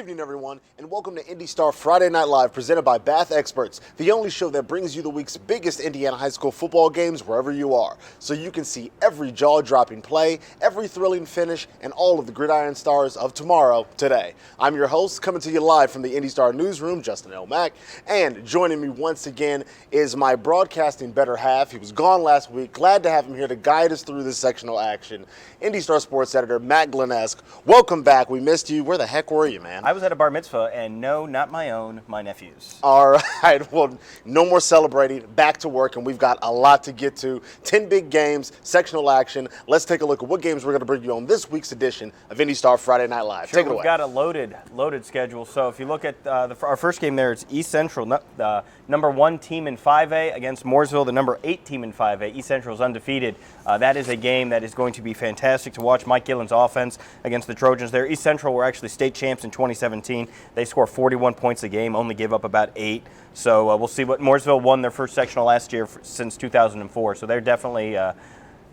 evening, everyone, and welcome to IndyStar Friday Night Live, presented by Bath Experts, the only show that brings you the week's biggest Indiana high school football games wherever you are, so you can see every jaw-dropping play, every thrilling finish, and all of the gridiron stars of tomorrow, today. I'm your host, coming to you live from the IndyStar newsroom, Justin L. Mack, and joining me once again is my broadcasting better half. He was gone last week. Glad to have him here to guide us through this sectional action. IndyStar sports editor Matt Glennesk, welcome back. We missed you. Where the heck were you, man? I was at a bar mitzvah, and no, not my own, my nephew's. All right, well, no more celebrating, back to work, and we've got a lot to get to. 10 big games, sectional action. Let's take a look at what games we're going to bring you on this week's edition of IndyStar Friday Night Live. Sure, take it away. We've got a loaded schedule. So if you look at our first game there, it's East Central, the number 1 team in 5A against Mooresville, the number 8 team in 5A. East Central is undefeated. That is a game that is going to be fantastic to watch. Mike Gillen's offense against the Trojans there. East Central were actually state champs in 2017. They score 41 points a game, only give up about 8. So we'll see what Mooresville won their first sectional last year since 2004. So they're definitely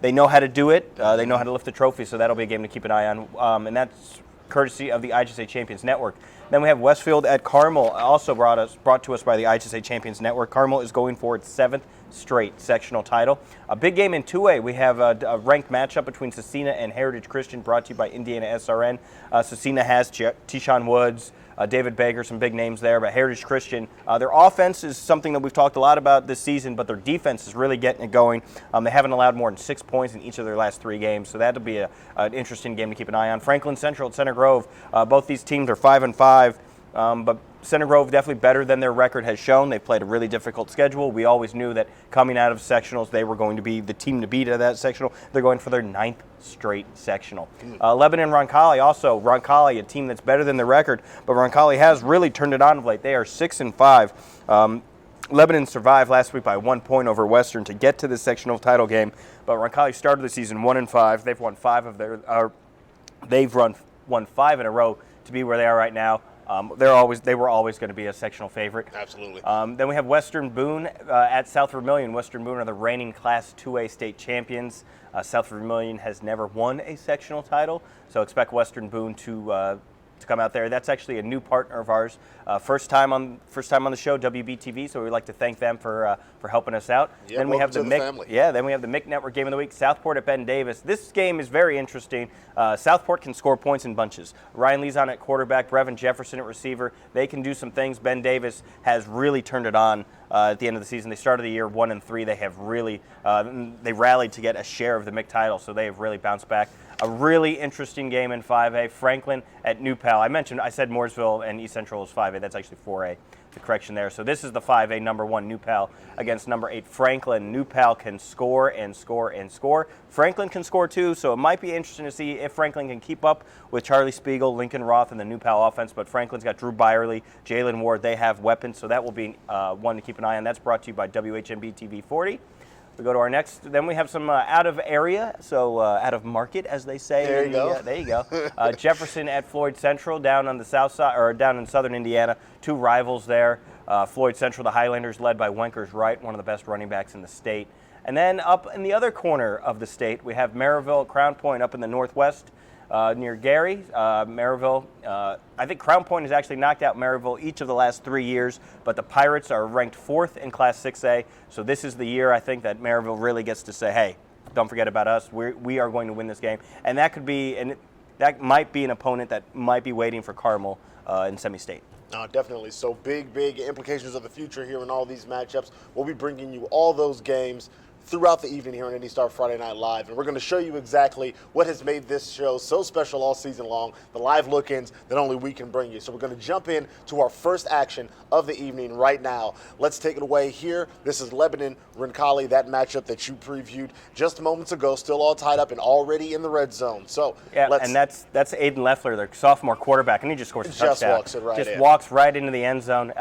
they know how to do it. They know how to lift the trophy. So that'll be a game to keep an eye on, and that's courtesy of the IHSA Champions Network. Then we have Westfield at Carmel, also brought to us by the IHSA Champions Network. Carmel is going for its 7th straight sectional title. A big game in 2A. We have a ranked matchup between Cecina and Heritage Christian, brought to you by Indiana SRN. Cecina has Tishawn Woods, David Baker, some big names there, but Heritage Christian, their offense is something that we've talked a lot about this season, but their defense is really getting it going. They haven't allowed more than 6 points in each of their last 3 games, so that'll be an interesting game to keep an eye on. Franklin Central at Center Grove, both these teams are 5-5, but Center Grove definitely better than their record has shown. They've played a really difficult schedule. We always knew that coming out of sectionals, they were going to be the team to beat at that sectional. They're going for their 9th straight sectional. Lebanon Roncalli, also Roncalli, a team that's better than their record, but Roncalli has really turned it on of late. They are 6-5. Lebanon survived last week by 1 point over Western to get to the sectional title game, but Roncalli started the season 1-5. They've won 5 of their, won 5 in a row to be where they are right now. They were always going to be a sectional favorite. Absolutely. Then we have Western Boone at South Vermilion. Western Boone are the reigning Class 2A state champions. South Vermilion has never won a sectional title, so expect Western Boone to come out there. That's actually a new partner of ours. First time on the show, WBTV. So we'd like to thank them for helping us out. Yeah, then we have the family. Yeah. Then we have the MIC Network Game of the Week. Southport at Ben Davis. This game is very interesting. Southport can score points in bunches. Ryan Lee's on at quarterback. Brevin Jefferson at receiver. They can do some things. Ben Davis has really turned it on at the end of the season. They started the year 1-3. They have really they rallied to get a share of the MIC title. So they have really bounced back. A really interesting game in 5A. Franklin at New Pal. I said Mooresville and East Central is 5A. That's actually 4A. The correction there. So this is the 5A number 1 New Pal against number 8 Franklin. New Pal can score and score and score. Franklin can score too, so it might be interesting to see if Franklin can keep up with Charlie Spiegel, Lincoln Roth, and the New Pal offense. But Franklin's got Drew Byerly, Jalen Ward. They have weapons, so that will be one to keep an eye on. That's brought to you by WHMB TV 40. We go to our next. Then we have some out of area, so out of market, as they say. There you go. There you go. Jefferson at Floyd Central, down on the south side, or down in southern Indiana. 2 rivals there. Floyd Central, the Highlanders, led by Wenkers Wright, one of the best running backs in the state. And then up in the other corner of the state, we have Maryville, Crown Point, up in the northwest. Near Gary, Maryville. I think Crown Point has actually knocked out Maryville each of the last 3 years, but the Pirates are ranked 4th in Class 6A. So this is the year I think that Maryville really gets to say, hey, don't forget about us. We are going to win this game. And that could be, and that might be an opponent that might be waiting for Carmel in semi-state. Definitely. So big implications of the future here in all these matchups. We'll be bringing you all those games throughout the evening here on IndyStar Friday Night Live. And we're going to show you exactly what has made this show so special all season long, the live look-ins that only we can bring you. So we're going to jump in to our first action of the evening right now. Let's take it away here. This is Lebanon Roncalli, that matchup that you previewed just moments ago, still all tied up and already in the red zone. So yeah, and that's Aiden Leffler, their sophomore quarterback, and he just scores a touchdown. Walks right into the end zone.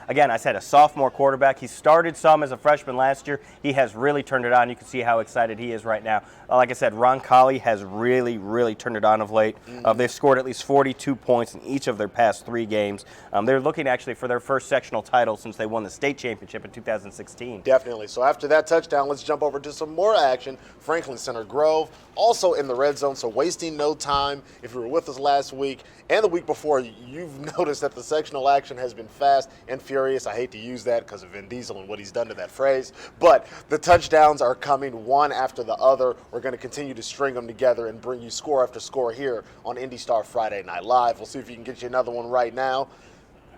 Again, I said a sophomore quarterback. He started some as a freshman last year. He has really turned it on. You can see how excited he is right now. Like I said, Roncalli has really turned it on of late. They've scored at least 42 points in each of their past 3 games. They're looking actually for their first sectional title since they won the state championship in 2016. Definitely. So after that touchdown, let's jump over to some more action. Franklin Center Grove, also in the red zone, so wasting no time. If you were with us last week, and the week before, you've noticed that the sectional action has been fast and furious. I hate to use that because of Vin Diesel and what he's done to that phrase, but the touchdowns are coming one after the other. We're going to continue to string them together and bring you score after score here on IndyStar Friday Night Live. We'll see if you can get you another one right now.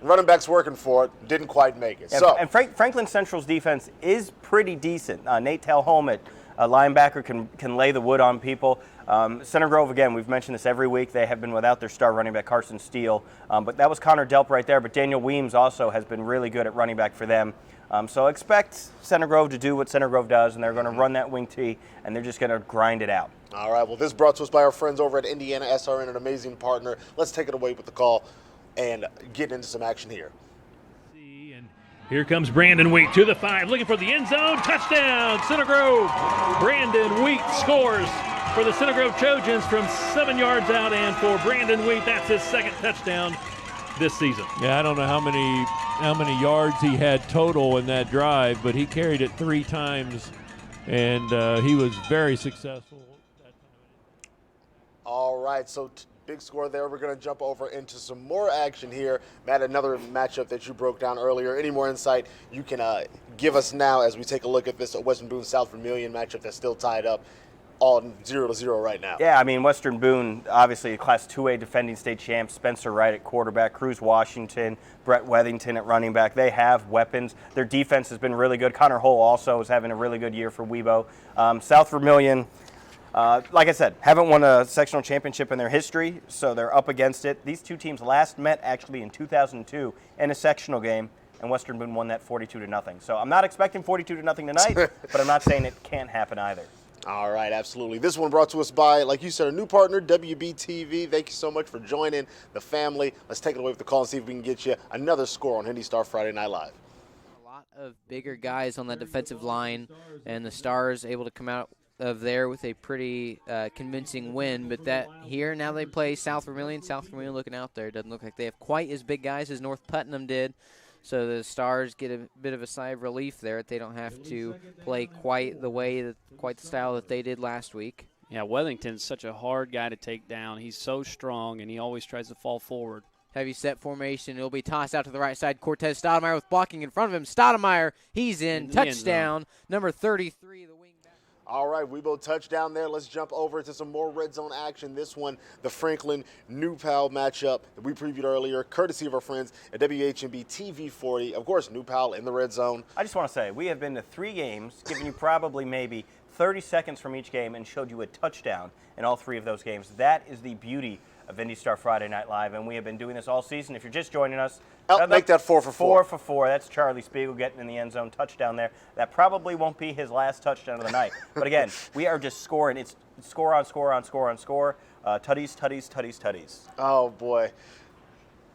Running back's working for it, didn't quite make it. And Franklin Central's defense is pretty decent. Nate Talholm at linebacker can lay the wood on people. Center Grove, again, we've mentioned this every week. They have been without their star running back, Carson Steele. But that was Connor Delp right there. But Daniel Weems also has been really good at running back for them. So expect Center Grove to do what Center Grove does, and they're going to run that wing T, and they're just going to grind it out. All right, well, this is brought to us by our friends over at Indiana SRN, an amazing partner. Let's take it away with the call and get into some action here. And here comes Brandon Wheat to the 5, looking for the end zone. Touchdown, Center Grove. Brandon Wheat scores for the Center Grove Trojans from 7 yards out, and for Brandon Wheat, that's his second touchdown this season. Yeah, I don't know how many yards he had total in that drive, but he carried it 3 times, and he was very successful. All right, so big score there. We're going to jump over into some more action here. Matt, another matchup that you broke down earlier. Any more insight you can give us now as we take a look at this Western Boone South Vermilion matchup that's still tied up all 0-0 right now? Yeah, I mean, Western Boone, obviously a Class 2A defending state champ, Spencer Wright at quarterback, Cruz Washington, Brett Wethington at running back. They have weapons. Their defense has been really good. Connor Hull also is having a really good year for Webo. South Vermilion, like I said, haven't won a sectional championship in their history, so they're up against it. These two teams last met actually in 2002 in a sectional game, and Western Boone won that 42-0. So I'm not expecting 42-0 tonight, but I'm not saying it can't happen either. All right, absolutely. This one brought to us by, like you said, a new partner, WBTV. Thank you so much for joining the family. Let's take it away with the call and see if we can get you another score on IndyStar Friday Night Live. A lot of bigger guys on that defensive line, and the Stars able to come out of there with a pretty convincing win. But that here, now they play South Vermilion. South Vermilion looking out there. Doesn't look like they have quite as big guys as North Putnam did. So the Stars get a bit of a sigh of relief there that they don't have to play quite the style that they did last week. Yeah, Wethington's such a hard guy to take down. He's so strong, and he always tries to fall forward. Heavy set formation. It'll be tossed out to the right side. Cortez Stoudemire with blocking in front of him. Stoudemire, he's in. Touchdown, number 33, the wing back. All right, Webo touchdown there. Let's jump over to some more red zone action. This one, the Franklin New Pal matchup that we previewed earlier, courtesy of our friends at WHMB TV 40. Of course, New Pal in the red zone. I just want to say, we have been to 3 games, giving you probably maybe 30 seconds from each game, and showed you a touchdown in all 3 of those games. That is the beauty of IndyStar Friday Night Live, and we have been doing this all season. If you're just joining us, make that 4 for 4. 4 for 4. That's Charlie Spiegel getting in the end zone touchdown there. That probably won't be his last touchdown of the night. But again, we are just scoring. It's score on score on score on score. Tutties, tutties, tutties, tutties. Oh, boy.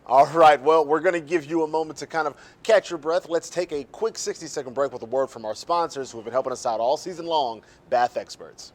All right, well, we're going to give you a moment to kind of catch your breath. Let's take a quick 60-second break with a word from our sponsors who have been helping us out all season long, Bath Experts.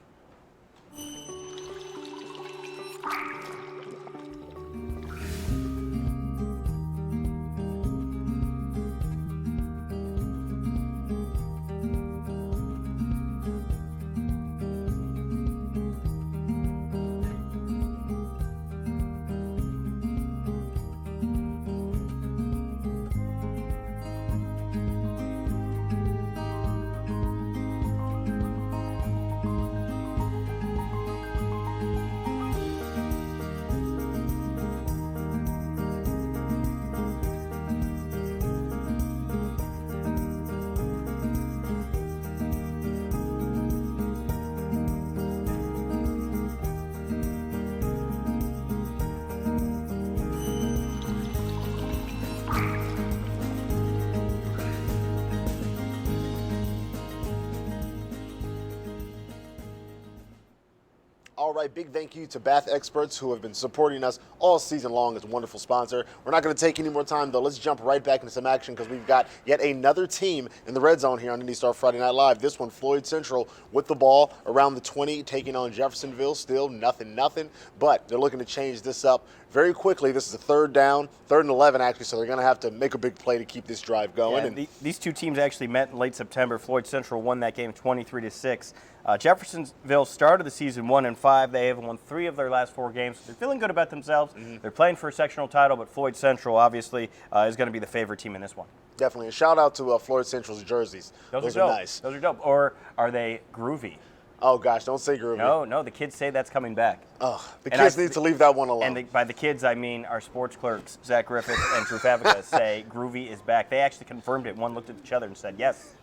All right, big thank you to Bath Experts who have been supporting us all season long as a wonderful sponsor. We're not going to take any more time, though. Let's jump right back into some action because we've got yet another team in the red zone here on IndyStar Friday Night Live. This one, Floyd Central with the ball around the 20, taking on Jeffersonville. Still nothing. But they're looking to change this up very quickly. This is a third and 11 actually, so they're going to have to make a big play to keep this drive going. Yeah, and these two teams actually met in late September. Floyd Central won that game 23-6. Jeffersonville started the season 1-5. They have won 3 of their last 4 games. They're feeling good about themselves. They're playing for a sectional title, but Floyd Central obviously is going to be the favorite team in this one. Definitely. A shout out to Floyd Central's jerseys. Those are nice. Those are dope. Or are they groovy? Oh, gosh, don't say groovy. No, the kids say that's coming back. The kids need to leave that one alone. And by the kids, I mean our sports clerks, Zach Griffith and Drew Favica, say groovy is back. They actually confirmed it. One looked at each other and said, yes.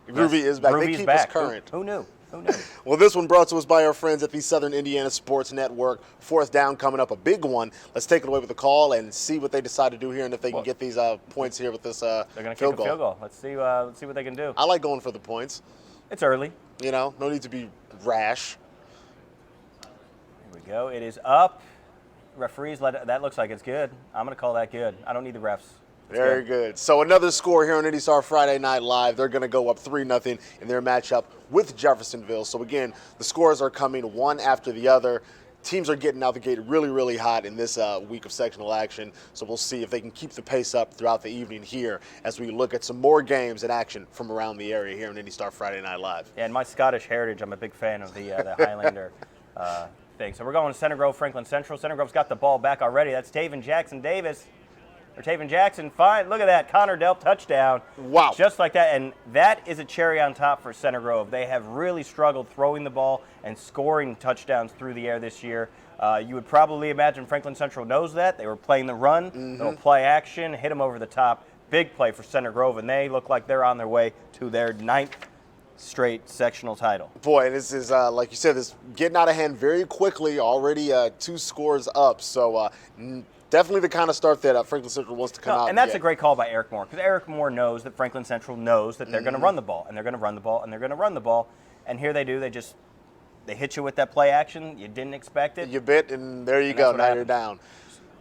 Groovy is back. They keep us current. Who knew? Well, this one brought to us by our friends at the Southern Indiana Sports Network. 4th down coming up, a big one. Let's take it away with the call and see what they decide to do here and if they can get these points here with this they're going to kick a field goal. Let's see what they can do. I like going for the points. It's early. No need to be rash. Here we go. It is up. Referees, that looks like it's good. I'm going to call that good. I don't need the refs. Very good. So another score here on IndyStar Friday Night Live. They're going to go up 3-0 in their matchup with Jeffersonville. So again, the scores are coming one after the other. Teams are getting out the gate really, really hot in this week of sectional action. So we'll see if they can keep the pace up throughout the evening here as we look at some more games in action from around the area here on IndyStar Friday Night Live. Yeah, and my Scottish heritage, I'm a big fan of the Highlander thing. So we're going to Center Grove, Franklin Central. Center Grove's got the ball back already. That's Taven Jackson Davis. Or Taven Jackson, fine. Look at that. Connor Delp touchdown. Wow. Just like that. And that is a cherry on top for Center Grove. They have really struggled throwing the ball and scoring touchdowns through the air this year. You would probably imagine Franklin Central knows that. They were playing the run. They'll play action, hit them over the top. Big play for Center Grove, and they look like they're on their way to their 9th straight sectional title. Boy, this is, like you said, this getting out of hand very quickly, already 2 scores up. So definitely the kind of start that Franklin Central wants to come out. And that's a great call by Eric Moore, because Eric Moore knows that Franklin Central knows that they're going to run the ball, and they're going to run the ball, and they're going to run the ball. And here they do. They hit you with that play action. You didn't expect it. You bit, and there you go. Now you're down.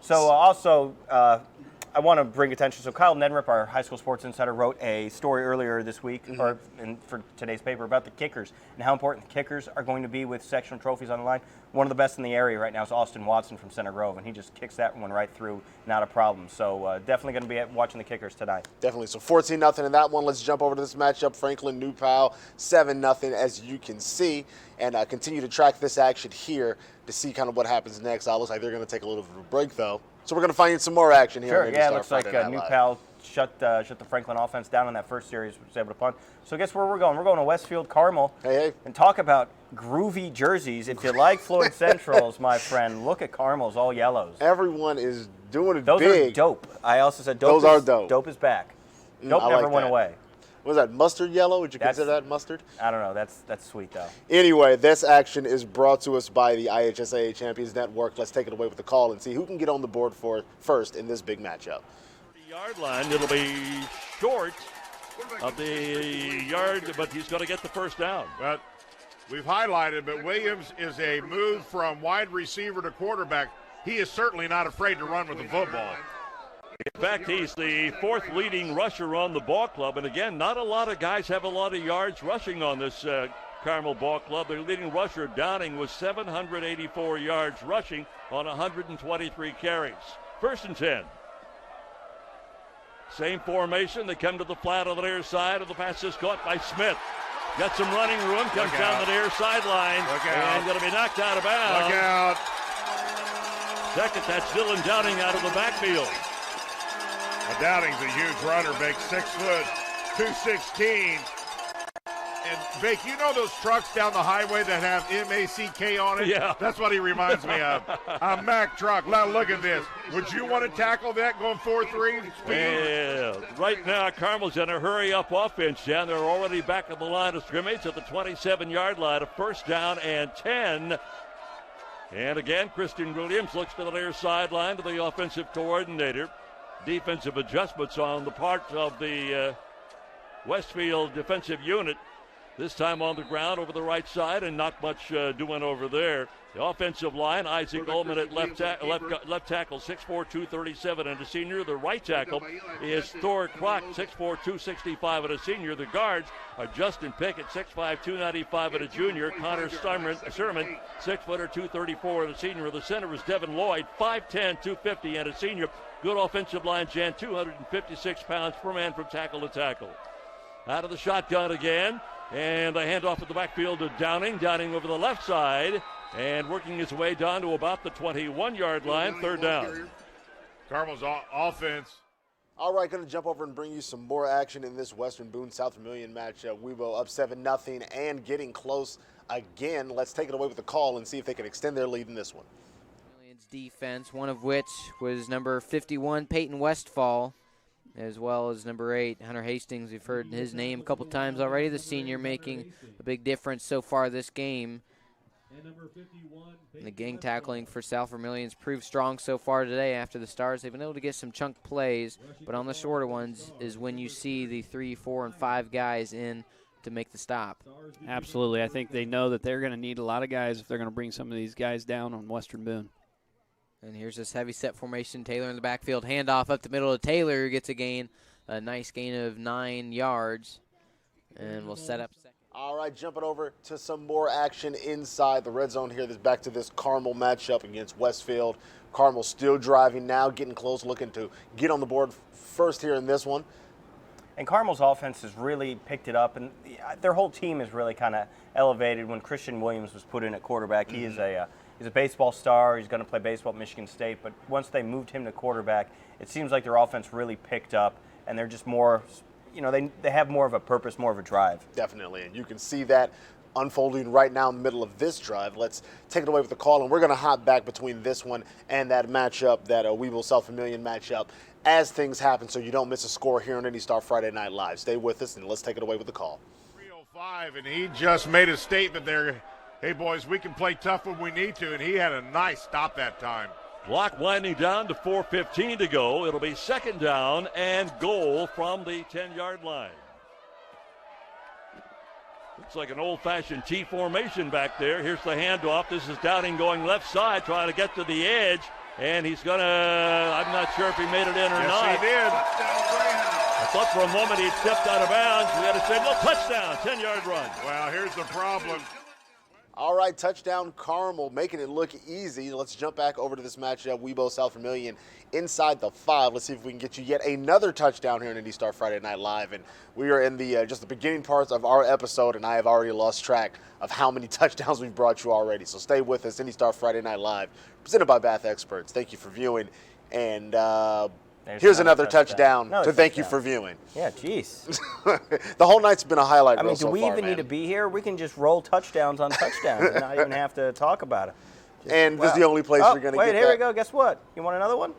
So also, I want to bring attention. So Kyle Nedrup, our high school sports insider, wrote a story earlier this week, for today's paper, about the kickers and how important the kickers are going to be with sectional trophies on the line. One of the best in the area right now is Austin Watson from Center Grove, and he just kicks that one right through, not a problem. So definitely going to be watching the kickers tonight. Definitely. So 14-0 in that one. Let's jump over to this matchup. Franklin, New Powell, 7-0, as you can see, and continue to track this action here to see kind of what happens next. Looks like they're going to take a little bit of a break, though. So we're going to find some more action here. Sure, yeah, it looks like New Powell shut the Franklin offense down in that first series, was able to punt. So guess where we're going? We're going to Westfield Carmel. Hey. And talk about groovy jerseys. If you like Floyd Central's, my friend, look at Carmel's, all yellows. Everyone is doing it Those big. Those are dope. I also said dope. Those are dope. Dope is back. Dope never went away. What was that, mustard yellow? Would you consider that mustard? I don't know. That's sweet, though. Anyway, this action is brought to us by the IHSAA Champions Network. Let's take it away with the call and see who can get on the board for first in this big matchup. Yard line, it'll be short of the yard, but he's going to get the first down. But we've highlighted, but Williams is a move from wide receiver to quarterback. He is certainly not afraid to run with the football. In fact, he's the 4th leading rusher on the ball club. And again, not a lot of guys have a lot of yards rushing on this Carmel ball club. Their leading rusher, Downing, was 784 yards rushing on 123 carries. 1st and 10. Same formation. They come to the flat on the near side, of the pass is caught by Smith. Got some running room, comes down the near sideline, and going to be knocked out of bounds. Look out. Second, that's Dylan Downing out of the backfield. Now Downing's a huge runner, Vic, 6 foot, 216. And Vic, you know those trucks down the highway that have M-A-C-K on it? Yeah. That's what he reminds me of. A Mack truck. Now look at this. Would you want to tackle that going 4-3 speed? Yeah. Right now, Carmel's in a hurry-up offense, Jan. They're already back at the line of scrimmage at the 27-yard line. A 1st down and 10. And again, Christian Williams looks to the near sideline to the offensive coordinator. Defensive adjustments on the part of the Westfield defensive unit. This time on the ground over the right side, and not much doing over there. The offensive line, Isaac Ullman at left tackle, 6'4", 237, and a senior. The right tackle is Thor Kroc, 6'4", 265, and a senior. The guards are Justin Pickett, 6'5", 295, and a junior. Connor Sermon, 6', 234, and a senior. The center is Devin Lloyd, 5'10", 250, and a senior. Good offensive line, Jan, 256 pounds per man from tackle to tackle. Out of the shotgun again, and the handoff at the backfield to Downing. Downing over the left side, and working his way down to about the 21-yard line, third down. Carmel's offense. All right, going to jump over and bring you some more action in this Western Boone South Vermilion matchup. Webo up 7-0 and getting close again. Let's take it away with the call and see if they can extend their lead in this one. Vermilion's defense, one of which was number 51, Peyton Westfall, as well as number 8, Hunter Hastings. We've heard his name a couple times already. The senior making a big difference so far this game. And the gang tackling for South Vermilion's proved strong so far today after the Stars. They've been able to get some chunk plays, but on the shorter ones is when you see the 3, 4, and 5 guys in to make the stop. Absolutely. I think they know that they're going to need a lot of guys if they're going to bring some of these guys down on Western Boone. And here's this heavy set formation. Taylor in the backfield. Handoff up the middle to Taylor, who gets a nice gain of 9 yards. And we'll set up second. All right, jumping over to some more action inside the red zone here. This back to this Carmel matchup against Westfield. Carmel still driving now, getting close, looking to get on the board first here in this one. And Carmel's offense has really picked it up, and their whole team is really kind of elevated when Christian Williams was put in at quarterback. He is he's a baseball star. He's going to play baseball at Michigan State, but once they moved him to quarterback, it seems like their offense really picked up, and they're just more, they have more of a purpose, more of a drive. Definitely, and you can see that unfolding right now in the middle of this drive. Let's take it away with the call, and we're going to hop back between this one and that matchup, that Weevil South Vermilion matchup, as things happen, so you don't miss a score here on IndyStar Friday Night Live. Stay with us, and let's take it away with the call. 305, and he just made a statement there. Hey, boys, we can play tough when we need to, and he had a nice stop that time. Clock winding down to 4:15 to go. It'll be second down and goal from the 10-yard line. Looks like an old-fashioned T formation back there. Here's the handoff. This is Downing going left side, trying to get to the edge. And he's going to, I'm not sure if he made it in or not. Yes, he did. I thought for a moment he stepped out of bounds. We had to say, no, touchdown, 10-yard run. Well, here's the problem. All right, touchdown Carmel, making it look easy. Let's jump back over to this matchup, Weebo South Vermilion inside the 5. Let's see if we can get you yet another touchdown here in IndyStar Friday Night Live. And we are in the just the beginning parts of our episode, and I have already lost track of how many touchdowns we've brought you already. So stay with us, IndyStar Friday Night Live, presented by Bath Experts. Thank you for viewing. And here's another touchdown to thank you for viewing. Yeah, jeez. The whole night's been a highlight. I mean, so do we far, even man. need to be here? We can just roll touchdowns on touchdowns and not even have to talk about it. And this is the only place you're going to get wait, here that. we go. Guess what? You want another one?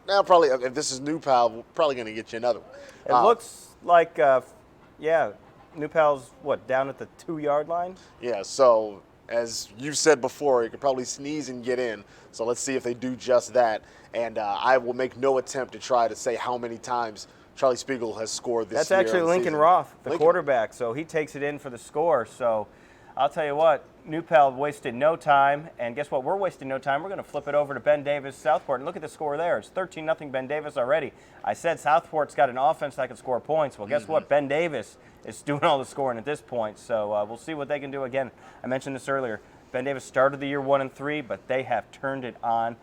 Now, probably, if this is New Pal, we're probably going to get you another one. It looks like, New Pal's, down at the 2-yard line? Yeah, so as you said before, you could probably sneeze and get in. So let's see if they do just that. And I will make no attempt to try to say how many times Charlie Spiegel has scored this That's year. actually Lincoln Roth, the quarterback, so he takes it in for the score. So I'll tell you what, New Pal wasted no time, and guess what? We're wasting no time. We're going to flip it over to Ben Davis, Southport, and look at the score there. It's 13-0 Ben Davis already. I said Southport's got an offense that can score points. Well, guess what? Ben Davis is doing all the scoring at this point, so we'll see what they can do again. I mentioned this earlier. Ben Davis started the year 1-3, but they have turned it on.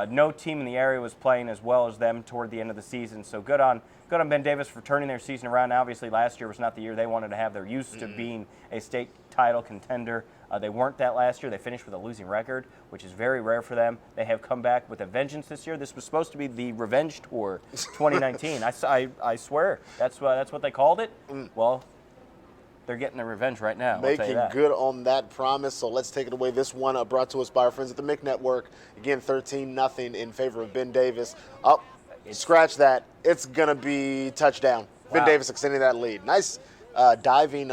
No team in the area was playing as well as them toward the end of the season, so good on Ben Davis for turning their season around. Obviously, last year was not the year they wanted to have. They're used to being a state title contender. They weren't that last year. They finished with a losing record, which is very rare for them. They have come back with a vengeance this year. This was supposed to be the Revenge Tour 2019. I swear, that's what they called it. Well, they're getting their revenge right now. Making good on that promise. So let's take it away. This one brought to us by our friends at the Mick Network. Again, 13-0 in favor of Ben Davis. Scratch that. It's going to be touchdown. Wow. Ben Davis extending that lead. Nice diving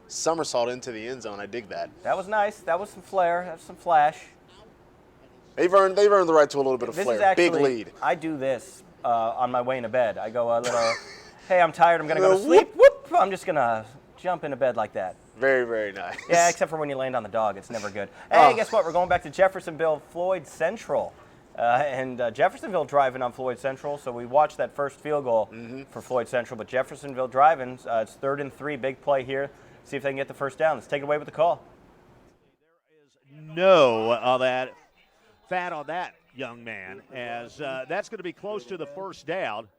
somersault into the end zone. I dig that. That was nice. That was some flair. That was some flash. They've earned the right to a little bit of this flair. Is actually, big lead. I do this on my way into bed. I go a little, hey, I'm tired. I'm going to go to sleep. Whoop. I'm just going to jump into bed like that. Very, very nice. Yeah, except for when you land on the dog. It's never good. Hey, guess what? We're going back to Jeffersonville, Floyd Central. And Jeffersonville driving on Floyd Central, so we watched that first field goal for Floyd Central. But Jeffersonville driving, it's 3rd and 3, big play here. See if they can get the first down. Let's take it away with the call. There is no that fat on that young man, as that's going to be close to the first down.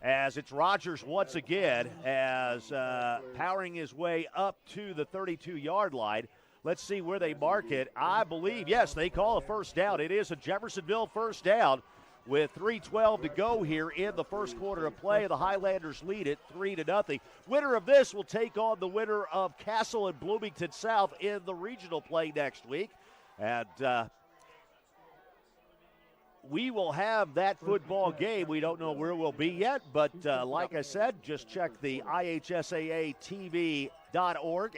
As it's Rogers once again, as powering his way up to the 32-yard line. Let's see where they mark it. I believe, yes, they call a first down. It is a Jeffersonville first down with 3:12 to go here in the first quarter of play. The Highlanders lead it 3-0. Winner of this will take on the winner of Castle and Bloomington South in the regional play next week. And we will have that football game. We don't know where we'll be yet, but like I said, just check the IHSAATV.org,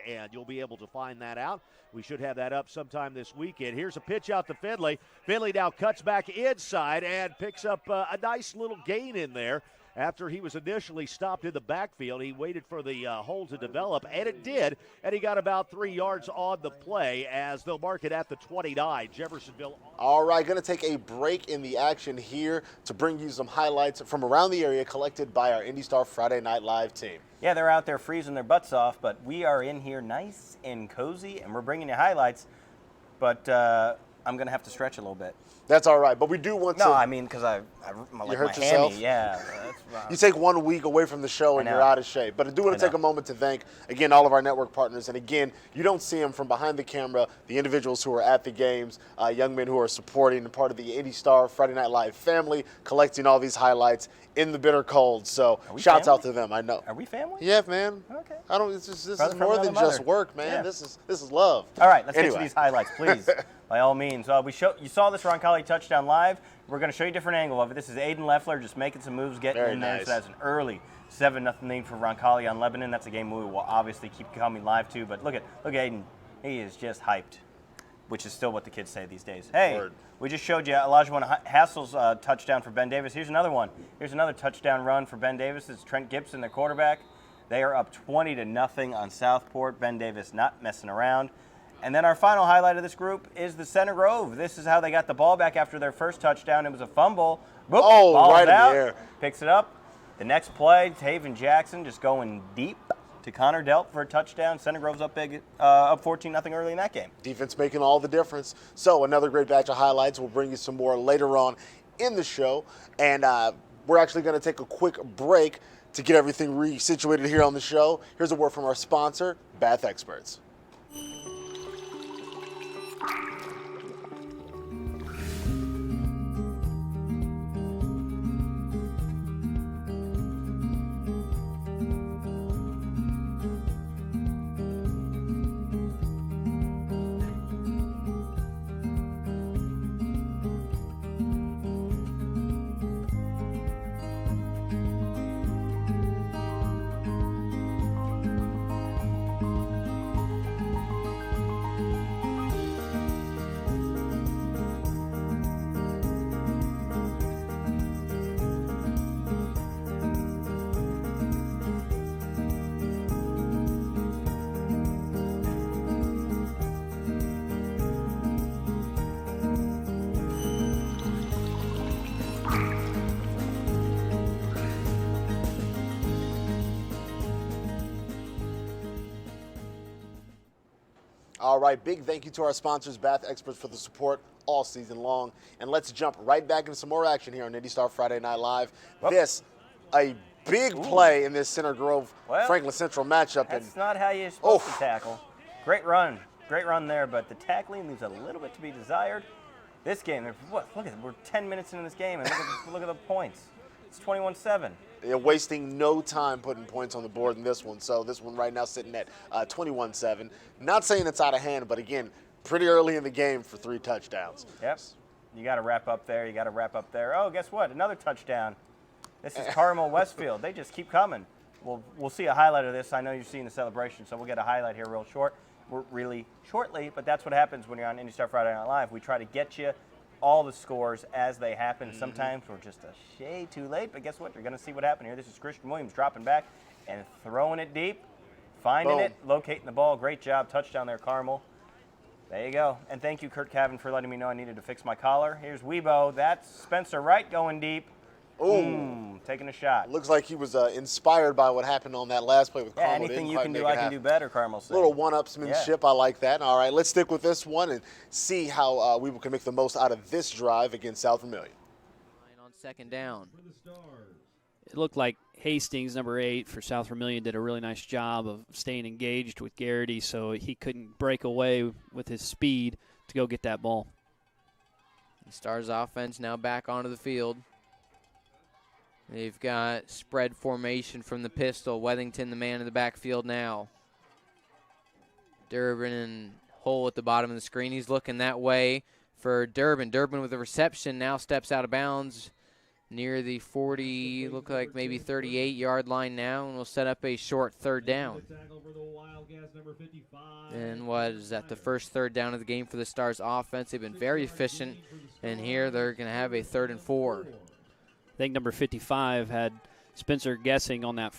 and you'll be able to find that out. We should have that up sometime this weekend. Here's a pitch out to Finley. Finley now cuts back inside and picks up a nice little gain in there. After he was initially stopped in the backfield, he waited for the hole to develop, and it did, and he got about 3 yards on the play as they'll mark it at the 29. Jeffersonville. All right, going to take a break in the action here to bring you some highlights from around the area collected by our IndyStar Friday Night Live team. Yeah, they're out there freezing their butts off, but we are in here nice and cozy, and we're bringing you highlights, but I'm going to have to stretch a little bit. That's all right, but we do want to. No, I mean, because I like hurt my yourself? hammy. Yeah. You take 1 week away from the show and you're out of shape. But I do want to take a moment to thank, again, all of our network partners. And again, you don't see them from behind the camera, the individuals who are at the games, young men who are supporting and part of the IndyStar Friday Night Live family, collecting all these highlights in the bitter cold. So shouts out to them, I know. Are we family? Yeah, man. Okay. This is more than just work, man. Yeah. This is love. All right, let's get to these highlights, please. By all means. You saw this Roncalli touchdown live. We're going to show you a different angle of it. This is Aiden Leffler just making some moves, getting in there. So that's an early 7-0 lead for Roncalli on Lebanon. That's a game we will obviously keep coming live to. But look at Aiden. He is just hyped, which is still what the kids say these days. Hey, we just showed you Elijah Hassel's touchdown for Ben Davis. Here's another one. Here's another touchdown run for Ben Davis. It's Trent Gibson, their quarterback. They are up 20-0 on Southport. Ben Davis not messing around. And then our final highlight of this group is the Center Grove. This is how they got the ball back after their first touchdown. It was a fumble. Boop, ball right out, in the air. Picks it up. The next play, Taven Jackson just going deep to Connor Delp for a touchdown. Center Grove's up big, up 14-0 early in that game. Defense making all the difference. So another great batch of highlights. We'll bring you some more later on in the show. And we're actually going to take a quick break to get everything resituated here on the show. Here's a word from our sponsor, Bath Experts. All right, big thank you to our sponsors, Bath Experts, for the support all season long. And let's jump right back into some more action here on IndyStar Friday Night Live. A big play in this Center Grove Franklin Central matchup. That's not how you're supposed to tackle. Great run there, but the tackling leaves a little bit to be desired. This game, look at it, we're 10 minutes into this game, and look at the points. It's 21-7. They're wasting no time putting points on the board in this one. So this one right now sitting at 21-7. Not saying it's out of hand, but again, pretty early in the game for 3 touchdowns. Yep. You got to wrap up there. Oh, guess what? Another touchdown. This is Carmel Westfield. They just keep coming. We'll see a highlight of this. I know you've seen the celebration, so we'll get a highlight here really shortly. But that's what happens when you're on IndyStar Friday Night Live. We try to get you all the scores as they happen. Sometimes we're just a shade too late, but guess what? You're going to see what happened here. This is Christian Williams dropping back and throwing it deep finding Boom. it, locating the ball. Great job. Touchdown there, Carmel. There you go. And thank you, Kurt Cavan, for letting me know I needed to fix my collar. Here's Weibo. That's Spencer Wright going deep. Ooh. Taking a shot. Looks like he was inspired by what happened on that last play with Yeah, Carmel. anything Didn't you quite can do, make I it can happen. do better, Carmel said. Little one-upsmanship. I like that. All right, let's stick with this one and see how we can make the most out of this drive against South Vermilion. On second down. It looked like Hastings, number 8 for South Vermilion, did a really nice job of staying engaged with Garrity, so he couldn't break away with his speed to go get that ball. The Stars offense now back onto the field. They've got spread formation from the pistol. Weathington, the man in the backfield now. Durbin and Hull at the bottom of the screen. He's looking that way for Durbin. Durbin with the reception now steps out of bounds near the 40, look like maybe 38-yard line now, and will set up a short third down. And what is that, the first third down of the game for the Stars offense? They've been very efficient, and here they're going to have a 3rd and 4. I think number 55 had Spencer guessing on that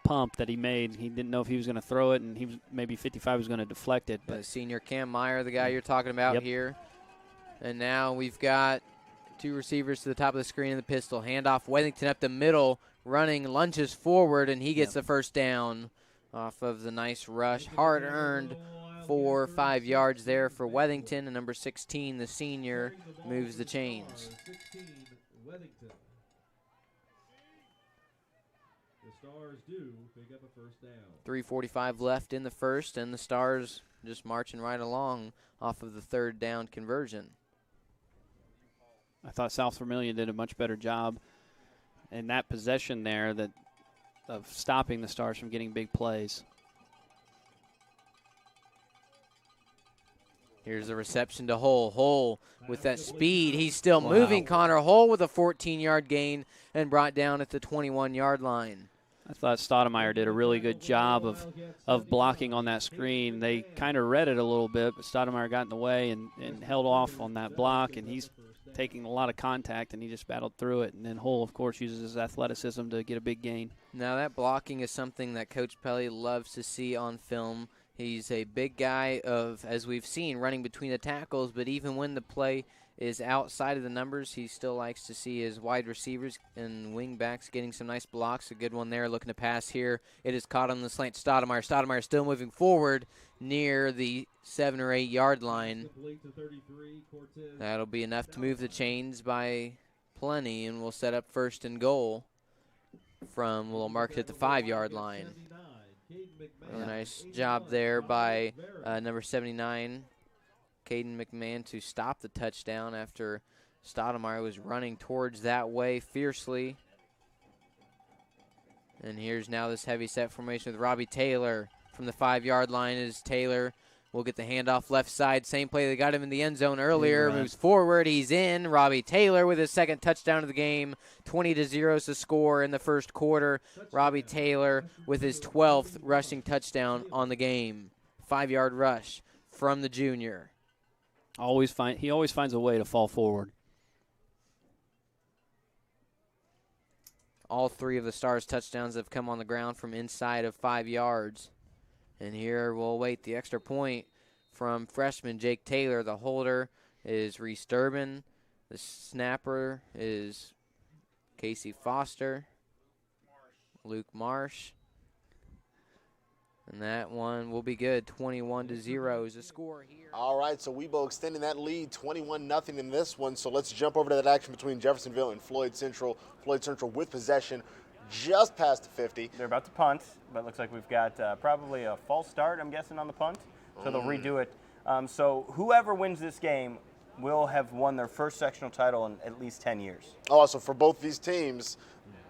pump that he made. He didn't know if he was going to throw it, and maybe 55 was going to deflect it. But senior Cam Meyer, the guy you're talking about here. And now we've got 2 receivers to the top of the screen in the pistol. Handoff, Weathington up the middle, running, lunges forward, and he gets the first down off of the nice rush. Hard-earned 4 or 5 yards there for Weathington, and number 16, the senior, moves the chains. 3:45 left in the first, and the Stars just marching right along off of the 3rd down conversion. I thought South Vermilion did a much better job in that possession there of stopping the Stars from getting big plays. Here's the reception to Hull. Hull with that speed. He's still moving. Connor Hull with a 14-yard gain and brought down at the 21-yard line. I thought Stoudemire did a really good job of blocking on that screen. They kind of read it a little bit, but Stoudemire got in the way and held off on that block, and he's taking a lot of contact, and he just battled through it. And then Hull, of course, uses his athleticism to get a big gain. Now that blocking is something that Coach Pelly loves to see on film. He's a big guy as we've seen, running between the tackles, but even when the play is outside of the numbers, he still likes to see his wide receivers and wing backs getting some nice blocks. A good one there, looking to pass here. It is caught on the slant. Stoudemire. Stoudemire still moving forward near the 7 or 8 yard line. That'll be enough to move the chains by plenty, and we'll set up 1st and goal we'll mark it at the 5 yard line. Really nice job there by number 79, Caden McMahon, to stop the touchdown after Stoudemire was running towards that way fiercely. And here's now this heavy set formation with Robbie Taylor from the 5 yard line. As Taylor will get the handoff left side. Same play that got him in the end zone earlier. Moves forward. He's in. Robbie Taylor with his 2nd touchdown of the game. 20-0 is the score in the first quarter. Robbie Taylor with his 12th rushing touchdown on the game. 5 yard rush from the junior. He always finds a way to fall forward. All 3 of the Stars' touchdowns have come on the ground from inside of 5 yards. And here we'll await the extra point from freshman Jake Taylor. The holder is Reese Durbin. The snapper is Casey Foster, Luke Marsh. And that one will be good. 21-0 is the score here. All right, so Weibo extending that lead 21-0 in this one. So let's jump over to that action between Jeffersonville and Floyd Central. Floyd Central with possession just past the 50. They're about to punt, but it looks like we've got probably a false start, I'm guessing, on the punt. So they'll redo it. So whoever wins this game will have won their first sectional title in at least 10 years. Oh, so for both these teams,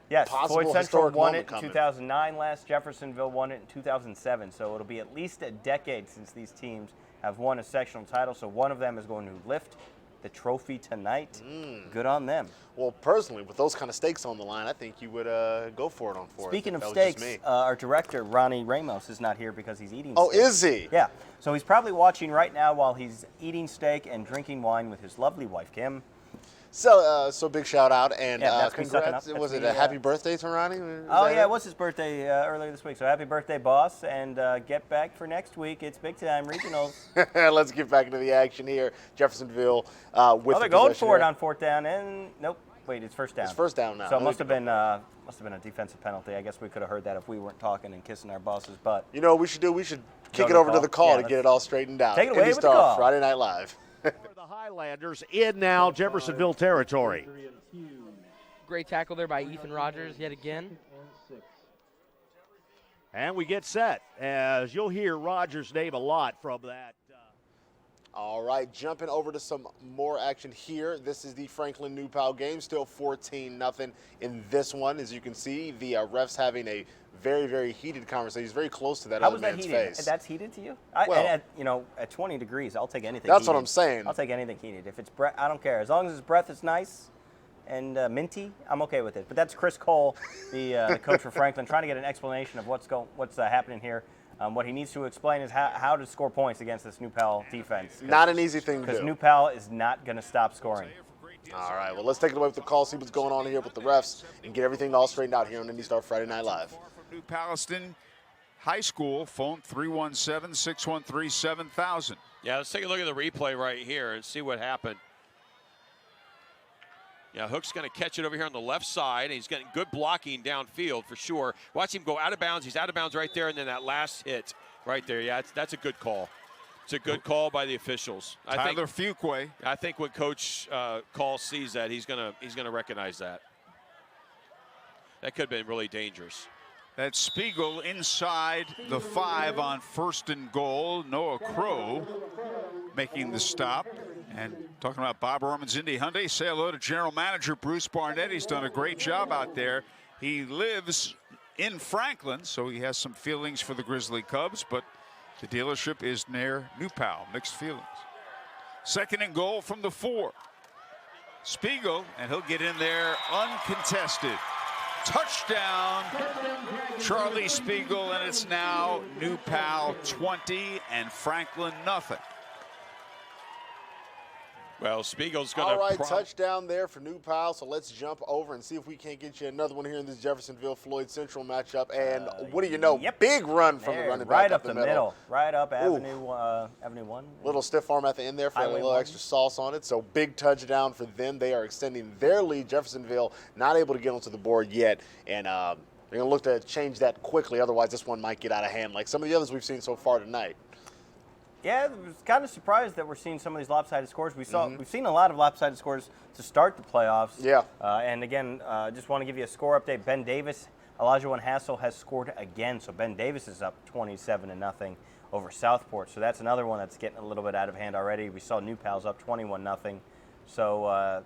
yes, Floyd Central won it in coming. 2009 last. Jeffersonville won it in 2007. So it'll be at least a decade since these teams have won a sectional title. So one of them is going to lift the trophy tonight. Good on them. Well, personally, with those kind of stakes on the line, I think you would go for it on 4th. Speaking of stakes, our director, Ronnie Ramos, is not here because he's eating steak. Oh, is he? Yeah. So he's probably watching right now while he's eating steak and drinking wine with his lovely wife, Kim. So big shout out and Yeah, that's me sucking congrats. up. Was That's it a me, happy birthday to Ronnie? Oh, yeah, it was his birthday earlier this week. So happy birthday, boss. And get back for next week. It's big time regionals. Let's get back into the action here. Jeffersonville with they're the going possession for it here. on fourth down. And nope. Wait, it's first down. It's first down now. So it must have been a defensive penalty. I guess we could have heard that if we weren't talking and kissing our boss's butt. You know what we should do? We should kick it to over to call? the call Yeah, to get it all straightened out. take it away with the IndyStar call. Friday Night Live. For the Highlanders in now Jeffersonville territory. Great tackle there by Ethan Rogers yet again. And we get set, as you'll hear Rogers' name a lot from that. All right, jumping over to some more action here. This is the Franklin New Pal game, still 14-0 in this one. As you can see, the refs having a very, very heated conversation. He's very close to that How other was that man's heated? face. That's heated to you? Well, at 20 degrees, I'll take anything. That's heated. what I'm saying. I'll take anything heated. If it's breath, I don't care. As long as his breath is nice and minty, I'm okay with it. But that's Chris Cole, the coach for Franklin, trying to get an explanation of what's happening here. What he needs to explain is how to score points against this New Pal defense. Not an easy thing to do. Because New Pal is not going to stop scoring. All right, well, let's take it away with the call, see what's going on here with the refs, and get everything all straightened out here on IndyStar Friday Night Live. From New Palestine High School, phone 317-613-7000. Yeah, let's take a look at the replay right here and see what happened. Yeah, Hook's going to catch it over here on the left side, and he's getting good blocking downfield for sure. Watch him go out of bounds. He's out of bounds right there, and then that last hit right there. Yeah, that's a good call. It's a good call by the officials. Tyler Fuqua. I think when Coach Call sees that, he's gonna recognize that. That could have been really dangerous. That's Spiegel inside the 5 on 1st and goal. Noah Crow making the stop. And talking about Bob Orman's Indy Hyundai, say hello to General Manager Bruce Barnett. He's done a great job out there. He lives in Franklin, so he has some feelings for the Grizzly Cubs, but the dealership is near New Pal. Mixed feelings. 2nd and goal from the 4. Spiegel, and he'll get in there uncontested. Touchdown, Charlie Spiegel, and it's now New Pal 20 and Franklin nothing. Well, Spiegel's going to... All right, touchdown there for New Pal, so let's jump over and see if we can't get you another one here in this Jeffersonville-Floyd Central matchup. And what do you know? Yep. Big run from the running back right up the middle. Right up Avenue 1. Little stiff arm at the end there for a little extra sauce on it. So big touchdown for them. They are extending their lead. Jeffersonville not able to get onto the board yet. And they're going to look to change that quickly. Otherwise, this one might get out of hand like some of the others we've seen so far tonight. Yeah, I was kind of surprised that we're seeing some of these lopsided scores. We've seen a lot of lopsided scores to start the playoffs. Yeah. And again, just want to give you a score update. Ben Davis, Elijah Hassel has scored again. So Ben Davis is up 27-0 over Southport. So that's another one that's getting a little bit out of hand already. We saw New Pal's up 21-0. So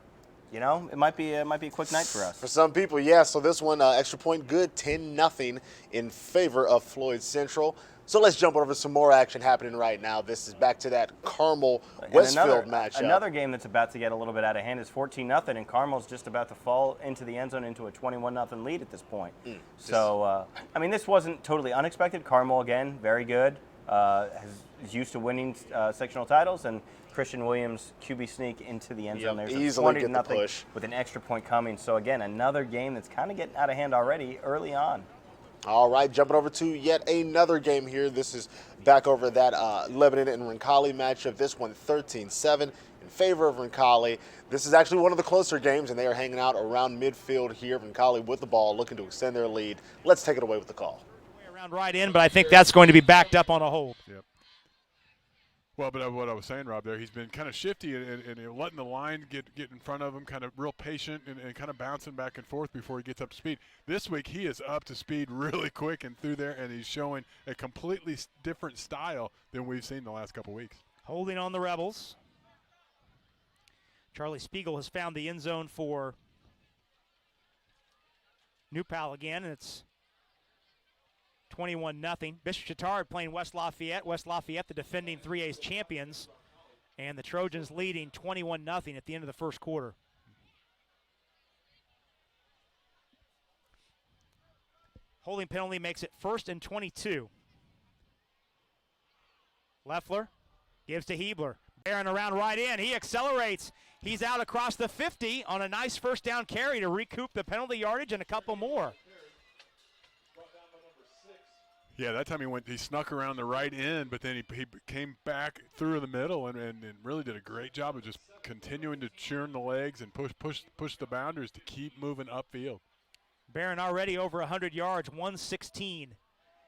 you know, it might be a quick night for us. For some people, yeah. So this one, extra point good, 10-0 in favor of Floyd Central. So let's jump over to some more action happening right now. This is back to that Carmel-Westfield matchup. Another game that's about to get a little bit out of hand is 14-0, and Carmel's just about to fall into the end zone into a 21-0 lead at this point. So, I mean, this wasn't totally unexpected. Carmel, again, very good, is used to winning sectional titles, and Christian Williams QB sneak into the end zone. There's easily a get the push with an extra point coming. So, again, another game that's kind of getting out of hand already early on. All right, jumping over to yet another game here. This is back over that Lebanon and Roncalli matchup. This one 13-7 in favor of Roncalli. This is actually one of the closer games, and they are hanging out around midfield here. Roncalli with the ball, looking to extend their lead. Let's take it away with the call. Around right in, but I think that's going to be backed up on a hold. Yep. Well, but what I was saying, Rob, there, he's been kind of shifty and letting the line get in front of him, kind of real patient and kind of bouncing back and forth before he gets up to speed. This week he is up to speed really quick and through there, and he's showing a completely different style than we've seen the last couple weeks. Holding on the Rebels. Charlie Spiegel has found the end zone for New Pal again, and it's 21-0. Bishop Chatard playing West Lafayette. West Lafayette, the defending 3A's champions. And the Trojans leading 21-0 at the end of the first quarter. Holding penalty makes it 1st and 22. Leffler gives to Hebler. Barron around right in. He accelerates. He's out across the 50 on a nice first down carry to recoup the penalty yardage and a couple more. Yeah, that time he snuck around the right end, but then he came back through the middle and really did a great job of just continuing to churn the legs and push the boundaries to keep moving upfield. Barron already over 100 yards, 116.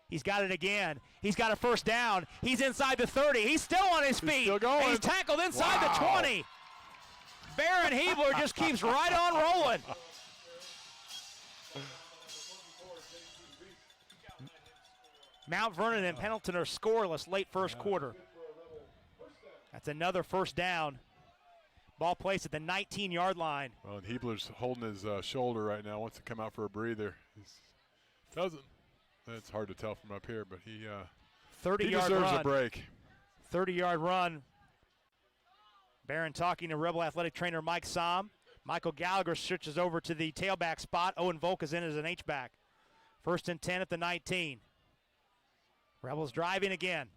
He's got it again. He's got a first down. He's inside the 30. He's still on his feet. Still going. He's tackled inside the 20. Barron Hebler just keeps right on rolling. Mount Vernon and Pendleton are scoreless late first quarter. That's another first down. Ball placed at the 19-yard line. Well, and Hebler's holding his shoulder right now. Wants to come out for a breather. Doesn't. It's hard to tell from up here, but he 30-yard deserves run. a break. 30-yard run. Barron talking to Rebel athletic trainer Mike Somm. Michael Gallagher switches over to the tailback spot. Owen Volk is in as an H-back. 1st and 10 at the 19. Rebels driving again.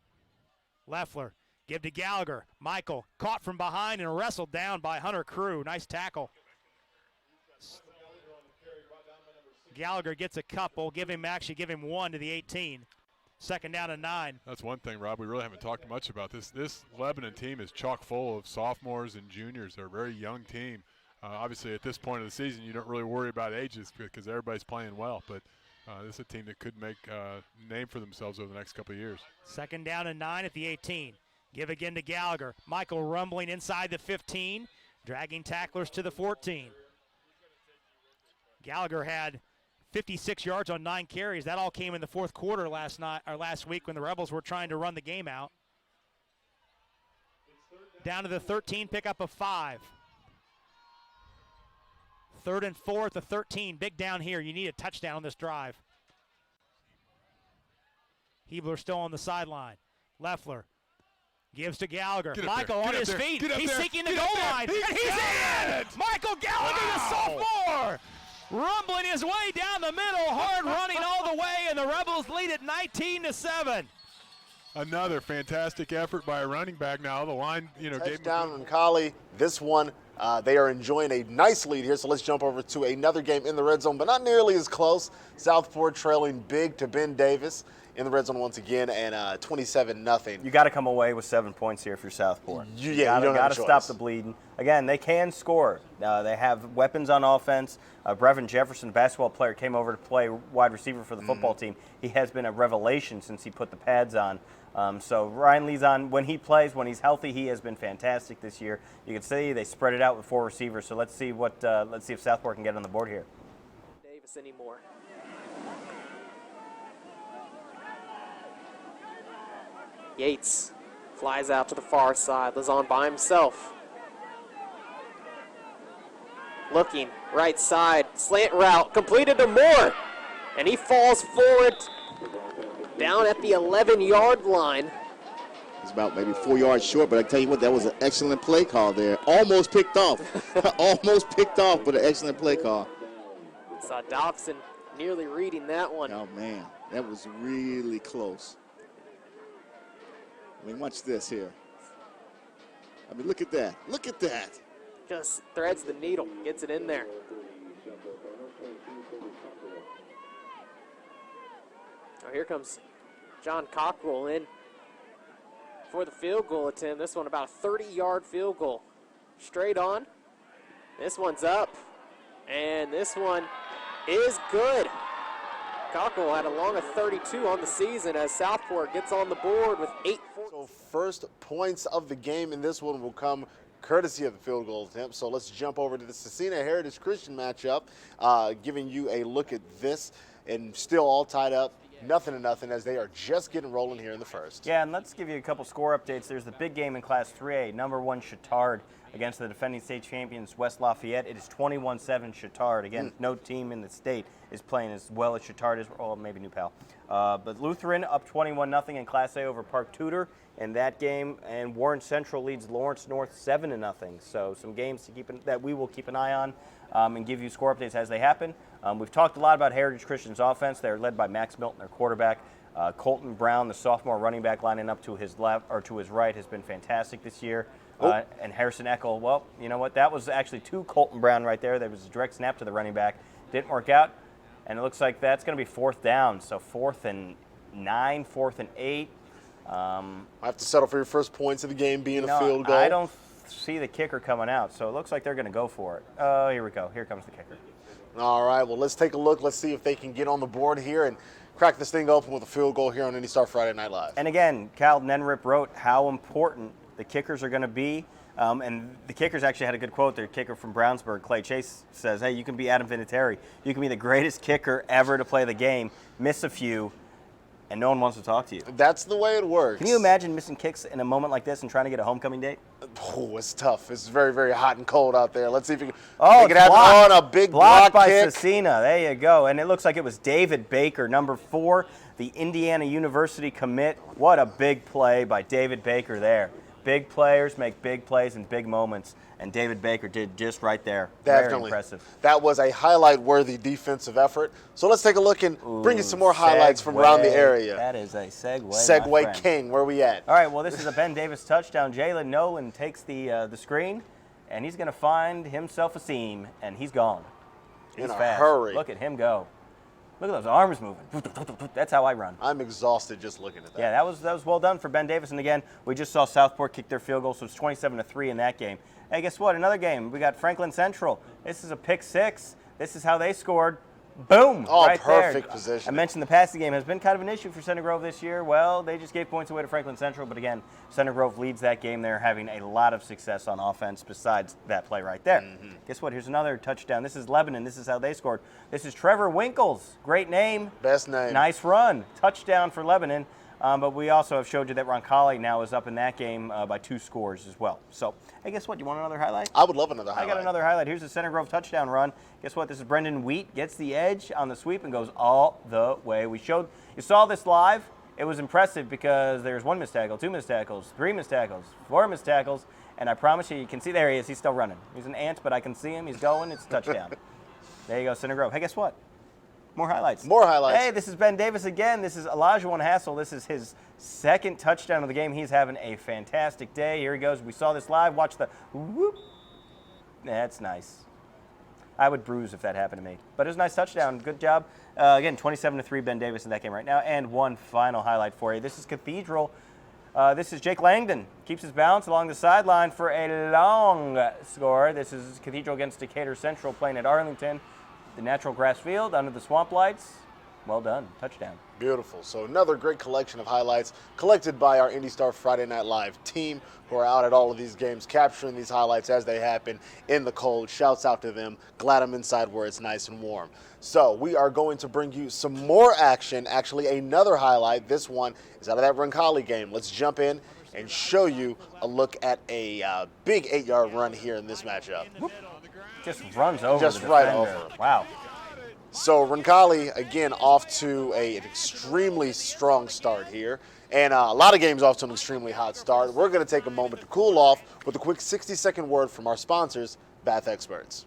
Leffler, give to Gallagher. Michael caught from behind and wrestled down by Hunter Crew. Nice tackle. Gallagher gets a couple. Give him one to the 18. 2nd down and 9. That's one thing, Rob. We really haven't talked much about this. This Lebanon team is chock full of sophomores and juniors. They're a very young team. Obviously, at this point of the season, you don't really worry about ages because everybody's playing well. But this is a team that could make a name for themselves over the next couple of years. 2nd down and 9 at the 18. Give again to Gallagher. Michael rumbling inside the 15, dragging tacklers to the 14. Gallagher had 56 yards on 9 carries. That all came in the fourth quarter last week when the Rebels were trying to run the game out. Down to the 13, pick up a 5. 3rd and 4 at the 13. Big down here. You need a touchdown on this drive. Hebler still on the sideline. Leffler gives to Gallagher. Michael on his feet. He's seeking the goal line. And he's in! Michael Gallagher, the sophomore! Rumbling his way down the middle, hard running all the way, and the Rebels lead it 19-7. Another fantastic effort by a running back. Now the line, touchdown from Collie. This one, they are enjoying a nice lead here. So let's jump over to another game in the red zone, but not nearly as close. Southport trailing big to Ben Davis in the red zone once again, and 27-0. You got to come away with 7 points here if you're Southport. You don't have a choice. Stop the bleeding. Again, they can score. They have weapons on offense. Brevin Jefferson, a basketball player, came over to play wide receiver for the football team. He has been a revelation since he put the pads on. So Ryan Lee's on. When he plays, when he's healthy, he has been fantastic this year. You can see they spread it out with 4 receivers. So let's see if Southport can get on the board here. Davis anymore. Yates flies out to the far side. Lazon by himself. Looking right side, slant route completed to Moore, and he falls forward down at the 11-yard line. It's about maybe 4 yards short, but I tell you what, that was an excellent play call there. Almost picked off. Almost picked off, but an excellent play call. Saw Dobson nearly reading that one. Oh, man, that was really close. I mean, watch this here. I mean, look at that. Look at that. Just threads the needle, gets it in there. Oh, here comes John Cockrell in for the field goal attempt. This one about a 30-yard field goal. Straight on. This one's up. And this one is good. Cockrell had a long of 32 on the season as Southport gets on the board with 8-4. So first points of the game in this one will come courtesy of the field goal attempt. So let's jump over to the Cecina Heritage Christian matchup, giving you a look at this, and still all tied up, 0-0 as they are just getting rolling here in the first. Yeah, and let's give you a couple score updates. There's the big game in Class 3A, number 1 Chittard against the defending state champions West Lafayette. It is 21-7 Chittard. Again, no team in the state is playing as well as Chittard is, or maybe New Pal. But Lutheran up 21-0 in Class A over Park Tudor in that game, and Warren Central leads Lawrence North 7-0. So some games that we will keep an eye on and give you score updates as they happen. We've talked a lot about Heritage Christian's offense. They're led by Max Milton, their quarterback. Colton Brown, the sophomore running back, lining up to his left or to his right, has been fantastic this year. And Harrison Eckel, well, you know what? That was actually to Colton Brown right there. There was a direct snap to the running back. Didn't work out. And it looks like that's going to be 4th down. So 4th and 9, 4th and 8. I have to settle for your first points of the game being a field goal. I don't see the kicker coming out, so it looks like they're going to go for it. Oh, here we go. Here comes the kicker. All right, well, let's take a look. Let's see if they can get on the board here and crack this thing open with a field goal here on IndyStar Friday Night Live. And again, Cal Nenrip wrote how important the kickers are going to be. And the kickers actually had a good quote. Their kicker from Brownsburg, Clay Chase, says, hey, you can be Adam Vinatieri. You can be the greatest kicker ever to play the game, miss a few, and no one wants to talk to you. That's the way it works. Can you imagine missing kicks in a moment like this and trying to get a homecoming date? Oh, it's tough. It's very, very hot and cold out there. Let's see if you can, Oh, can have on a big block by kick. Cecina. There you go. And it looks like it was David Baker, number 4, the Indiana University commit. What a big play by David Baker there. Big players make big plays in big moments, and David Baker did just right there. Definitely. Very impressive. That was a highlight-worthy defensive effort. So let's take a look and bring you some more highlights from around the area. That is a segue. Segway king. Where are we at? All right, well, this is a Ben Davis touchdown. Jalen Nolan takes the screen, and he's going to find himself a seam, and he's gone. He's In a fast. hurry. Look at him go. Look at those arms moving. That's how I run. I'm exhausted just looking at that. Yeah, that was well done for Ben Davis. And again, we just saw Southport kick their field goal, so it's 27-3 in that game. Hey, guess what? Another game. We got Franklin Central. This is a pick 6. This is how they scored. Boom! Oh, right perfect there. position. I mentioned the passing game has been kind of an issue for Center Grove this year. Well, they just gave points away to Franklin Central, but again, Center Grove leads that game. They're having a lot of success on offense besides that play right there. Guess what? Here's another touchdown. This is Lebanon. This is how they scored. This is Trevor Winkles. Great name. Best name. Nice run. Touchdown for Lebanon. But we also have showed you that Roncalli now is up in that game by 2 scores as well. So, hey, guess what? You want another highlight? I would love another highlight. I got another highlight. Here's the Center Grove touchdown run. Guess what? This is Brendan Wheat. Gets the edge on the sweep and goes all the way. You saw this live. It was impressive because there's 1 missed tackle, 2 missed tackles, 3 missed tackles, 4 missed tackles, and I promise you can see, there he is. He's still running. He's an ant, but I can see him. He's going. It's a touchdown. There you go, Center Grove. Hey, guess what? More highlights. More highlights. Hey, this is Ben Davis again. This is Elijah Hassel. This is his 2nd touchdown of the game. He's having a fantastic day. Here he goes. We saw this live. Watch the whoop. That's nice. I would bruise if that happened to me. But it was a nice touchdown. Good job. Again, 27-3 Ben Davis in that game right now. And one final highlight for you. This is Cathedral. This is Jake Langdon. Keeps his balance along the sideline for a long score. This is Cathedral against Decatur Central playing at Arlington. The natural grass field under the swamp lights. Well done. Touchdown. Beautiful. So another great collection of highlights collected by our IndyStar Friday Night Live team who are out at all of these games capturing these highlights as they happen in the cold. Shouts out to them. Glad I'm inside where it's nice and warm. So we are going to bring you some more action. Actually, another highlight. This one is out of that Roncalli game. Let's jump in and show you a look at a big 8-yard run here in this matchup. Whoop. Just runs over Just the right defender. over. Wow. So Roncalli, again, off to an extremely strong start here. And a lot of games off to an extremely hot start. We're going to take a moment to cool off with a quick 60-second word from our sponsors, Bath Experts.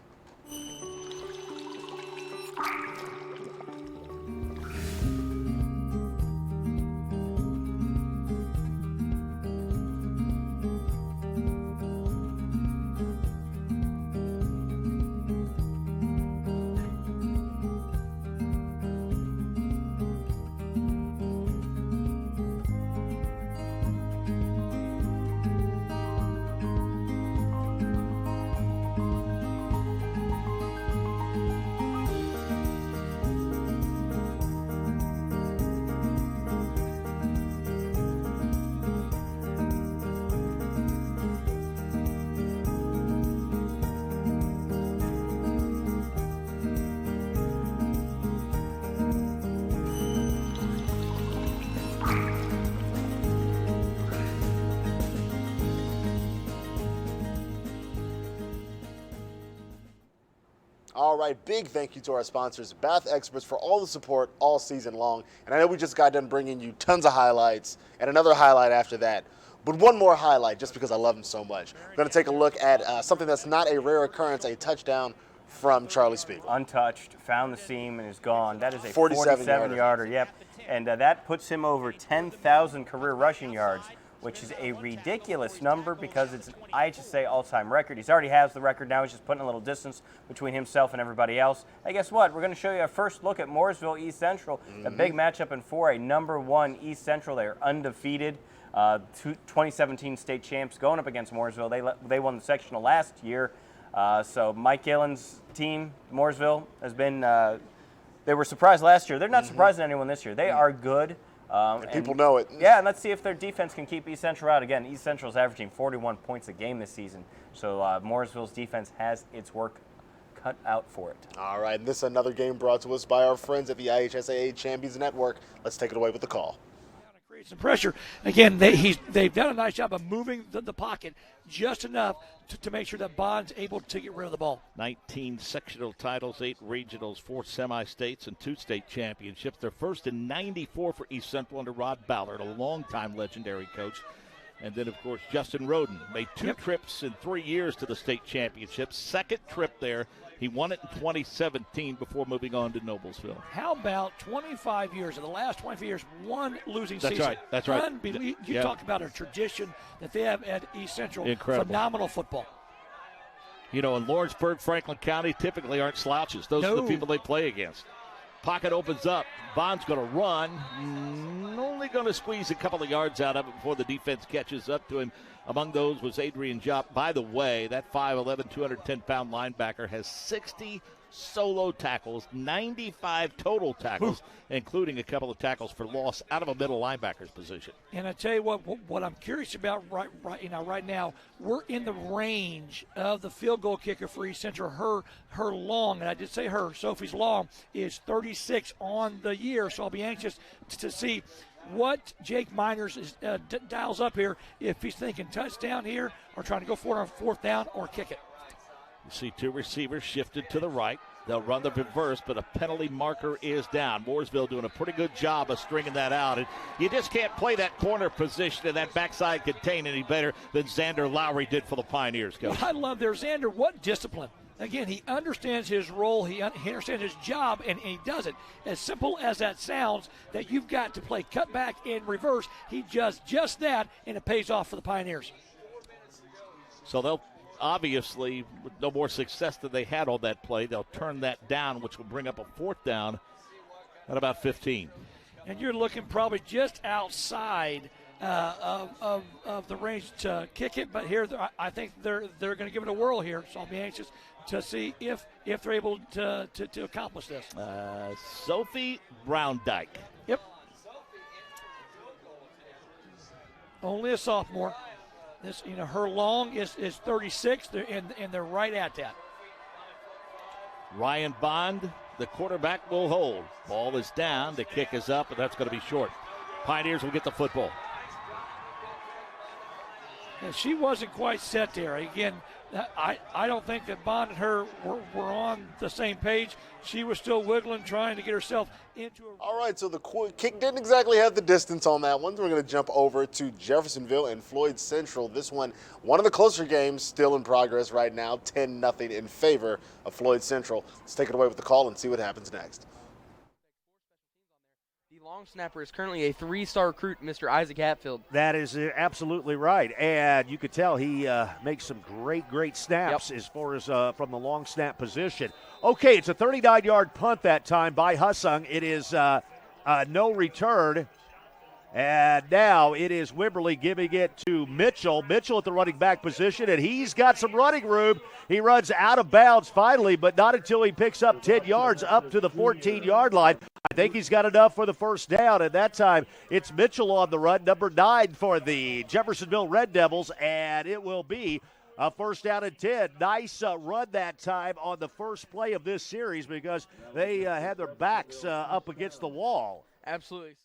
All right, big thank you to our sponsors, Bath Experts, for all the support all season long. And I know we just got done bringing you tons of highlights and another highlight after that. But one more highlight, just because I love them so much. We're going to take a look at something that's not a rare occurrence, a touchdown from Charlie Spiegel. Untouched, found the seam, and is gone. That is a 47-yarder. 47-yarder, yep. And that puts him over 10,000 career rushing yards, which is a ridiculous number because it's an IHSA all-time record. He already has the record. Now he's just putting a little distance between himself and everybody else. Hey, guess what? We're going to show you a first look at Mooresville East Central, a big matchup in 4A, number 1 East Central. They are undefeated. 2017 state champs going up against Mooresville. They won the sectional last year. So Mike Gillen's team, Mooresville, has been they were surprised last year. They're not surprising anyone this year. They are good. And people know it. Yeah, and let's see if their defense can keep East Central out. Again, East Central is averaging 41 points a game this season. So Mooresville's defense has its work cut out for it. All right, and this is another game brought to us by our friends at the IHSAA Champions Network. Let's take it away with the call. Create some pressure. Again, they've done a nice job of moving the pocket just enough to make sure that Bond's able to get rid of the ball. 19 sectional titles, 8 regionals, 4 semi-states, and 2 state championships. Their first in 94 for East Central under Rod Ballard, a longtime legendary coach. And then, of course, Justin Roden made 2 trips in 3 years to the state championships. Second trip there. He won it in 2017 before moving on to Noblesville. How about 25 years? In the last 25 years, 1 losing That's season. Right. That's right. You talk about a tradition that they have at East Central. Incredible. Phenomenal football. You know, in Lawrenceburg, Franklin County typically aren't slouches. Those are the people they play against. Pocket opens up. Bond's going to run. Only going to squeeze a couple of yards out of it before the defense catches up to him. Among those was Adrian Jopp. By the way, that 5'11", 210-pound linebacker has 60 solo tackles, 95 total tackles, including a couple of tackles for loss out of a middle linebacker's position. And I tell you what I'm curious about right now, we're in the range of the field goal kicker for East Central. Her long, and I did say her, Sophie's long, is 36 on the year, so I'll be anxious to see what Jake Miners is, dials up here, if he's thinking touchdown here or trying to go for it on 4th down or kick it. You see 2 receivers shifted to the right. They'll run the reverse, but a penalty marker is down. Mooresville doing a pretty good job of stringing that out. And you just can't play that corner position and that backside contain any better than Xander Lowry did for the Pioneers, Coach. Well, I love their Xander. What discipline. Again, he understands his role, he understands his job, and he does it. As simple as that sounds, that you've got to play cutback and reverse, he does just that, and it pays off for the Pioneers. So they'll obviously, with no more success than they had on that play, they'll turn that down, which will bring up a 4th down at about 15. And you're looking probably just outside of the range to kick it, but here I think they're going to give it a whirl here, so I'll be anxious to see if they're able to accomplish this. Sophie Browndyke. Yep. Only a sophomore. This, her long is 36, and they're right at that. Ryan Bond, the quarterback, will hold. Ball is down. The kick is up, and that's going to be short. Pioneers will get the football. And she wasn't quite set there. Again, I don't think that Bond and her were on the same page. She was still wiggling, trying to get herself into a... All right, so the kick didn't exactly have the distance on that one. So we're going to jump over to Jeffersonville and Floyd Central. This one of the closer games, still in progress right now, 10-0 in favor of Floyd Central. Let's take it away with the call and see what happens next. Long snapper is currently a 3-star recruit, Mr. Isaac Hatfield. That is absolutely right, and you could tell he makes some great snaps as far as from the long snap position. Okay, it's a 39-yard punt that time by Hussung. It is no return, and now it is Wimberly giving it to Mitchell. Mitchell at the running back position, and he's got some running room. He runs out of bounds finally, but not until he picks up 10 yards up to the 14-yard line. I think he's got enough for the first down, and that time it's Mitchell on the run, number 9 for the Jeffersonville Red Devils, and it will be a first down and 10. Nice run that time on the first play of this series because they had their backs up against the wall. Absolutely.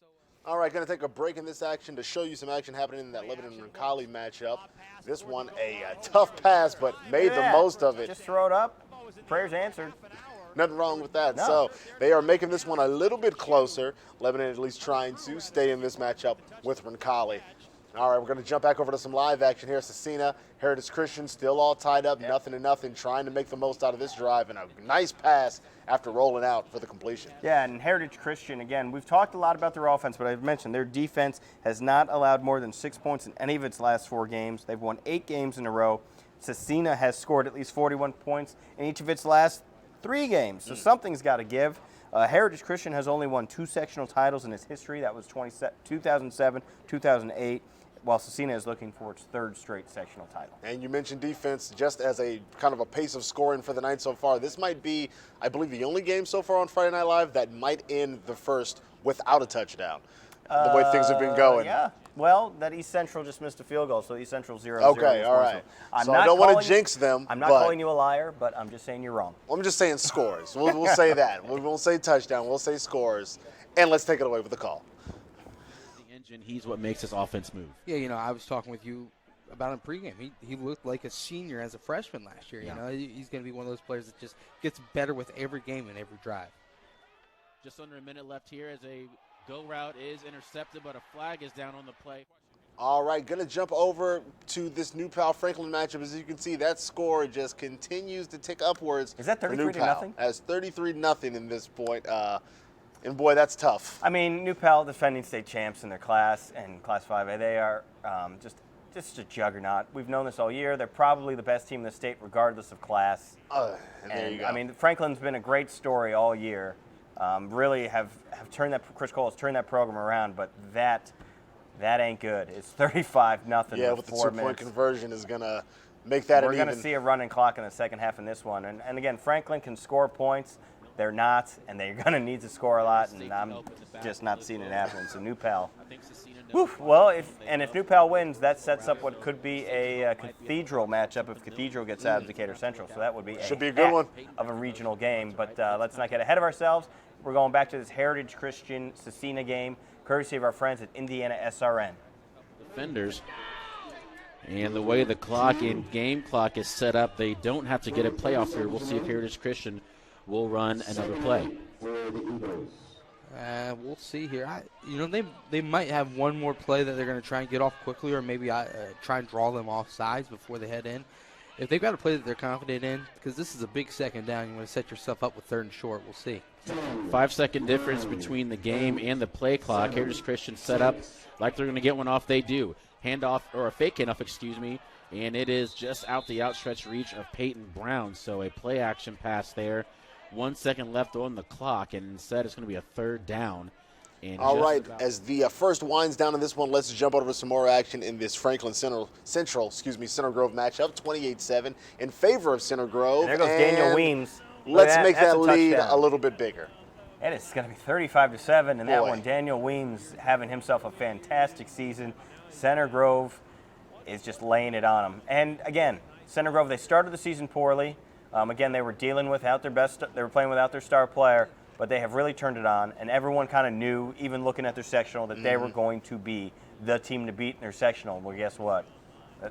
All right, going to take a break in this action to show you some action happening in that Lebanon and Roncalli matchup. This one, a tough pass, but made the most of it. Just throw it up. Prayers answered. Nothing wrong with that. No. So they are making this one a little bit closer. Lebanon at least trying to stay in this matchup with Roncalli. All right, we're going to jump back over to some live action here. Cecina, Heritage Christian still all tied up, 0-0, trying to make the most out of this drive, and a nice pass after rolling out for the completion. Yeah, and Heritage Christian, again, we've talked a lot about their offense, but I've mentioned their defense has not allowed more than 6 points in any of its last 4 games. They've won 8 games in a row. Cecina has scored at least 41 points in each of its last 3 games, so something's got to give. Heritage Christian has only won 2 sectional titles in its history. That was 2007, 2008. While Cecina is looking for its 3rd straight sectional title. And you mentioned defense just as a kind of a pace of scoring for the night so far. This might be, I believe, the only game so far on Friday Night Live that might end the first without a touchdown, the way things have been going. Yeah. Well, that East Central just missed a field goal, so East Central 0-0. Okay, all right. So I don't want to jinx them. I'm not calling you a liar, but I'm just saying you're wrong. Well, I'm just saying scores. We'll say that. We won't say touchdown. We'll say scores. And let's take it away with the call. And he's what makes this offense move. Yeah, I was talking with you about him pregame. He looked like a senior as a freshman last year. He's going to be one of those players that just gets better with every game and every drive. Just under a minute left here as a go route is intercepted, but a flag is down on the play. All right, going to jump over to this New Pal Franklin matchup. As you can see, that score just continues to tick upwards. Is that 33-0? As 33-0 in this point. And boy, that's tough. I mean, New Pal, defending state champs in their class, and Class 5A, they are just a juggernaut. We've known this all year. They're probably the best team in the state, regardless of class. And there you go. I mean, Franklin's been a great story all year. Really have turned that. Chris Cole has turned that program around, but that ain't good. It's 35-0. Yeah, with the 2-point conversion is gonna make that. We're gonna see a running clock in the second half in this one, and again, Franklin can score points. They're not, and they're going to need to score a lot, and I'm just not seeing it happen. So New Pal. Well, if New Pal wins, that sets up what could be a Cathedral matchup if Cathedral gets out of Decatur Central. So that would be a good one of a regional game. But let's not get ahead of ourselves. We're going back to this Heritage Christian Cecina game, courtesy of our friends at Indiana SRN. Defenders. And the way the clock and game clock is set up, they don't have to get a playoff here. We'll see if Heritage Christian will run another play. We'll see here. They might have one more play that they're going to try and get off quickly, or maybe try and draw them off sides before they head in. If they've got a play that they're confident in, because this is a big second down, you want to set yourself up with 3rd and short. We'll see. 5-second difference between the game and the play clock. Heritage Christian set up like they're going to get one off. They do. Handoff, or a fake handoff, and it is just out the outstretched reach of Peyton Brown. So a play action pass there. 1 second left on the clock, and instead it's going to be a 3rd down. All right, as the first winds down in this one, let's jump over to some more action in this Franklin Center Grove matchup, 28-7 in favor of Center Grove. And there goes Daniel Weems. Let's make that lead a little bit bigger. And it's going to be 35-7 in that one. Daniel Weems having himself a fantastic season. Center Grove is just laying it on him. And again, Center Grove, they started the season poorly. Again, they were dealing without their they were playing without their star player, but they have really turned it on, and everyone kind of knew, even looking at their sectional, that they were going to be the team to beat in their sectional. Well, guess what?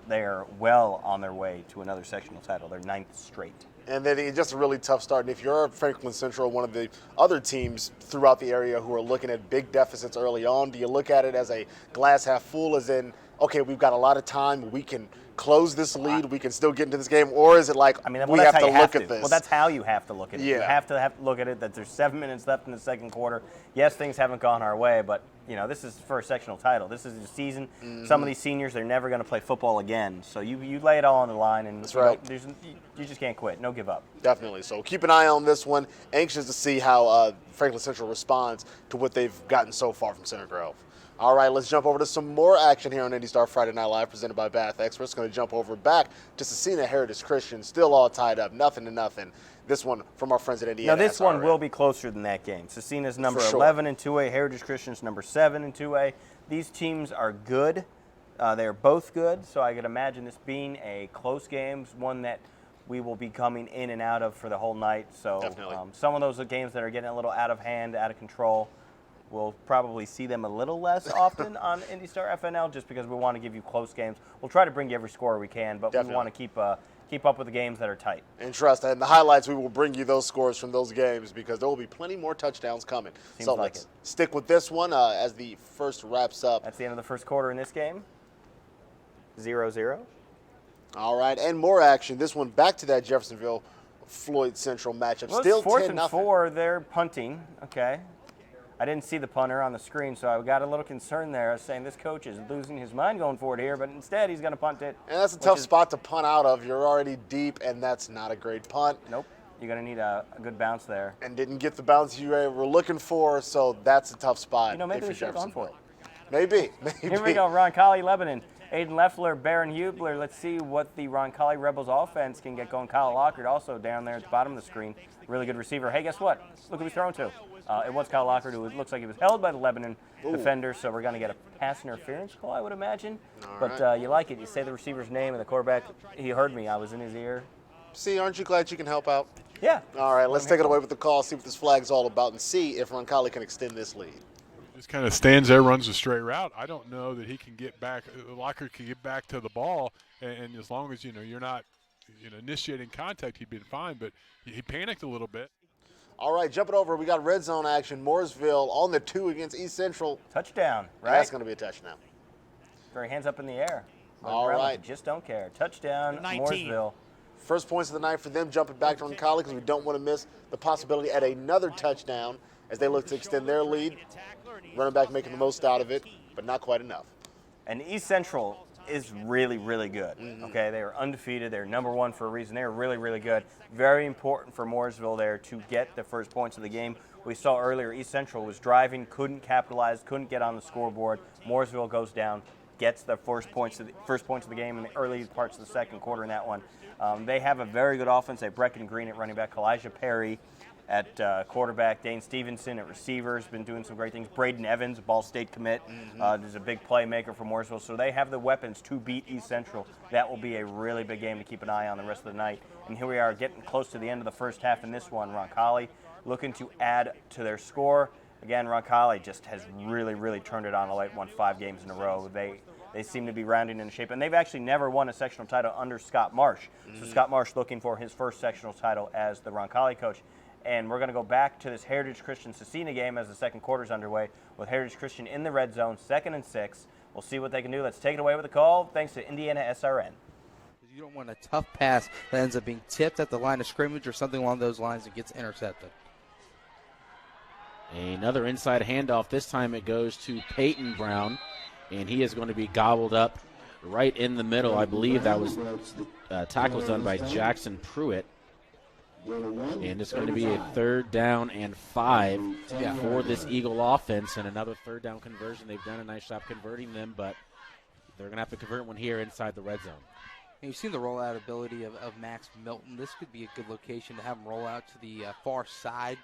They are well on their way to another sectional title, their 9th straight. And then it's just a really tough start. And if you're Franklin Central, one of the other teams throughout the area who are looking at big deficits early on, do you look at it as a glass half full, as in, okay, we've got a lot of time, we can close this lead, we can still get into this game, or is it like we have to look at this? Well, that's how you have to look at it. Yeah. You have to look at it that there's 7 minutes left in the second quarter. Yes, things haven't gone our way, but this is for a sectional title. This is the season. Some of these seniors, they're never going to play football again. So you lay it all on the line, and that's right. You just can't quit. No give up. Definitely. So keep an eye on this one. Anxious to see how Franklin Central responds to what they've gotten so far from Center Grove. All right, let's jump over to some more action here on IndyStar Friday Night Live, presented by Bath Experts. Going to jump over back to Cecina Heritage Christian, still all tied up, 0-0. This one from our friends at Indiana. Now, this one will be closer than that game. Cecina's number 11 in 2A, Heritage Christian's number 7 in 2A. These teams are good. They are both good, so I could imagine this being a close game, one that we will be coming in and out of for the whole night. So some of those are games that are getting a little out of hand, out of control. We'll probably see them a little less often on IndyStar FNL just because we want to give you close games. We'll try to bring you every score we can, but we want to keep up with the games that are tight. And trust, in the highlights, we will bring you those scores from those games because there will be plenty more touchdowns coming. Seems so like let's stick with this one as the first wraps up. That's the end of the first quarter in this game. 0-0. All right, and more action. This one back to that Jeffersonville Floyd Central matchup. Well, Still it's 4th 10-0. and 4. They're punting. Okay. I didn't see the punter on the screen, so I got a little concerned there. I was saying this coach is losing his mind going forward here, but instead he's going to punt it. And that's a tough spot to punt out of. You're already deep, and that's not a great punt. Nope. You're going to need a good bounce there. And didn't get the bounce you were looking for, so that's a tough spot. You know, maybe they should have gone for it. Maybe. Here we go, Roncalli, Lebanon. Aiden Leffler, Baron Hubler. Let's see what the Roncalli Rebels offense can get going. Kyle Lockhart also down there at the bottom of the screen. Really good receiver. Hey, guess what? Look who he's thrown to. It was Kyle Lockhart, who looks like he was held by the Lebanon defender, so we're going to get a pass interference call, I would imagine. But you like it. You say the receiver's name, and the quarterback, he heard me. I was in his ear. See, aren't you glad you can help out? Yeah. All right, let's take it away with the call, see what this flag's all about, and see if Roncalli can extend this lead. Just kind of stands there, runs a straight route. I don't know that he can get back. Lockhart can get back to the ball, and as long as you're not initiating contact, he'd been fine. But he panicked a little bit. All right, jumping over, we got red zone action. Mooresville on the 2 against East Central. Touchdown, right? That's going to be a touchdown. Throw your hands up in the air. All right. Just don't care. Touchdown, 19. Mooresville. First points of the night for them, jumping back to Roncalli because we don't want to miss the possibility at another touchdown as they look to extend their lead. Running back making the most out of it, but not quite enough. And East Central is really, really good. Okay, they are undefeated. They're number 1 for a reason. They're really, really good. Very important for Mooresville there to get the first points of the game. We saw earlier East Central was driving, couldn't capitalize, couldn't get on the scoreboard. Mooresville goes down, gets the first points of the game in the early parts of the second quarter in that one. They have a very good offense. They have Brecken Green at running back, Elijah Perry at quarterback, Dane Stevenson at receivers, been doing some great things. Braden Evans, a Ball State commit, is a big playmaker for Mooresville. So they have the weapons to beat East Central. That will be a really big game to keep an eye on the rest of the night. And here we are getting close to the end of the first half in this one. Roncalli looking to add to their score. Again, Roncalli just has really, really turned it on. Won 5 games in a row. They seem to be rounding into shape. And they've actually never won a sectional title under Scott Marsh. So Scott Marsh looking for his first sectional title as the Roncalli coach. And we're going to go back to this Heritage Christian Cecina game as the second quarter's underway with Heritage Christian in the red zone, 2nd and 6. We'll see what they can do. Let's take it away with the call, thanks to Indiana SRN. You don't want a tough pass that ends up being tipped at the line of scrimmage or something along those lines and gets intercepted. Another inside handoff. This time it goes to Peyton Brown, and he is going to be gobbled up right in the middle. I believe that was tackle done by Jackson Pruitt. And it's going to be a 3rd down and 5 for this Eagle offense, and another 3rd down conversion. They've done a nice job converting them, but they're going to have to convert one here inside the red zone. And you've seen the rollout ability of Max Milton. This could be a good location to have him roll out to the far side.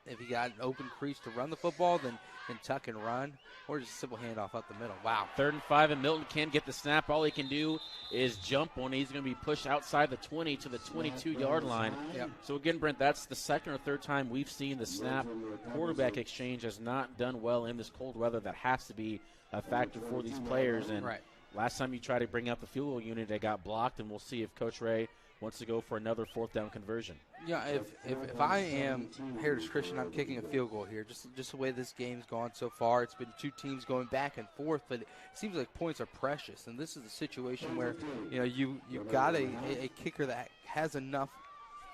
If he got an open crease to run the football, then tuck and run, or just a simple handoff up the middle. Wow. 3rd and 5, and Milton can't get the snap. All he can do is jump one. He's going to be pushed outside the 20 to the 22-yard line. Yep. So, again, Brent, that's the 2nd or 3rd time we've seen the snap. Quarterback exchange has not done well in this cold weather. That has to be a factor for these players. And last time you tried to bring out the field goal unit, they got blocked, and we'll see if Coach Ray wants to go for another 4th down conversion. Yeah, if I am Heritage Christian, I'm kicking a field goal here. Just the way this game's gone so far, it's been 2 teams going back and forth, but it seems like points are precious. And this is a situation where you've got a kicker that has enough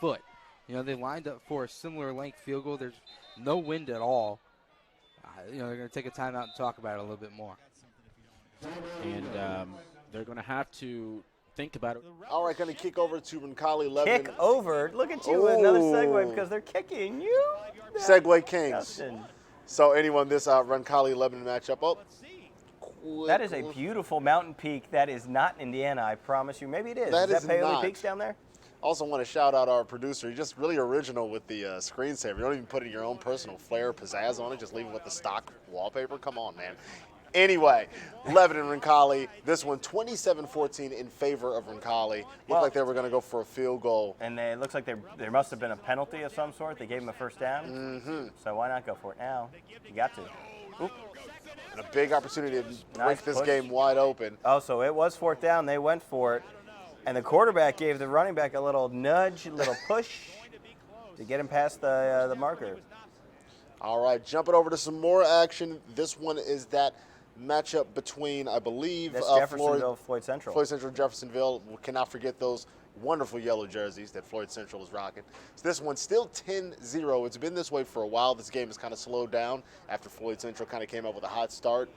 foot. They lined up for a similar length field goal. There's no wind at all. They're going to take a timeout and talk about it a little bit more. And they're going to have to think about it. All right, going to kick over to Roncalli Lebanon. Kick over. Look at you with another segue because they're kicking you. Segue Kings. So anyone, this Roncalli Lebanon matchup. That is a beautiful mountain peak. That is not Indiana, I promise you. Maybe it is. Is that Paoli Peaks down there? Also want to shout out our producer. He's just really original with the screensaver. You don't even put in your own personal flair, pizzazz on it. Just leave it with the stock wallpaper. Come on, man. Anyway, Lebanon Roncalli, this one 27-14 in favor of Roncalli. Looked like they were going to go for a field goal. And it looks like there must have been a penalty of some sort. They gave him a 1st down. So why not go for it now? You got to. Oop. And a big opportunity to break this game wide open. Oh, so it was 4th down. They went for it. And the quarterback gave the running back a little nudge, a little push to get him past the marker. All right, jumping over to some more action. This one is that matchup between, I believe, That's Jeffersonville, Floyd Central. Floyd Central, Jeffersonville. We cannot forget those wonderful yellow jerseys that Floyd Central is rocking. So this one's still 10-0. It's been this way for a while. This game has kind of slowed down after Floyd Central kind of came up with a hot start.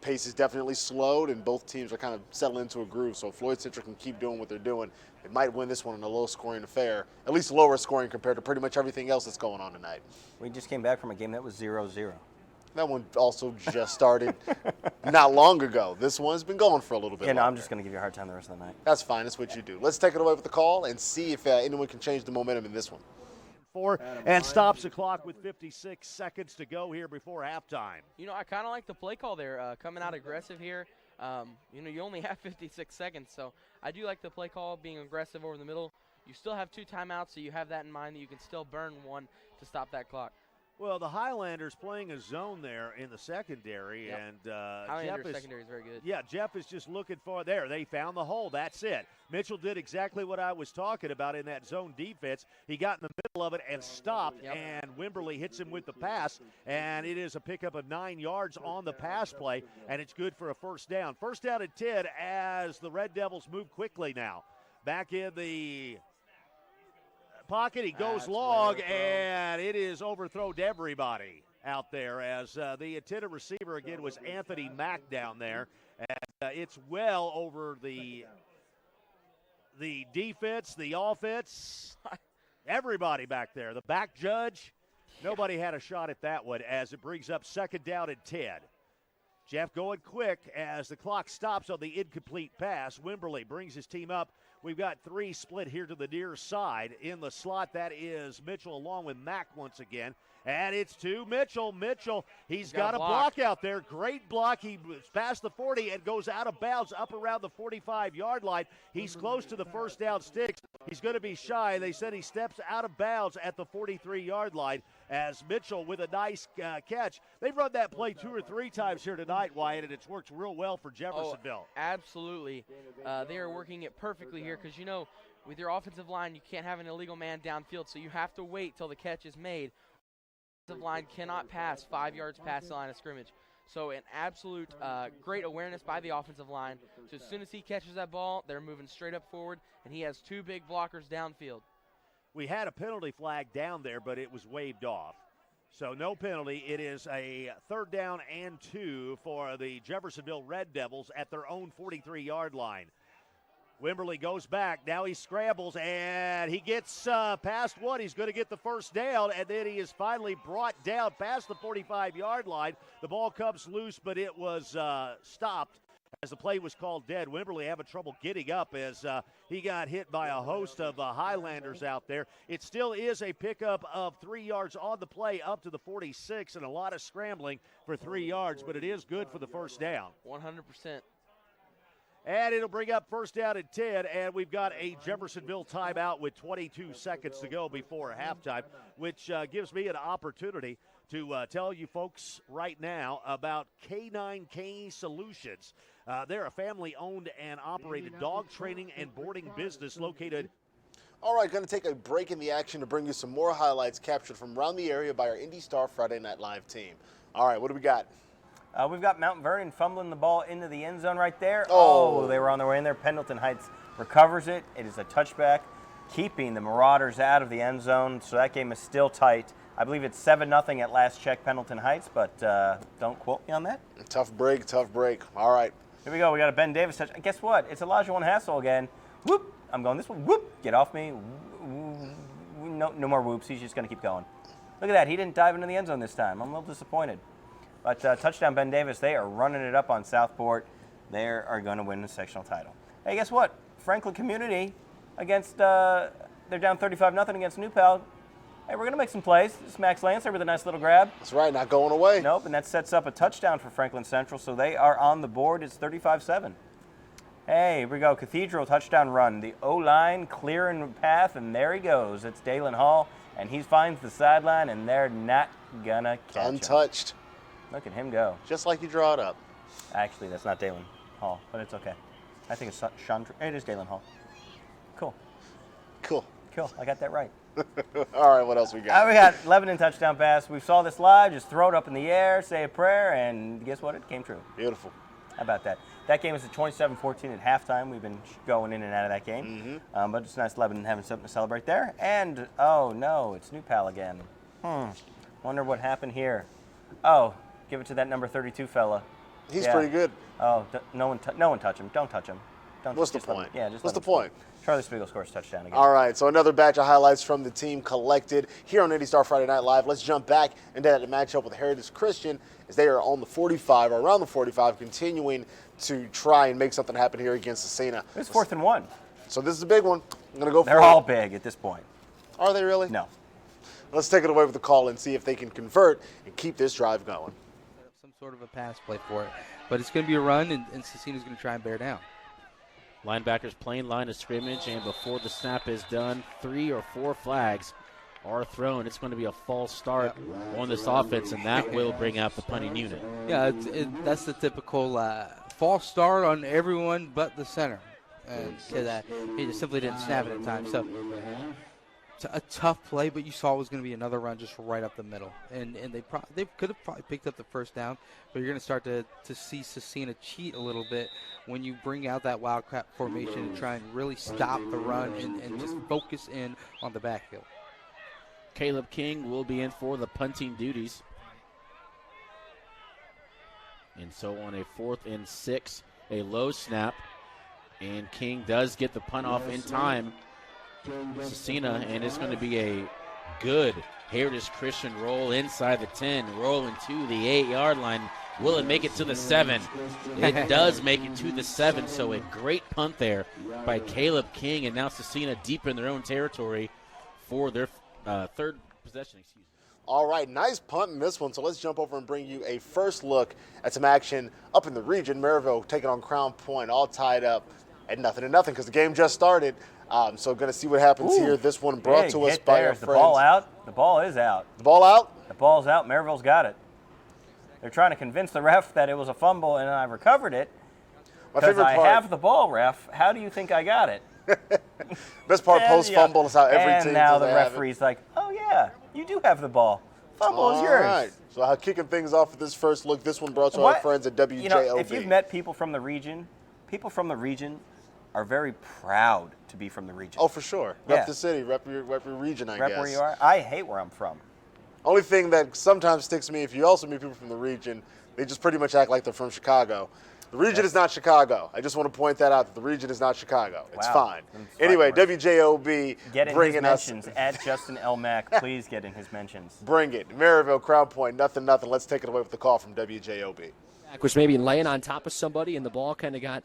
Pace is definitely slowed, and both teams are kind of settling into a groove. So if Floyd Central can keep doing what they're doing, they might win this one in a low-scoring affair, at least lower scoring compared to pretty much everything else that's going on tonight. We just came back from a game that was 0-0. That one also just started not long ago. This one's been going for a little bit Yeah, no, longer. I'm just going to give you a hard time the rest of the night. That's fine. That's what you do. Let's take it away with the call and see if anyone can change the momentum in this one. And stops the clock with 56 seconds to go here before halftime. You know, I kind of like the play call there, coming out aggressive here. You know, you only have 56 seconds, so I do like the play call, being aggressive over the middle. You still have 2 timeouts, so you have that in mind that you can still burn one to stop that clock. Well, the Highlanders playing a zone there in the secondary, Yep. and Highlanders secondary is very good. Yeah, Jeff is just looking for there. They found the hole. That's it. Mitchell did exactly what I was talking about in that zone defense. He got in the middle of it and stopped, and Wimberly hits him with the pass, and it is a pickup of 9 yards on the pass play, and it's good for a first down. First down and 10 as the Red Devils move quickly now. Back in the pocket, he goes long, and it is overthrown everybody out there as the intended receiver again was Anthony Mack down there, and it's well over the defense, the offense, everybody back there. The back judge, nobody had a shot at that one as it brings up second down and 10. Jeff going quick as the clock stops on the incomplete pass. Wimberly brings his team up. We've got 3 split here to the near side. In the slot, that is Mitchell along with Mack once again. And it's to Mitchell. Mitchell, he's got a block out there. Great block. He was past the 40 and goes out of bounds up around the 45-yard line. He's close to the first down sticks. He's going to be shy. They said he steps out of bounds at the 43-yard line as Mitchell with a nice catch. They've run that play 2 or 3 times here tonight, Wyatt, and it's worked real well for Jeffersonville. Oh, absolutely. They are working it perfectly here because, you know, with your offensive line, you can't have an illegal man downfield, so you have to wait till the catch is made. The offensive line cannot pass 5 yards past the line of scrimmage. So an absolute great awareness by the offensive line. So as soon as he catches that ball, they're moving straight up forward, and he has 2 big blockers downfield. We had a penalty flag down there, but it was waved off. So no penalty. It is a third down and 2 for the Jeffersonville Red Devils at their own 43-yard line. Wimberly goes back. Now he scrambles, and he gets past one. He's going to get the first down, and then he is finally brought down past the 45-yard line. The ball comes loose, but it was stopped as the play was called dead. Wimberly having trouble getting up as he got hit by a host of Highlanders out there. It still is a pickup of 3 yards on the play up to the 46 and a lot of scrambling for 3 yards, but it is good for the first down. 100%. And it'll bring up first down and 10, and we've got a Jeffersonville timeout with 22 seconds to go before halftime, which gives me an opportunity to tell you folks right now about K9K Solutions. They're a family-owned and operated dog training and boarding business located. All right, going to take a break in the action to bring you some more highlights captured from around the area by our IndyStar Friday Night Live team. All right, what do we got? We've got Mount Vernon fumbling the ball into the end zone right there. Oh. They were on their way in there. Pendleton Heights recovers it. It is a touchback, keeping the Marauders out of the end zone. So that game is still tight. I believe it's 7-0 at last check, Pendleton Heights, but don't quote me on that. Tough break, tough break. All right. Here we go. We got a Ben Davis touch. Guess what? It's Elijah Hassel again. Whoop. I'm going this one. Whoop. Get off me. No more whoops. He's just going to keep going. Look at that. He didn't dive into the end zone this time. I'm a little disappointed. But touchdown Ben Davis, they are running it up on Southport. They are going to win the sectional title. Hey, guess what? Franklin Community against, they're down 35-0 against New Pal. Hey, we're going to make some plays. This is Max Lancer with a nice little grab. That's right, not going away. Nope, and that sets up a touchdown for Franklin Central, so they are on the board. It's 35-7. Hey, here we go. Cathedral touchdown run. The O-line clearing the path, and there he goes. It's Dalen Hall, and he finds the sideline, and they're not going to catch him. Untouched. Look at him go. Just like you draw it up. Actually, that's not Dalen Hall, but it's okay. I think it's Chandra. It is Dalen Hall. Cool. Cool. I got that right. All right, what else we got? We got Lebanon touchdown pass. We saw this live. Just throw it up in the air, say a prayer, and guess what? It came true. Beautiful. How about that? That game was at 27-14 at halftime. We've been going in and out of that game. But it's nice Lebanon having something to celebrate there. And, oh, no, it's New Pal again. Wonder what happened here. Oh, give it to that number 32 fella. He's pretty good. Oh, no one touch him. Don't touch him. What's the point? Just What's the let him score. point? Charlie Spiegel scores touchdown again. All right, so another batch of highlights from the team collected here on IndyStar Friday Night Live. Let's jump back into that matchup with Heritage Christian as they are on the 45, or around the 45, continuing to try and make something happen here against Sectional. It's 4th and 1. So this is a big one. I'm going to go for it. They're all big at this point. Are they really? No. Let's take it away with the call and see if they can convert and keep this drive going. Some sort of a pass play for it. But it's going to be a run, and Cecina's going to try and bear down. Linebackers playing line of scrimmage, and before the snap is done, 3 or 4 flags are thrown. It's going to be a false start on this offense, and that will bring out the punting unit. Yeah, that's the typical false start on everyone but the center. Because he just simply didn't snap it in time. So it's a tough play, but you saw it was going to be another run just right up the middle. And they could have probably picked up the first down, but you're going to start to see Cecina cheat a little bit when you bring out that wildcat formation and try and really stop the run and just focus in on the backfield. Caleb King will be in for the punting duties. And so on a 4th and 6, a low snap, and King does get the punt off in time. Cecina, and it's going to be a good Heritage Christian roll inside the 10, rolling to the 8-yard line. Will it make it to the 7? It does make it to the 7, so a great punt there by Caleb King, and now Cecina deep in their own territory for their third possession. All right, nice punt in this one. So let's jump over and bring you a first look at some action up in the region. Maryville taking on Crown Point, all tied up at 0-0 because the game just started. So going to see what happens here. This one brought to us by our friends. The ball out. The ball is out. The ball out? The ball's out. Maryville's got it. They're trying to convince the ref that it was a fumble, and I recovered it because I have the ball, ref. How do you think I got it? Best part, post-fumble is how every team. And now the referee's like, oh, yeah, you do have the ball. Fumble is yours. All right. So kicking things off with this first look, this one brought to our friends at WJOB. You know, if you've met people from the region are very proud to be from the region. Oh, for sure. Rep the city, rep your region, I guess. Rep where you are. I hate where I'm from. Only thing that sometimes sticks to me, if you also meet people from the region, they just pretty much act like they're from Chicago. The region is not Chicago. I just want to point that out, that the region is not Chicago. It's fine. Anyway, WJOB get in bringing his mentions. At Justin L. Mack, please get in his mentions. Bring it. Maryville, Crown Point, 0-0. Let's take it away with the call from WJOB. Was maybe laying on top of somebody, and the ball kind of got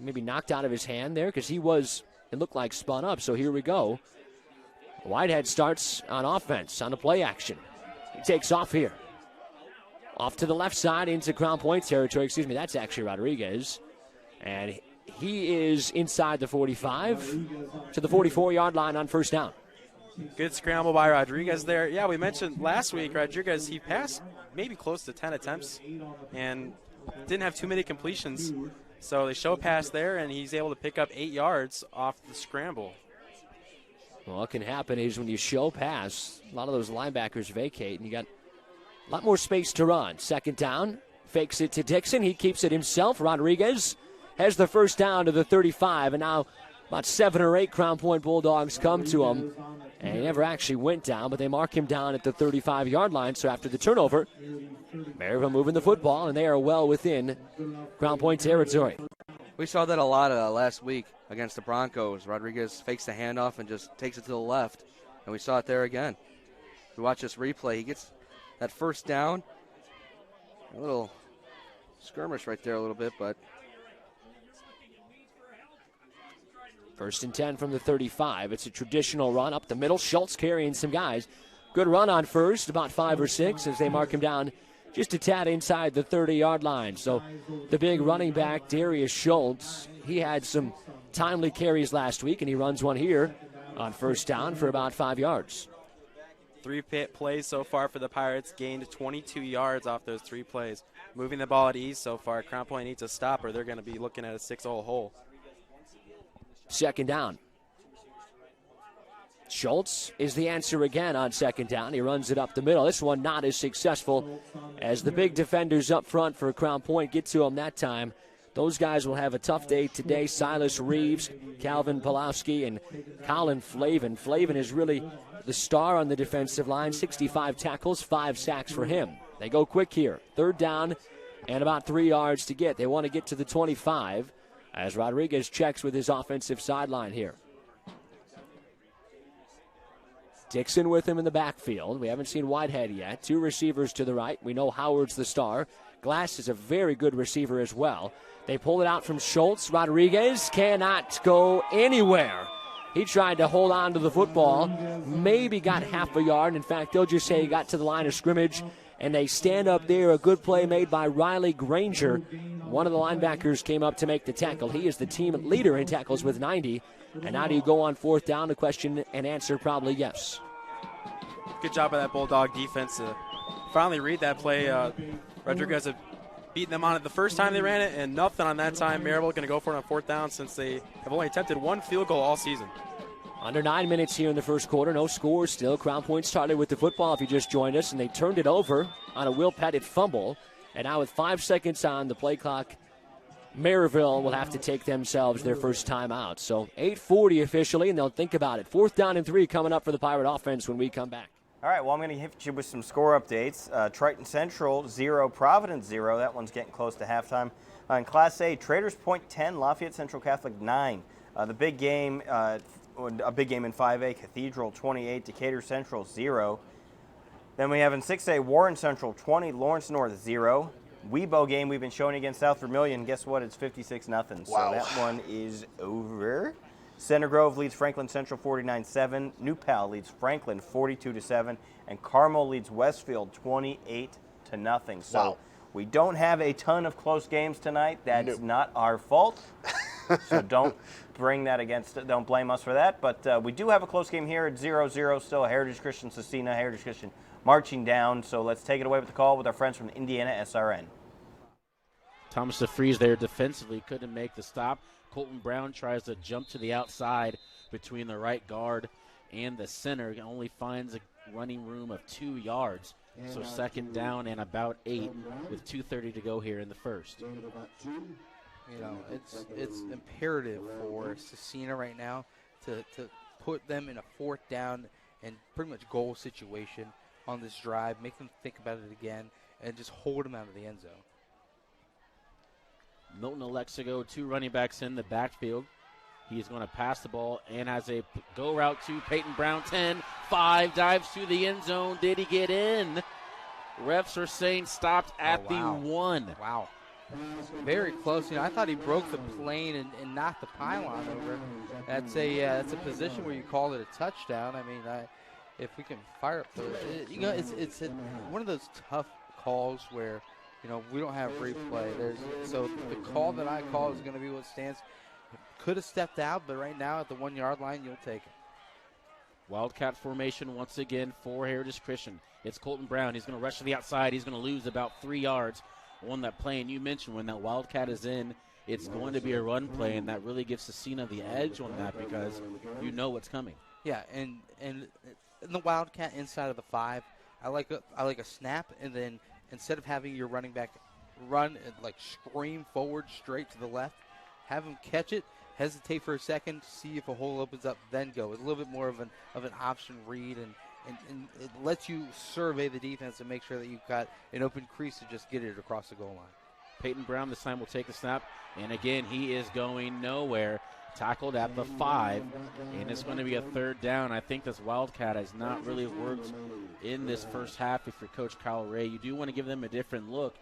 maybe knocked out of his hand there because it looked like spun up. So here we go. Whitehead starts on offense on the play action. He takes off here. Off to the left side into Crown Point territory. Excuse me, that's actually Rodriguez. And he is inside the 45 to the 44-yard line on first down. Good scramble by Rodriguez there. Yeah, we mentioned last week, Rodriguez, he passed maybe close to 10 attempts and didn't have too many completions. So they show a pass there, and he's able to pick up 8 yards off the scramble. Well, what can happen is when you show pass, a lot of those linebackers vacate, and you got a lot more space to run. Second down, fakes it to Dixon. He keeps it himself. Rodriguez has the first down to the 35, and now about 7 or 8 Crown Point Bulldogs come to him. And he never actually went down, but they mark him down at the 35-yard line. So after the turnover, Maryville moving the football, and they are well within Crown Point territory. We saw that a lot last week against the Broncos. Rodriguez fakes the handoff and just takes it to the left, and we saw it there again. We watch this replay. He gets that first down. A little skirmish right there a little bit, but. First and 10 from the 35. It's a traditional run up the middle. Schultz carrying some guys. Good run on first, about 5 or 6 as they mark him down just a tad inside the 30-yard line. So the big running back, Darius Schultz, he had some timely carries last week, and he runs one here on first down for about 5 yards. 3 plays so far for the Pirates, gained 22 yards off those 3 plays. Moving the ball at ease so far. Crown Point needs a stop, or they're going to be looking at a 6-0 hole. Second down. Schultz is the answer again on second down. He runs it up the middle. This one not as successful as the big defenders up front for Crown Point get to him that time. Those guys will have a tough day today. Silas Reeves, Calvin Pulowski, and Colin Flavin. Flavin is really the star on the defensive line. 65 tackles, 5 sacks for him. They go quick here. Third down and about 3 yards to get. They want to get to the 25 as Rodriguez checks with his offensive sideline here. Dixon with him in the backfield. We haven't seen Whitehead yet. 2 receivers to the right. We know Howard's the star. Glass is a very good receiver as well. They pull it out from Schultz. Rodriguez cannot go anywhere. He tried to hold on to the football, maybe got half a yard. In fact, they'll just say he got to the line of scrimmage, and they stand up there. A good play made by Riley Granger. One of the linebackers came up to make the tackle. He is the team leader in tackles with 90. And now do you go on fourth down? The question and answer probably yes. Good job by that Bulldog defense to finally read that play. Rodriguez had beaten them on it the first time they ran it, and nothing on that time. Maribel going to go for it on fourth down since they have only attempted 1 field goal all season. Under 9 minutes here in the first quarter. No score still. Crown Point started with the football if you just joined us, and they turned it over on a Will Pettit fumble. And now with 5 seconds on the play clock, Maryville will have to take themselves their first time out. So 8:40 officially, and they'll think about it. 4th down and 3 coming up for the Pirate offense when we come back. All right, well, I'm going to hit you with some score updates. Triton Central 0, Providence 0. That one's getting close to halftime. In Class A, Traders Point 10, Lafayette Central Catholic 9. The big game, a big game in 5A, Cathedral 28, Decatur Central 0. Then we have in 6A, Warren Central 20, Lawrence North 0. Webo game we've been showing against South Vermilion. Guess what? It's 56-0. Wow. So that one is over. Center Grove leads Franklin Central 49-7. New Pal leads Franklin 42-7. And Carmel leads Westfield 28-0. So wow. We don't have a ton of close games tonight. That's not our fault. So don't bring that against it. Don't blame us for that. But we do have a close game here at 0-0. Still Heritage Christian Cecina, Heritage Christian marching down. So let's take it away with the call with our friends from the Indiana SRN. Thomas DeFries there defensively couldn't make the stop. Colton Brown tries to jump to the outside between the right guard and the center. He only finds a running room of 2 yards. So 2nd down and about 8 with 2:30 to go here in the first. You know, it's imperative for Cecina right now to put them in a 4th down and pretty much goal situation on this drive, make them think about it again, and just hold them out of the end zone. Milton Alexigo, 2 running backs in the backfield. He's going to pass the ball and has a go route to Peyton Brown. 10-5, dives to the end zone. Did he get in? Refs are saying stopped at the 1. Wow. Very close. You know, I thought he broke the plane and knocked the pylon over. That's a position where you call it a touchdown. I mean, if we can fire up those, it's one of those tough calls where, you know, we don't have replay. So the call that I call is going to be what stands. Could have stepped out, but right now at the 1 yard line, you'll take it. Wildcat formation once again for Heritage Christian. It's Colton Brown. He's going to rush to the outside. He's going to lose about 3 yards on that play. And you mentioned when that Wildcat is in, it's going to be a run play, and that really gives Cecina the edge on that because you know what's coming. Yeah, and in the Wildcat inside of the 5, I like a snap, and then instead of having your running back run and like scream forward straight to the left, have him catch it, hesitate for a second, see if a hole opens up, then go. It's a little bit more of an option read, and it lets you survey the defense and make sure that you've got an open crease to just get it across the goal line. Peyton Brown this time will take the snap, and again, he is going nowhere. Tackled at the 5, and it's going to be a 3rd down. I think this Wildcat has not really worked in this first half. If you're Coach Kyle Ray, you do want to give them a different look,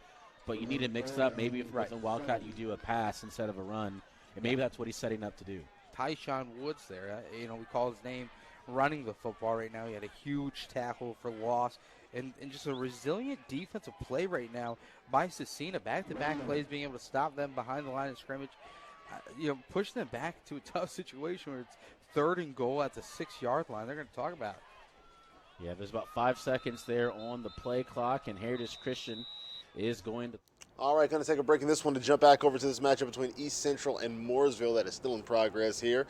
but you need to mix up. Maybe if with a Wildcat, you do a pass instead of a run, and maybe that's what he's setting up to do. Tyshawn Woods there, we call his name running the football right now. He had a huge tackle for loss, and just a resilient defensive play right now by Cecina. Back-to-back plays, being able to stop them behind the line of scrimmage. Pushing them back to a tough situation where it's 3rd and goal at the 6 yard line. They're going to talk about it. Yeah, there's about 5 seconds there on the play clock, and Heritage Christian is going to. All right, going to take a break in this one to jump back over to this matchup between East Central and Mooresville that is still in progress here.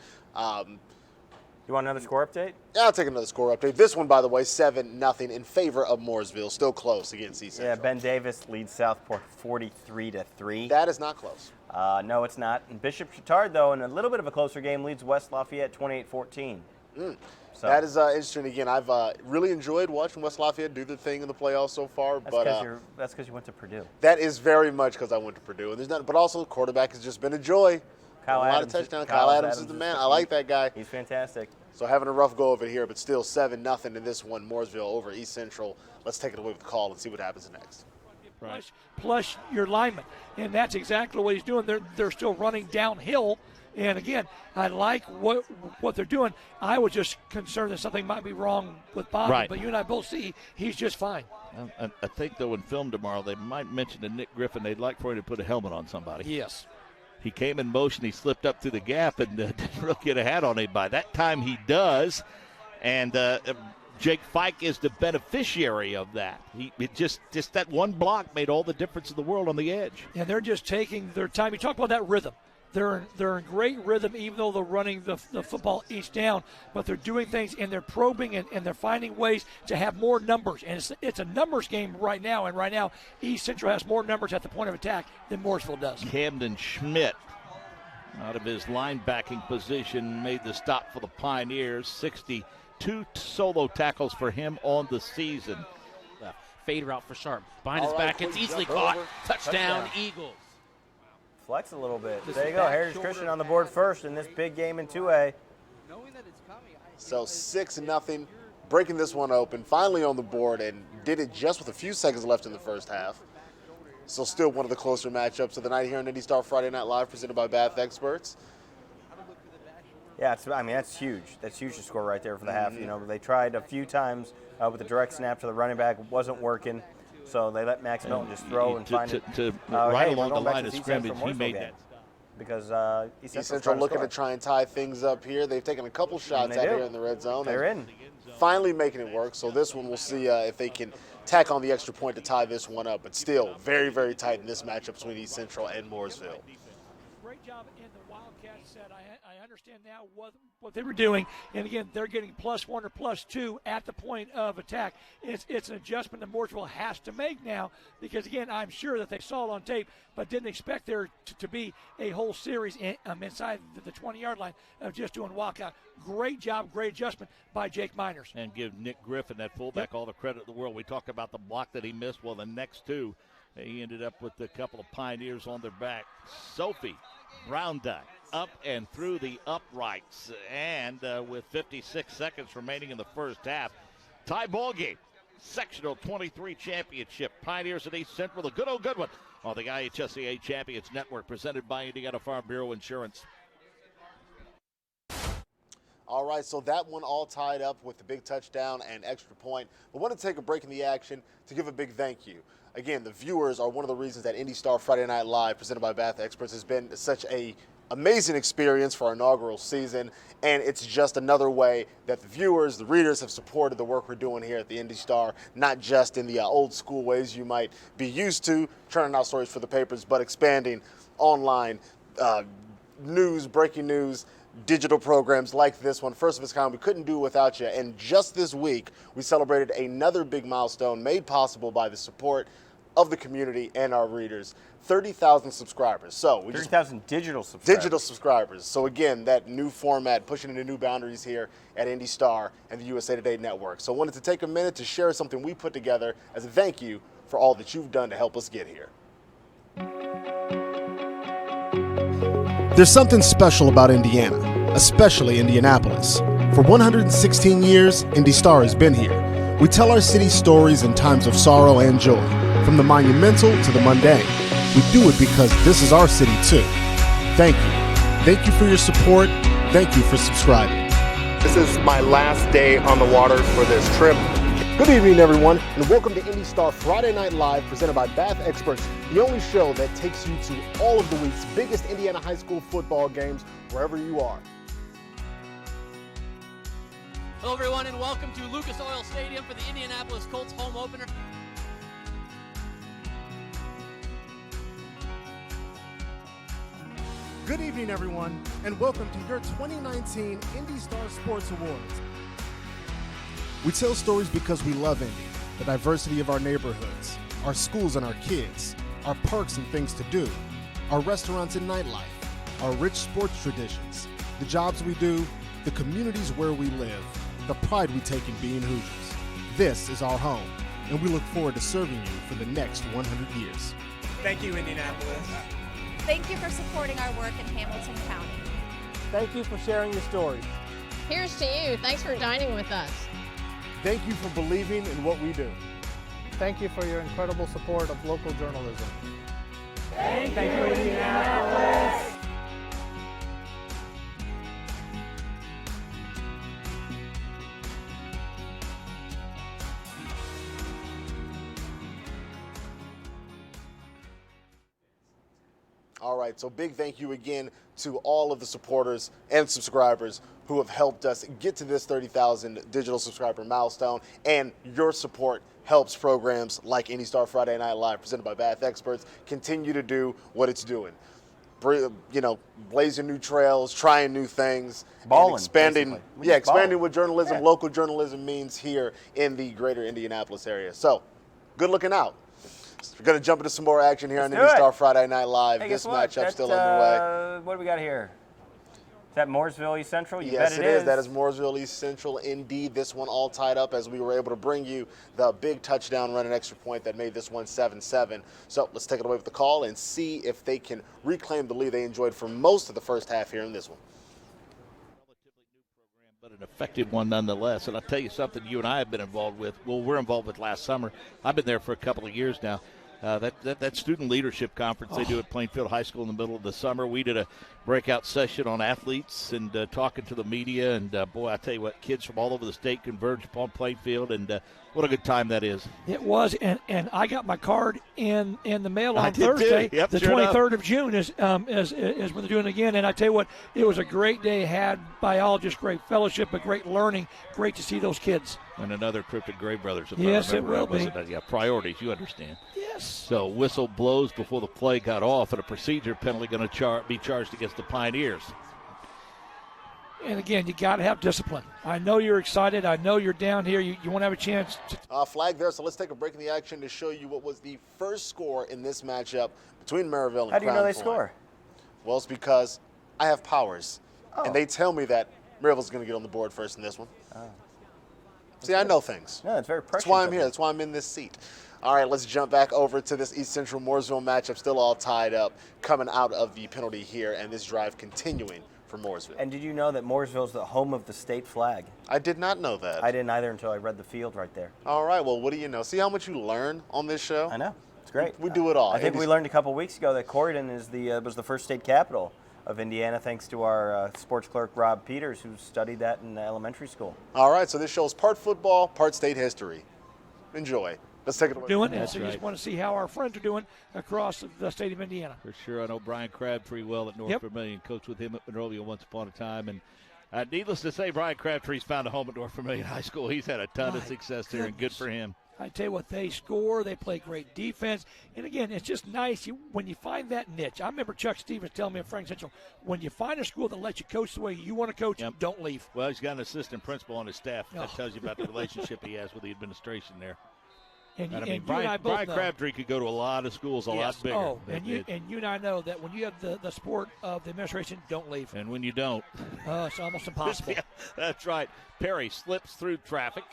You want another score update? Yeah, I'll take another score update. This one, by the way, 7-0 in favor of Mooresville. Still close against East Central. Yeah, Ben Davis leads Southport 43-3. That is not close. No, it's not. And Bishop Chatard, though, in a little bit of a closer game, leads West Lafayette 28-14. So That is interesting. Again, I've really enjoyed watching West Lafayette do their thing in the playoffs so far. that's because you went to Purdue. That is very much because I went to Purdue. And there's nothing, but also the quarterback has just been a joy. Kyle a lot Adams, of touchdowns. Kyle Adams is the man. I like that guy. He's fantastic. So having a rough go of it here, but still 7-0 in this one, Mooresville over East Central. Let's take it away with the call and see what happens next. Plus your lineman, and that's exactly what he's doing. They're still running downhill, and again, I like what they're doing. I was just concerned that something might be wrong with Bob, Right. but you and I both see he's just fine. I think, though, in film tomorrow, they might mention to Nick Griffin they'd like for him to put a helmet on somebody. Yes. He came in motion. He slipped up through the gap and didn't really get a hat on him. By that time, he does. And Jake Fike is the beneficiary of that. Just that one block made all the difference in the world on the edge. And they're just taking their time. You talk about that rhythm. They're in great rhythm, even though they're running the football each down. But they're doing things, and they're probing, and they're finding ways to have more numbers. And it's a numbers game right now. And right now, East Central has more numbers at the point of attack than Mooresville does. Camden Schmidt, out of his linebacking position, made the stop for the Pioneers. 62 solo tackles for him on the season. Fade route for Sharp. Behind his back, it's easily caught. Touchdown, Eagles. Flex a little bit. There you go. Heritage Christian on the board first in this big game in 2A. So 6-0, breaking this one open, finally on the board, and did it just with a few seconds left in the first half. So still one of the closer matchups of the night here on IndyStar Friday Night Live, presented by Bath Experts. Yeah, that's huge. That's huge to score right there for the half. You know, they tried a few times with a direct snap to the running back. It wasn't working. So they let Max Milton just throw and find it. Right along the line of scrimmage, he made that. Because East Central looking to try and tie things up here. They've taken a couple shots out here in the red zone. They're in. Finally making it work. So this one, we'll see if they can tack on the extra point to tie this one up. But still very, very tight in this matchup between East Central and Mooresville. Great job in the Wildcats set. I understand now what they were doing. And, again, they're getting +1 or +2 at the point of attack. It's an adjustment that Mooresville has to make now because, again, I'm sure that they saw it on tape but didn't expect there to be a whole series inside the 20-yard line of just doing walkout. Great job, great adjustment by Jake Miners. And give Nick Griffin, that fullback, all the credit in the world. We talked about the block that he missed. Well, the next two, he ended up with a couple of Pioneers on their back. Sophie Brown Duck up and through the uprights, and with 56 seconds remaining in the first half, tie ball game. Sectional 23 championship. Pioneers at East Central, a good one on the IHSAA Champions Network, presented by Indiana Farm Bureau Insurance. All right, so that one all tied up with the big touchdown and extra point. We want to take a break in the action to give a big thank you. Again, the viewers are one of the reasons that IndyStar Friday Night Live, presented by Bath Experts, has been such a amazing experience for our inaugural season, and it's just another way that the viewers, the readers, have supported the work we're doing here at the IndyStar, not just in the old school ways you might be used to, churning out stories for the papers, but expanding online news, breaking news, digital programs like this one, first of its kind. We couldn't do it without you. And just this week, we celebrated another big milestone made possible by the support of the community and our readers. 30,000 subscribers. So 30,000 digital subscribers. Digital subscribers. So again, that new format, pushing into new boundaries here at IndyStar and the USA Today Network. So I wanted to take a minute to share something we put together as a thank you for all that you've done to help us get here. There's something special about Indiana, especially Indianapolis. For 116 years, IndyStar has been here. We tell our city's stories in times of sorrow and joy, from the monumental to the mundane. We do it because this is our city too. Thank you. Thank you for your support. Thank you for subscribing. This is my last day on the water for this trip. Good evening, everyone, and welcome to IndyStar Friday Night Live, presented by Bath Experts, the only show that takes you to all of the week's biggest Indiana high school football games, wherever you are. Hello, everyone, and welcome to Lucas Oil Stadium for the Indianapolis Colts home opener. Good evening, everyone, and welcome to your 2019 IndyStar Sports Awards. We tell stories because we love Indy, the diversity of our neighborhoods, our schools and our kids, our parks and things to do, our restaurants and nightlife, our rich sports traditions, the jobs we do, the communities where we live, the pride we take in being Hoosiers. This is our home, and we look forward to serving you for the next 100 years. Thank you, Indianapolis. Thank you for supporting our work in Hamilton County. Thank you for sharing your stories. Here's to you. Thanks for dining with us. Thank you for believing in what we do. Thank you for your incredible support of local journalism. Thank you, Indianapolis. All right, so big thank you again to all of the supporters and subscribers who have helped us get to this 30,000 digital subscriber milestone, and your support helps programs like IndyStar Friday Night Live, presented by Bath Experts, continue to do what it's doing. Blazing new trails, trying new things, Balling, expanding, basically. expanding what journalism, local journalism means here in the greater Indianapolis area. So, good looking out. We're going to jump into some more action here on IndyStar Friday Night Live. Hey, this guess what? matchup still underway. What do we got here? Is that Mooresville East Central? You Yes, bet it is. That is Mooresville East Central. Indeed, this one all tied up as we were able to bring you the big touchdown run and extra point that made this one 7-7. So let's take it away with the call and see if they can reclaim the lead they enjoyed for most of the first half here in this one. But an effective one nonetheless. And I'll tell you something you and I have been involved with. Well, we're involved with last summer. I've been there for a couple of years now. That student leadership conference they do at Plainfield High School in the middle of the summer. We did a breakout session on athletes and talking to the media. And, boy, I tell you what, kids from all over the state converged upon Plainfield. And what a good time that is. It was. And I got my card in the mail I on did Thursday. too. Yep, the sure 23rd of June is when they're doing it again. And I tell you what, it was a great day had by all, just great fellowship, but great learning. Great to see those kids. And another trip to Gray Brothers. If Yes, I it will be. Yeah, priorities, you understand. Yes. So whistle blows before the play got off, and a procedure penalty going to be charged against the Pioneers. And again, you got to have discipline. I know you're excited. I know you're down here. You want to have a chance. Flag there, so let's take a break in the action to show you what was the first score in this matchup between Maryville and How do you know Crown they Point. score? Well, it's because I have powers, and they tell me that Maryville's going to get on the board first in this one. See, I know things. Yeah, it's very precious. That's why I'm here. That's why I'm in this seat. All right, let's jump back over to this East Central Mooresville matchup, still all tied up, coming out of the penalty here, and this drive continuing for Mooresville. And did you know that Mooresville's the home of the state flag? I did not know that. I didn't either until I read the field right there. All right, well, what do you know? See how much you learn on this show? I know. It's great. We do it all. I think we learned a couple weeks ago that Corydon is was the first state capital of Indiana, thanks to our sports clerk, Rob Peters, who studied that in elementary school. All right, so this shows part football, part state history. Enjoy. Let's take it away. So you just want to see how our friends are doing across the state of Indiana. For sure. I know Brian Crabtree well at North Vermilion. Coached with him at Monrovia once upon a time. And needless to say, Brian Crabtree's found a home at North Vermilion High School. He's had a ton of success there, and good for him. I tell you what, they score, they play great defense. And again, it's just nice when you find that niche. I remember Chuck Stevens telling me at Frank Central, when you find a school that lets you coach the way you want to coach, don't leave. Well, he's got an assistant principal on his staff. That tells you about the relationship he has with the administration there. And Brian Crabtree could go to a lot of schools, a lot bigger. Oh, and you and I know that when you have the support of the administration, don't leave. And when you don't, it's almost impossible. Yeah, that's right. Perry slips through traffic,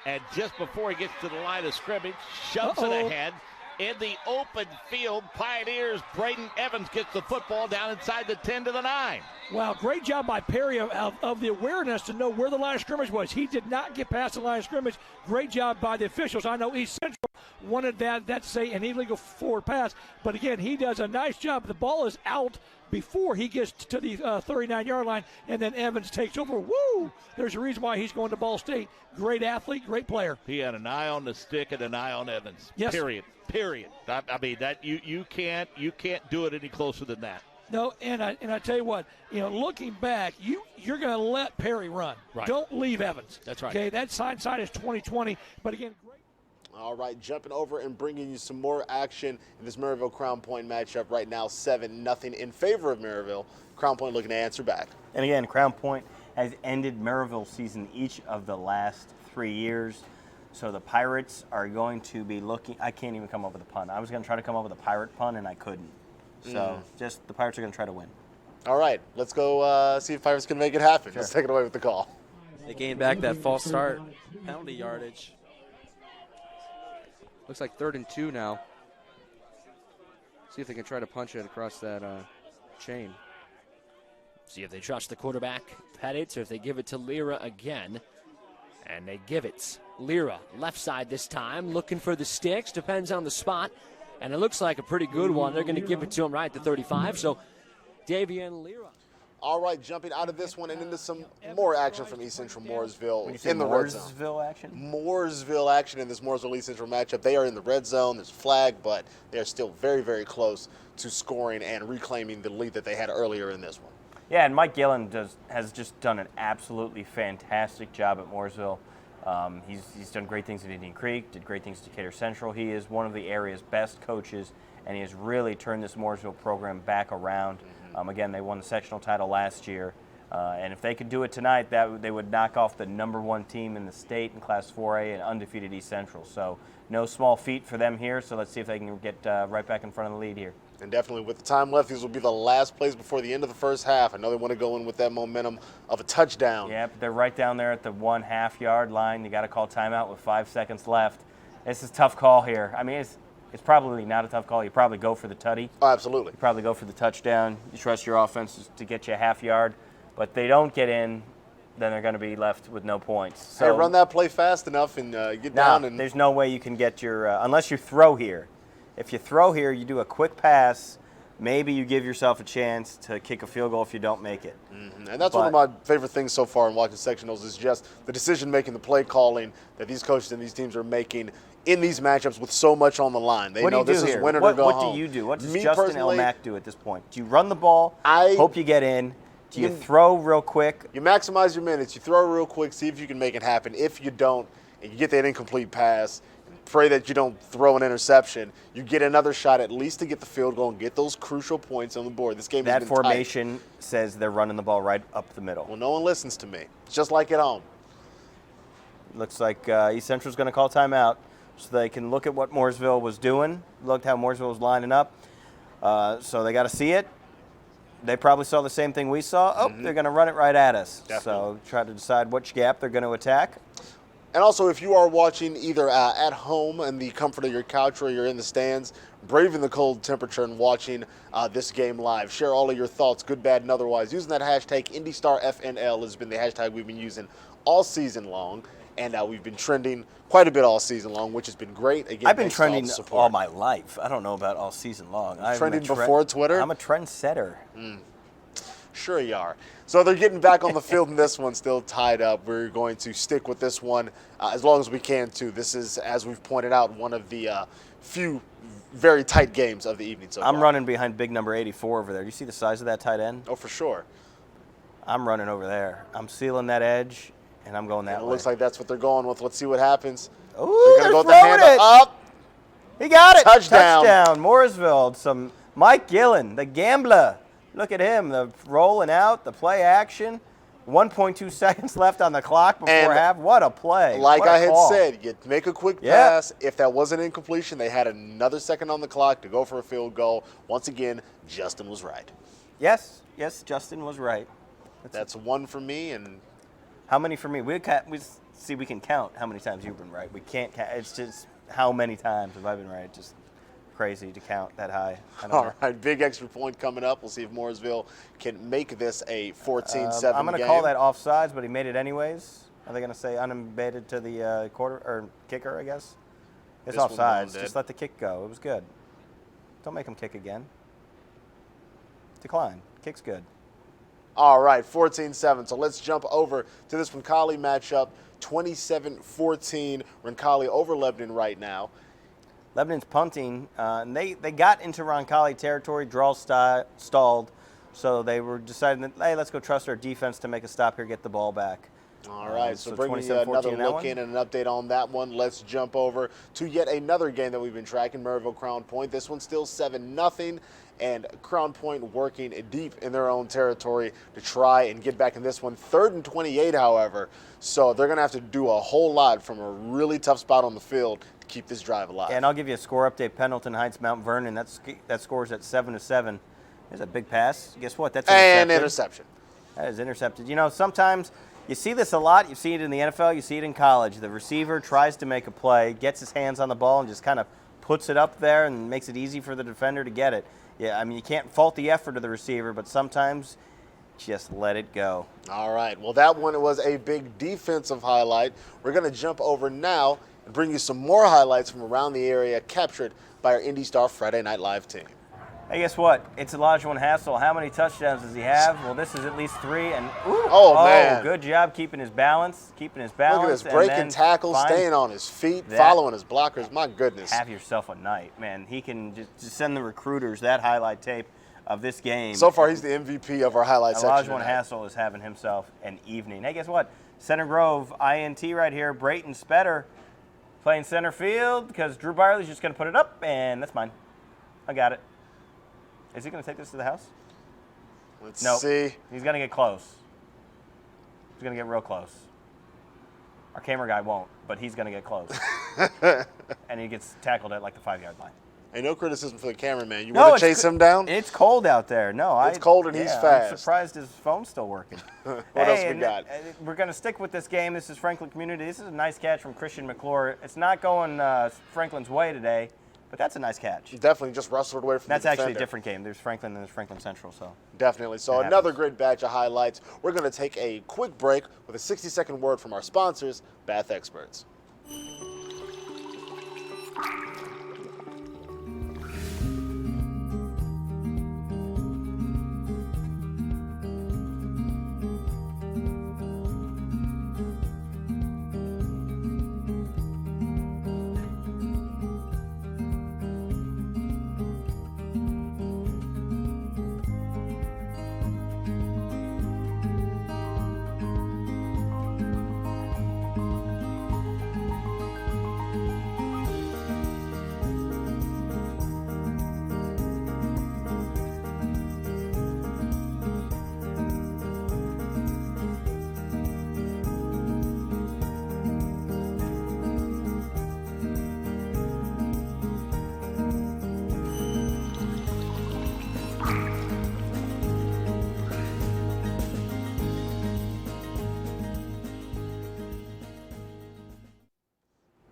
and just before he gets to the line of scrimmage, shoves it ahead. In the open field, Pioneers, Braden Evans gets the football down inside the 10 to the 9. Wow, great job by Perry of the awareness to know where the line of scrimmage was. He did not get past the line of scrimmage. Great job by the officials. I know East Central wanted that to say an illegal forward pass, but again, he does a nice job. The ball is out before he gets to the 39-yard line, and then Evans takes over. Woo! There's a reason why he's going to Ball State. Great athlete, great player. He had an eye on the stick and an eye on Evans. Yes. Period. I mean, that you can't do it any closer than that. No, and I tell you what, looking back, you're going to let Perry run. Right. Don't leave Evans. That's right. Okay, that side is 2020, but again, great. All right, jumping over and bringing you some more action in this Maryville Crown Point matchup right now, 7-0 in favor of Maryville. Crown Point looking to answer back. And again, Crown Point has ended Maryville's season each of the last 3 years. So the Pirates are going to be looking. I can't even come up with a pun. I was going to try to come up with a pirate pun, and I couldn't. So just the Pirates are going to try to win. All right, let's go see if Pirates can make it happen. Sure. Let's take it away with the call. They gained back that false start penalty yardage. Looks like 3rd and 2 now. See if they can try to punch it across that chain. See if they trust the quarterback, Pettit, or if they give it to Lira again. And they give it. Lira, left side this time, looking for the sticks. Depends on the spot. And it looks like a pretty good one. They're going to give it to him right at the 35. So, Davian Lira. All right, jumping out of this one and into some more action from East Central Mooresville When you say in the red zone. Mooresville action? Mooresville action in this Mooresville East Central matchup. They are in the red zone. There's a flag, but they are still very, very close to scoring and reclaiming the lead that they had earlier in this one. Yeah, and Mike Gillen has just done an absolutely fantastic job at Mooresville. He's done great things at Indian Creek, did great things at Decatur Central. He is one of the area's best coaches, and he has really turned this Mooresville program back around. Again, they won the sectional title last year, and if they could do it tonight, they would knock off the #1 team in the state in Class 4A and undefeated East Central. So no small feat for them here, so let's see if they can get right back in front of the lead here. And definitely with the time left, these will be the last plays before the end of the first half. I know they want to go in with that momentum of a touchdown. Yeah, but they're right down there at the 1.5 yard line. You got to call timeout with 5 seconds left. This is a tough call here. I mean, it's probably not a tough call. You probably go for the tutty. Oh, absolutely. You probably go for the touchdown. You trust your offense to get you a half yard. But they don't get in, then they're going to be left with no points. So hey, run that play fast enough and get down. And there's no way you can get your unless you throw here. If you throw here, you do a quick pass, maybe you give yourself a chance to kick a field goal if you don't make it. And that's one of my favorite things so far in watching sectionals is just the decision-making, the play calling that these coaches and these teams are making in these matchups with so much on the line. They know this is win it or go home. What do you do? What does Justin Elmack do at this point? Do you run the ball, hope you get in? Do you throw real quick? You maximize your minutes. You throw real quick, see if you can make it happen. If you don't, and you get that incomplete pass, pray that you don't throw an interception. You get another shot at least to get the field goal and get those crucial points on the board. This game has been formation says they're running the ball right up the middle. Well, no one listens to me. It's just like at home. Looks like East Central's going to call timeout so they can look at what Mooresville was doing, looked how Mooresville was lining up. So they got to see it. They probably saw the same thing we saw. Oh, they're going to run it right at us. Definitely. So try to decide which gap they're going to attack. And also, if you are watching either at home in the comfort of your couch or you're in the stands, braving the cold temperature and watching this game live, share all of your thoughts, good, bad, and otherwise. Using that hashtag IndyStarFNL has been the hashtag we've been using all season long. And we've been trending quite a bit all season long, which has been great. Again, I've been trending all my life. I don't know about all season long. Trending before Twitter? I'm a trendsetter. Sure you are. So they're getting back on the field in this one, still tied up. We're going to stick with this one as long as we can, too. This is, as we've pointed out, one of the few very tight games of the evening so far. I'm running behind big number 84 over there. Do you see the size of that tight end? Oh, for sure. I'm running over there. I'm sealing that edge, and I'm going that way. It looks like that's what they're going with. Let's see what happens. Ooh, they're going to go with the hand up. He got it. Touchdown. Touchdown. Mooresville. Some Mike Gillen, the gambler. Look at him, the rolling out, the play action. 1.2 seconds left on the clock before half. What a play. Like what I had said, you make a quick pass. Yeah. If that wasn't incompletion, they had another second on the clock to go for a field goal. Once again, Justin was right. Yes, Justin was right. That's one for me. And how many for me? We can count how many times you've been right. We can't count. It's just how many times have I been right. Just crazy to count that high. All right, big extra point coming up. We'll see if Mooresville can make this a 14-7 game. I'm going to call that offsides, but he made it anyways. Are they going to say unembedded to the kicker, I guess? It's offsides. Just let the kick go. It was good. Don't make him kick again. Decline. Kick's good. All right, 14-7. So let's jump over to this Roncalli matchup. 27-14. Roncalli over Lebanon right now. Lebanon's punting, and they got into Roncalli territory, draw stalled, so they were deciding that, hey, let's go trust our defense to make a stop here, get the ball back. All right, so bringing you 27-14 another in that look one. in and an update on that one. Let's jump over to yet another game that we've been tracking, Maryville Crown Point. This one's still 7-0, and Crown Point working deep in their own territory to try and get back in this one. 3rd and 28, however, so they're going to have to do a whole lot from a really tough spot on the field to keep this drive alive. Yeah, and I'll give you a score update. Pendleton Heights, Mount Vernon, that scores at 7-7. There's a big pass. Guess what? That's intercepted. And interception. That is intercepted. You know, sometimes you see this a lot. You see it in the NFL. You see it in college. The receiver tries to make a play, gets his hands on the ball, and just kind of puts it up there and makes it easy for the defender to get it. Yeah, I mean, you can't fault the effort of the receiver, but sometimes just let it go. All right. Well, that one was a big defensive highlight. We're going to jump over now and bring you some more highlights from around the area captured by our IndyStar Friday Night Live team. Hey, guess what? It's Elijah Hassel. How many touchdowns does he have? Well, this is at least 3. And man, good job keeping his balance. Look at this breaking tackles, staying on his feet, following his blockers. My goodness. Have yourself a night, man. He can just send the recruiters that highlight tape of this game. So far, he's the MVP of our highlight section. Elijah Hassel is having himself an evening. Hey, guess what? Center Grove, INT right here. Brayton Spetter playing center field because Drew Byerly's just going to put it up, and that's mine. I got it. Is he going to take this to the house? Let's see. He's going to get close. He's going to get real close. Our camera guy won't, but he's going to get close. And he gets tackled at like the 5-yard line. Hey, no criticism for the cameraman. You want to chase him down? It's cold out there. No, it's cold and he's fast. I'm surprised his phone's still working. What else we got? We're going to stick with this game. This is Franklin Community. This is a nice catch from Christian McClure. It's not going Franklin's way today. But that's a nice catch. Definitely just wrestled away from the defender. That's actually a different game. There's Franklin and there's Franklin Central. So definitely. So another great batch of highlights. We're going to take a quick break with a 60-second word from our sponsors, Bath Experts.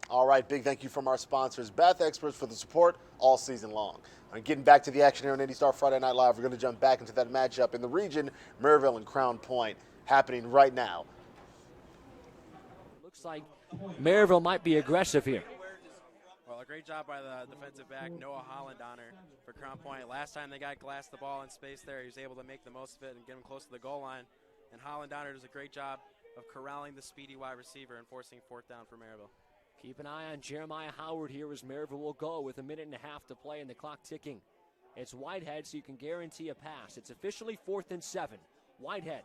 All right, big thank you from our sponsors, Bath Experts, for the support all season long. And getting back to the action here on IndyStar Friday Night Live, we're going to jump back into that matchup in the region, Maryville and Crown Point, happening right now. Looks like Maryville might be aggressive here. Well, a great job by the defensive back, Noah Holland, for Crown Point. Last time they got glassed the ball in space there, he was able to make the most of it and get him close to the goal line. And Holland does a great job of corralling the speedy wide receiver and forcing 4th down for Maryville. Keep an eye on Jeremiah Howard here as Maryville will go with 1.5 minutes to play and the clock ticking. It's Whitehead, so you can guarantee a pass. It's officially 4th and 7. Whitehead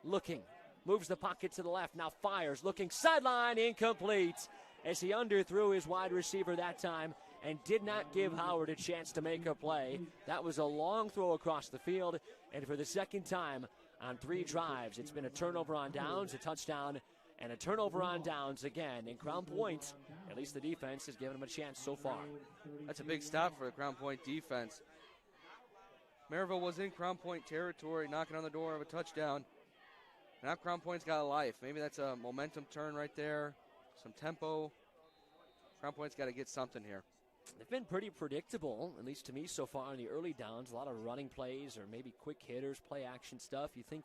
looking, moves the pocket to the left, now fires, looking sideline, incomplete, as he underthrew his wide receiver that time and did not give Howard a chance to make a play. That was a long throw across the field, and for the second time on 3 drives, it's been a turnover on downs, a touchdown, and a turnover on downs again. In Crown Point, at least the defense has given him a chance so far. That's a big stop for the Crown Point defense. Maryville was in Crown Point territory, knocking on the door of a touchdown. Now Crown Point's got a life. Maybe that's a momentum turn right there, some tempo. Crown Point's got to get something here. They've been pretty predictable, at least to me so far in the early downs. A lot of running plays or maybe quick hitters, play action stuff. You think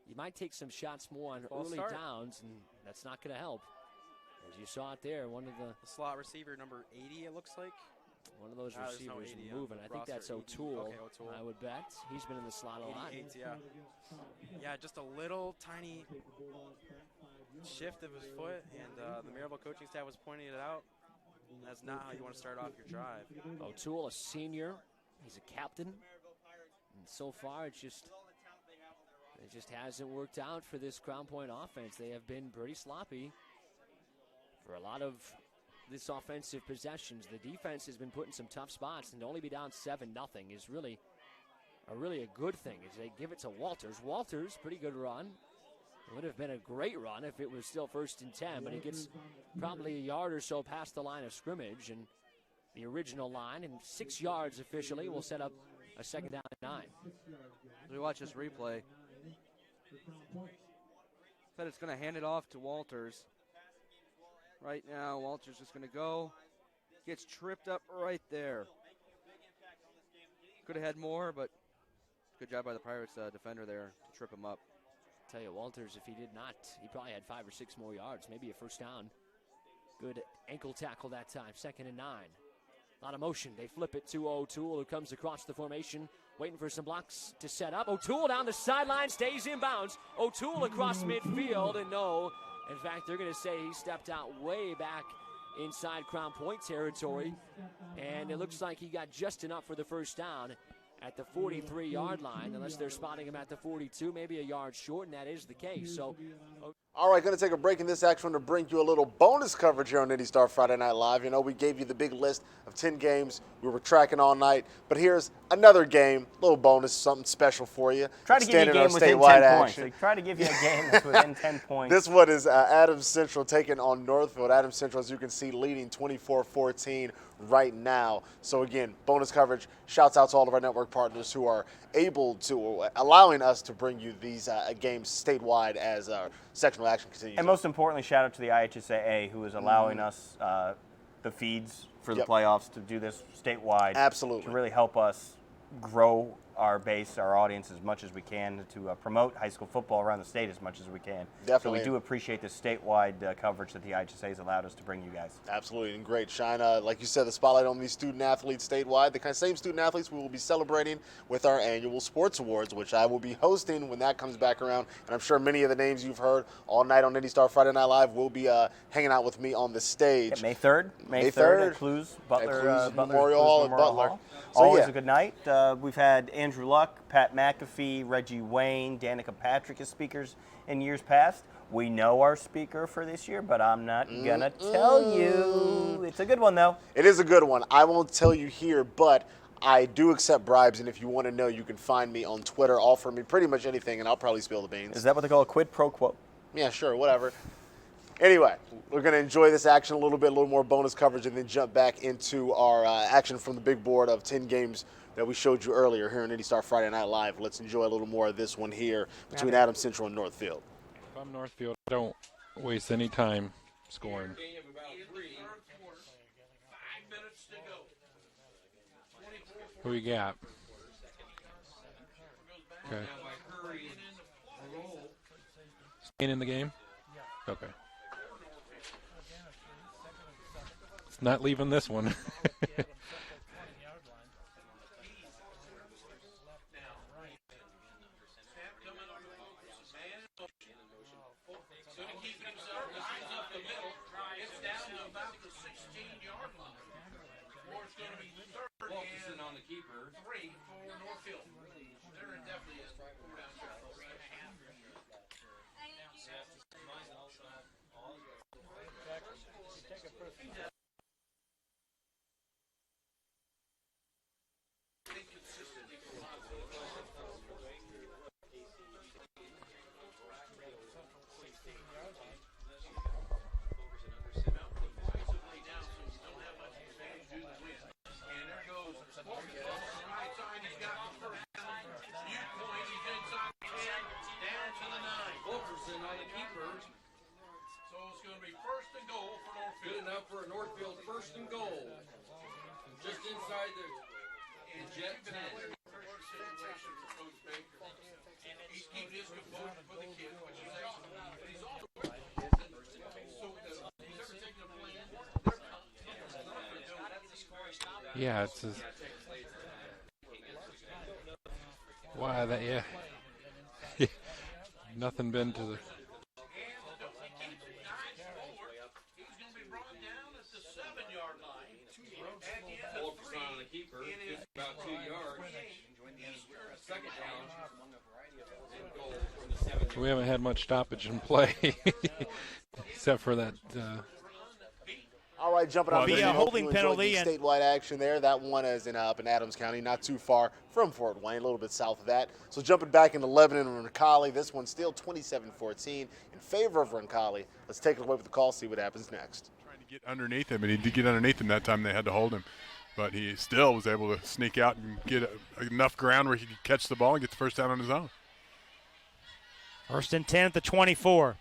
you might take some shots more on early downs, and that's not going to help. As you saw it there, one of the slot receiver, number 80, it looks like. One of those receivers moving. I think that's O'Toole. Okay, O'Toole. I would bet. He's been in the slot a lot. Yeah. Yeah, just a little tiny shift of his foot, and the Maryville coaching staff was pointing it out. That's not how you want to start off your drive. O'Toole, a senior. He's a captain. And so far, it's just It just hasn't worked out for this Crown Point offense. They have been pretty sloppy for a lot of this offensive possessions. The defense has been put in some tough spots, and to only be down 7-0 is really a good thing as they give it to Walters. Walters, pretty good run. It would have been a great run if it was still 1st and 10, but he gets probably a yard or so past the line of scrimmage, and the original line, and 6 yards officially will set up a 2nd down and 9. As we watch this replay, said it's going to hand it off to Walters. Right now, Walters is going to go. Gets tripped up right there. Could have had more, but good job by the Pirates defender there to trip him up. Tell you, Walters, if he did not, he probably had 5 or 6 more yards, maybe a 1st down. Good ankle tackle that time, 2nd and 9. A lot of motion. They flip it to O'Toole, who comes across the formation, waiting for some blocks to set up. O'Toole down the sideline, stays in bounds. O'Toole across midfield, and no. In fact, they're going to say he stepped out way back inside Crown Point territory, and it looks like he got just enough for the 1st down at the 43-yard line, unless they're spotting him at the 42, maybe a yard short, and that is the case. So, all right, going to take a break in this action to bring you a little bonus coverage here on IndyStar Friday Night Live. You know, we gave you the big list of 10 games we were tracking all night, but here's another game, little bonus, something special for you. Try to give you a game within 10 points. Like, try to give you a game that's within 10 points. This one is Adams Central taking on Northfield. Adams Central, as you can see, leading 24-14 right now. So again, bonus coverage. Shouts out to all of our network partners who are able to, allowing us to bring you these games statewide as our sectional action continues. And most importantly, shout out to the IHSAA who is allowing us the feeds for the playoffs to do this statewide. Absolutely. To really help us grow our base, our audience as much as we can, to promote high school football around the state as much as we can. Definitely. So we do appreciate the statewide coverage that the IHSA has allowed us to bring you guys. Absolutely, and great. Shine, like you said, the spotlight on these student athletes statewide, the kind of same student athletes we will be celebrating with our annual sports awards, which I will be hosting when that comes back around. And I'm sure many of the names you've heard all night on IndyStar Friday Night Live will be hanging out with me on the stage. Yeah, May 3rd. May 3rd at Clues Butler Memorial Hall at Butler. So always a good night. We've had Andrew Luck, Pat McAfee, Reggie Wayne, Danica Patrick as speakers in years past. We know our speaker for this year, but I'm not going to tell you. It's a good one, though. It is a good one. I won't tell you here, but I do accept bribes, and if you want to know, you can find me on Twitter. Offer me pretty much anything, and I'll probably spill the beans. Is that what they call a quid pro quo? Yeah, sure, whatever. Anyway, we're going to enjoy this action a little bit, a little more bonus coverage, and then jump back into our action from the big board of 10 games that we showed you earlier here on IndyStar Friday Night Live. Let's enjoy a little more of this one here between Adams Central and Northfield. If I'm Northfield, I don't waste any time scoring. Who you got? Okay. Staying in the game? Okay. It's not leaving this one. On the keeper. 3 for Northfield. There definitely is. For a Northfield 1st and goal. Just inside the Jet 10. He's keeping his composure for the kid, which is excellent. But he's also he's ever taken a play. Yeah, it's why that yeah. Nothing been to the on the keeper, it's about 2 yards. Second down. And goal. we haven't had much stoppage in play, except for that. All right, jumping out Be a holding penalty and statewide action there. That one is up in Adams County, not too far from Fort Wayne, a little bit south of that. So jumping back into Lebanon and Roncalli, this one's still 27-14 in favor of Roncalli. Let's take it away with the call, see what happens next. Trying to get underneath him, and he did get underneath him that time. They had to hold him, but he still was able to sneak out and get enough ground where he could catch the ball and get the first down on his own. 1st and 10 at the 24.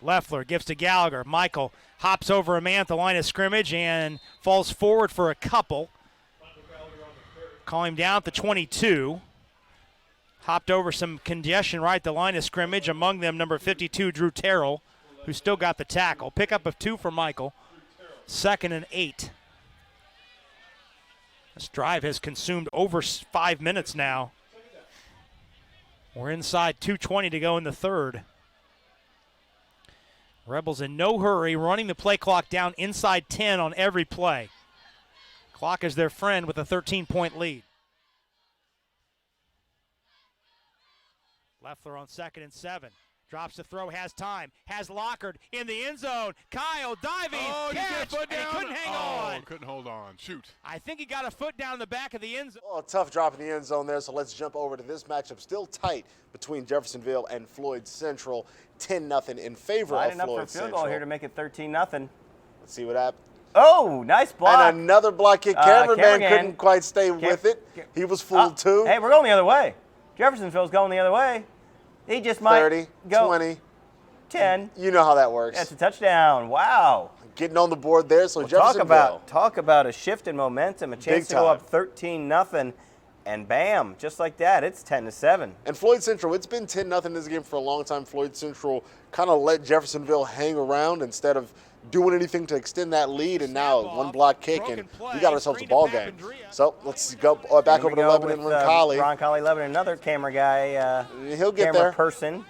Leffler gives to Gallagher. Michael hops over a man at the line of scrimmage and falls forward for a couple. Call him down at the 22. Hopped over some congestion right at the line of scrimmage. Among them, number 52, Drew Terrell, who still got the tackle. Pickup of 2 for Michael. 2nd and 8. This drive has consumed over 5 minutes now. We're inside 2:20 to go in the third. Rebels in no hurry, running the play clock down inside 10 on every play. Clock is their friend with a 13-point lead. Leffler on 2nd and 7. Drops the throw, has time, has Lockard in the end zone. Kyle diving, catch, and he couldn't hang on. Couldn't hold on. Shoot. I think he got a foot down the back of the end zone. Oh, tough drop in the end zone there, so let's jump over to this matchup. Still tight between Jeffersonville and Floyd Central. 10-0 in favor of Floyd Central. Lining up for a field goal here to make it 13-0. Let's see what happens. Oh, nice block. And another block kick. Cameraman couldn't quite stay with it. He was fooled too. Hey, we're going the other way. Jeffersonville's going the other way. He just might 30, go 20. 10. You know how that works. That's a touchdown. Wow. Getting on the board there, so well, Jeffersonville. Talk about a shift in momentum, a chance to go up 13-0, and bam, just like that, it's 10-7. And Floyd Central, it's been 10-0 in this game for a long time. Floyd Central kind of let Jeffersonville hang around instead of doing anything to extend that lead, and now one block kick, and we got ourselves a ball game. So let's go back over to Lebanon and Roncalli. Roncalli, Lebanon, another camera guy. He'll get camera there. person.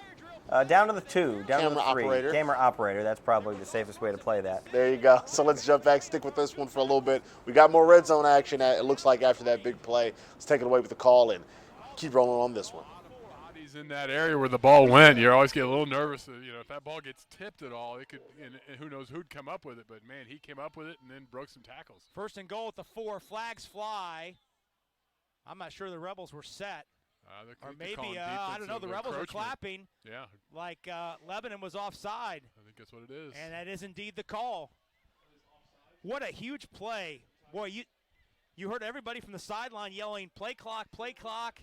Down to the 2, down camera to the 3. Operator. Camera operator, that's probably the safest way to play that. There you go. So let's jump back, stick with this one for a little bit. We got more red zone action, it looks like, after that big play. Let's take it away with the call and keep rolling on this one. Bodies in that area where the ball went, you always get a little nervous. If that ball gets tipped at all, it could, and who knows who'd come up with it. But, man, he came up with it and then broke some tackles. 1st and goal at the 4. Flags fly. I'm not sure the Rebels were set. Or maybe, I don't know, the Rebels are clapping like Lebanon was offside. I think that's what it is. And that is indeed the call. What a huge play. Boy, you heard everybody from the sideline yelling, play clock, play clock.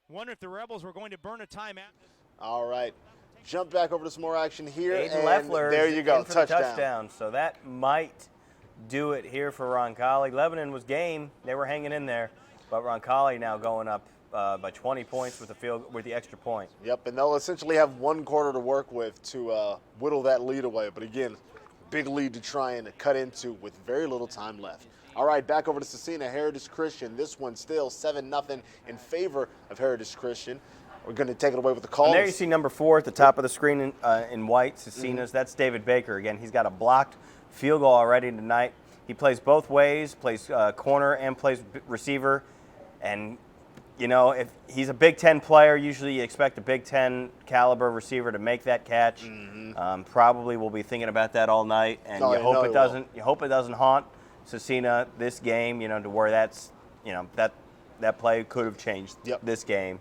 Wonder if the Rebels were going to burn a timeout. All right. Jump back over to some more action here. Aiden Leffler, there you go, touchdown. So that might do it here for Roncalli. Lebanon was game. They were hanging in there. But Roncalli now going up by 20 points with the extra point. Yep, and they'll essentially have one quarter to work with to whittle that lead away. But again, big lead to try and cut into with very little time left. All right, back over to Cecina, Heritage Christian. This one still 7-0 in favor of Heritage Christian. We're going to take it away with the call. And there you see number 4 at the top of the screen in white, Cecina's. That's David Baker. Again, he's got a blocked field goal already tonight. He plays both ways, plays corner and plays receiver. And if he's a Big Ten player, usually you expect a Big Ten caliber receiver to make that catch. Probably will be thinking about that all night, and you hope it doesn't. You hope it doesn't haunt Cecina this game. To where that's that play could have changed this game,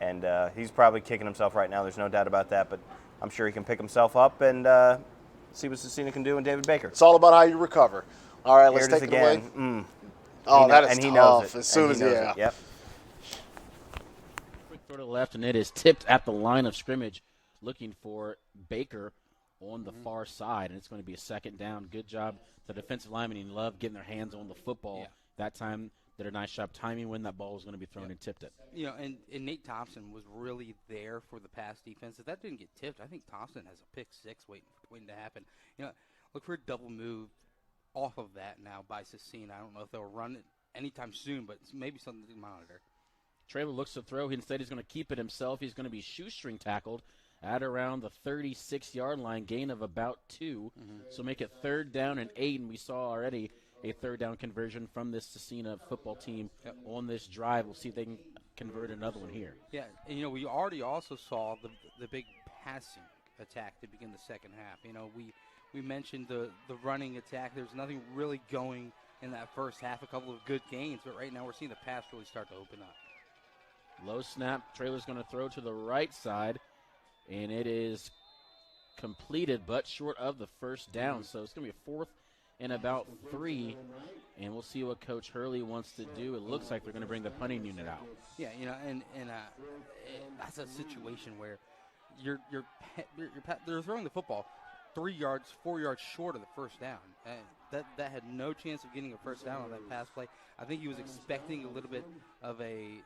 and he's probably kicking himself right now. There's no doubt about that. But I'm sure he can pick himself up and see what Cecina can do in David Baker. It's all about how you recover. All right, let's take it away. Oh, that is tough. He knows it. As soon as Yep. Quick throw to the left, and it is tipped at the line of scrimmage, looking for Baker on the far side, and it's going to be a 2nd down. Good job. The defensive linemen in love getting their hands on the football. That time, did a nice job timing when that ball was going to be thrown and tipped it. And Nate Thompson was really there for the pass defense. If that didn't get tipped, I think Thompson has a pick 6 waiting to happen. Look for a double move off of that now by Cecina. I don't know if they'll run it anytime soon, but it's maybe something to monitor. Traylor looks to throw. Instead, he's going to keep it himself. He's going to be shoestring tackled at around the 36-yard line, gain of about 2. So make it 3rd down and 8, and we saw already a 3rd down conversion from this Cecina football team on this drive. We'll see if they can convert another one here. Yeah, and we already also saw the big passing attack to begin the second half. You know, we mentioned the running attack. There's nothing really going in that first half, a couple of good gains, but right now we're seeing the pass really start to open up. Low snap. Traylor's going to throw to the right side, and it is completed, but short of the first down. So it's going to be a 4th and about 3, and we'll see what Coach Hurley wants to do. It looks like they're going to bring the punting unit out. Yeah, you know, and that's a situation where they're throwing the football 3 yards, 4 yards short of the first down. And that had no chance of getting a first down on that pass play. I think he was expecting a little bit of a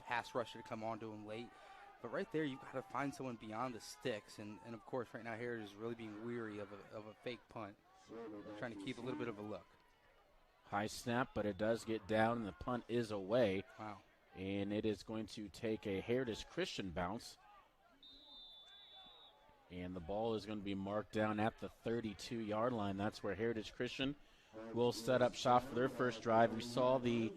pass rusher to come onto him late. But right there, you've got to find someone beyond the sticks. And of course, right now, Heritage is really being weary of a fake punt. They're trying to keep a little bit of a look. High snap, but it does get down, and the punt is away. Wow. And it is going to take a Heritage Christian bounce. And the ball is going to be marked down at the 32-yard line. That's where Heritage Christian will set up shop for their first drive. We saw the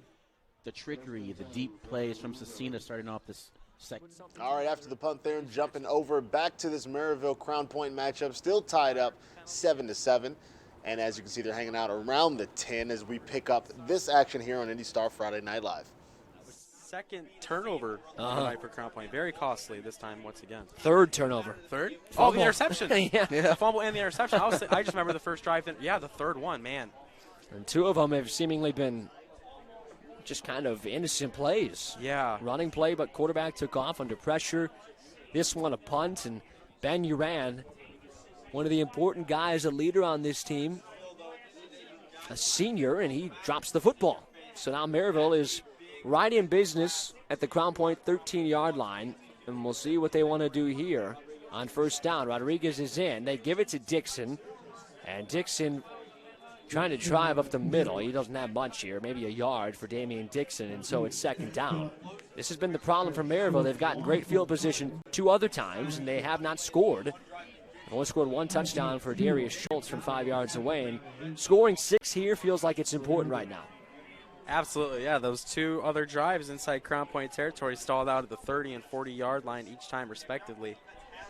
trickery, the deep plays from Cecina starting off this second. All right, after the punt there, jumping over back to this Maryville-Crown Point matchup, still tied up 7-7. And as you can see, they're hanging out around the 10 as we pick up this action here on IndyStar Friday Night Live. Second turnover tonight for Crown Point. Very costly this time once again. Third turnover. Third? Fumble. Oh, the interception. Yeah. The fumble and the interception. I just remember the first drive. The third one, man. And 2 of them have seemingly been just kind of innocent plays. Yeah. Running play, but quarterback took off under pressure. This one a punt, and Ben Uran, one of the important guys, a leader on this team, a senior, and he drops the football. So now Maryville is right in business at the Crown Point 13-yard line, and we'll see what they want to do here on first down. Rodriguez is in. They give it to Dixon, and Dixon trying to drive up the middle. He doesn't have much here, maybe a yard for Damian Dixon, and so it's second down. This has been the problem for Maryville. They've gotten great field position 2 other times, and they have not scored. They've only scored 1 touchdown for Darius Schultz from 5 yards away, and scoring 6 here feels like it's important right now. Absolutely, yeah. Those 2 other drives inside Crown Point territory stalled out at the 30 and 40-yard line each time, respectively.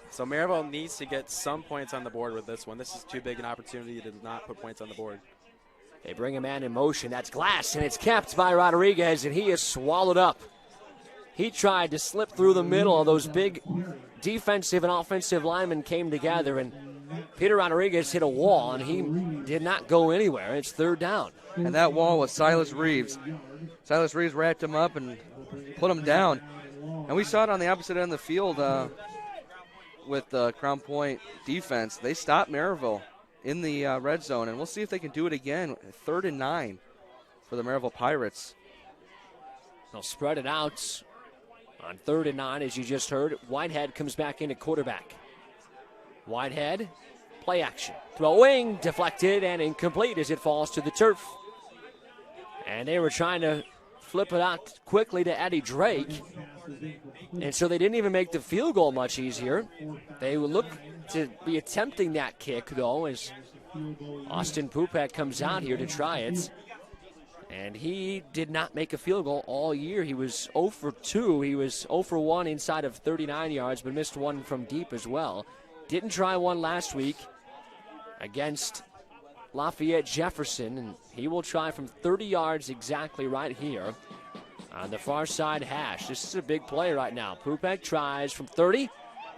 So Maryville needs to get some points on the board with this one. This is too big an opportunity to not put points on the board. They bring a man in motion. That's Glass, and it's kept by Rodriguez, and he is swallowed up. He tried to slip through the middle. Those big defensive and offensive linemen came together, and Peter Rodriguez hit a wall, and he did not go anywhere. It's third down. And that wall was Silas Reeves. Silas Reeves wrapped him up and put him down. And we saw it on the opposite end of the field with the Crown Point defense. They stopped Maryville in the red zone, and we'll see if they can do it again. 3rd and 9 for the Maryville Pirates. They'll spread it out on 3rd and 9, as you just heard. Whitehead comes back in at quarterback. Whitehead, play action. Throwing, deflected, and incomplete as it falls to the turf. And they were trying to flip it out quickly to Eddie Drake. And so they didn't even make the field goal much easier. They would look to be attempting that kick, though, as Austin Pupek comes out here to try it. And he did not make a field goal all year. He was 0 for 2. He was 0 for 1 inside of 39 yards, but missed one from deep as well. Didn't try one last week against Lafayette Jefferson, and he will try from 30 yards exactly right here on the far side hash. This is a big play right now. Pupek tries from 30,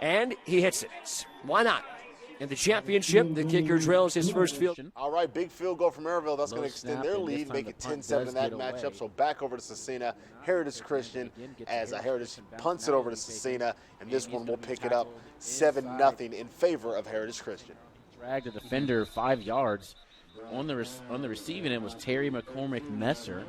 and he hits it. Why not? In the championship, the kicker drills his first field. All right, big field goal from Maryville. That's going to extend their lead, make it 10-7 in that matchup. So back over to Cecina, Heritage Christian, as Heritage punts it over to Cecina, and this one will pick it up 7-0 in favor of Heritage Christian. Dragged a defender 5 yards. On the receiving end was Terry McCormick Messer.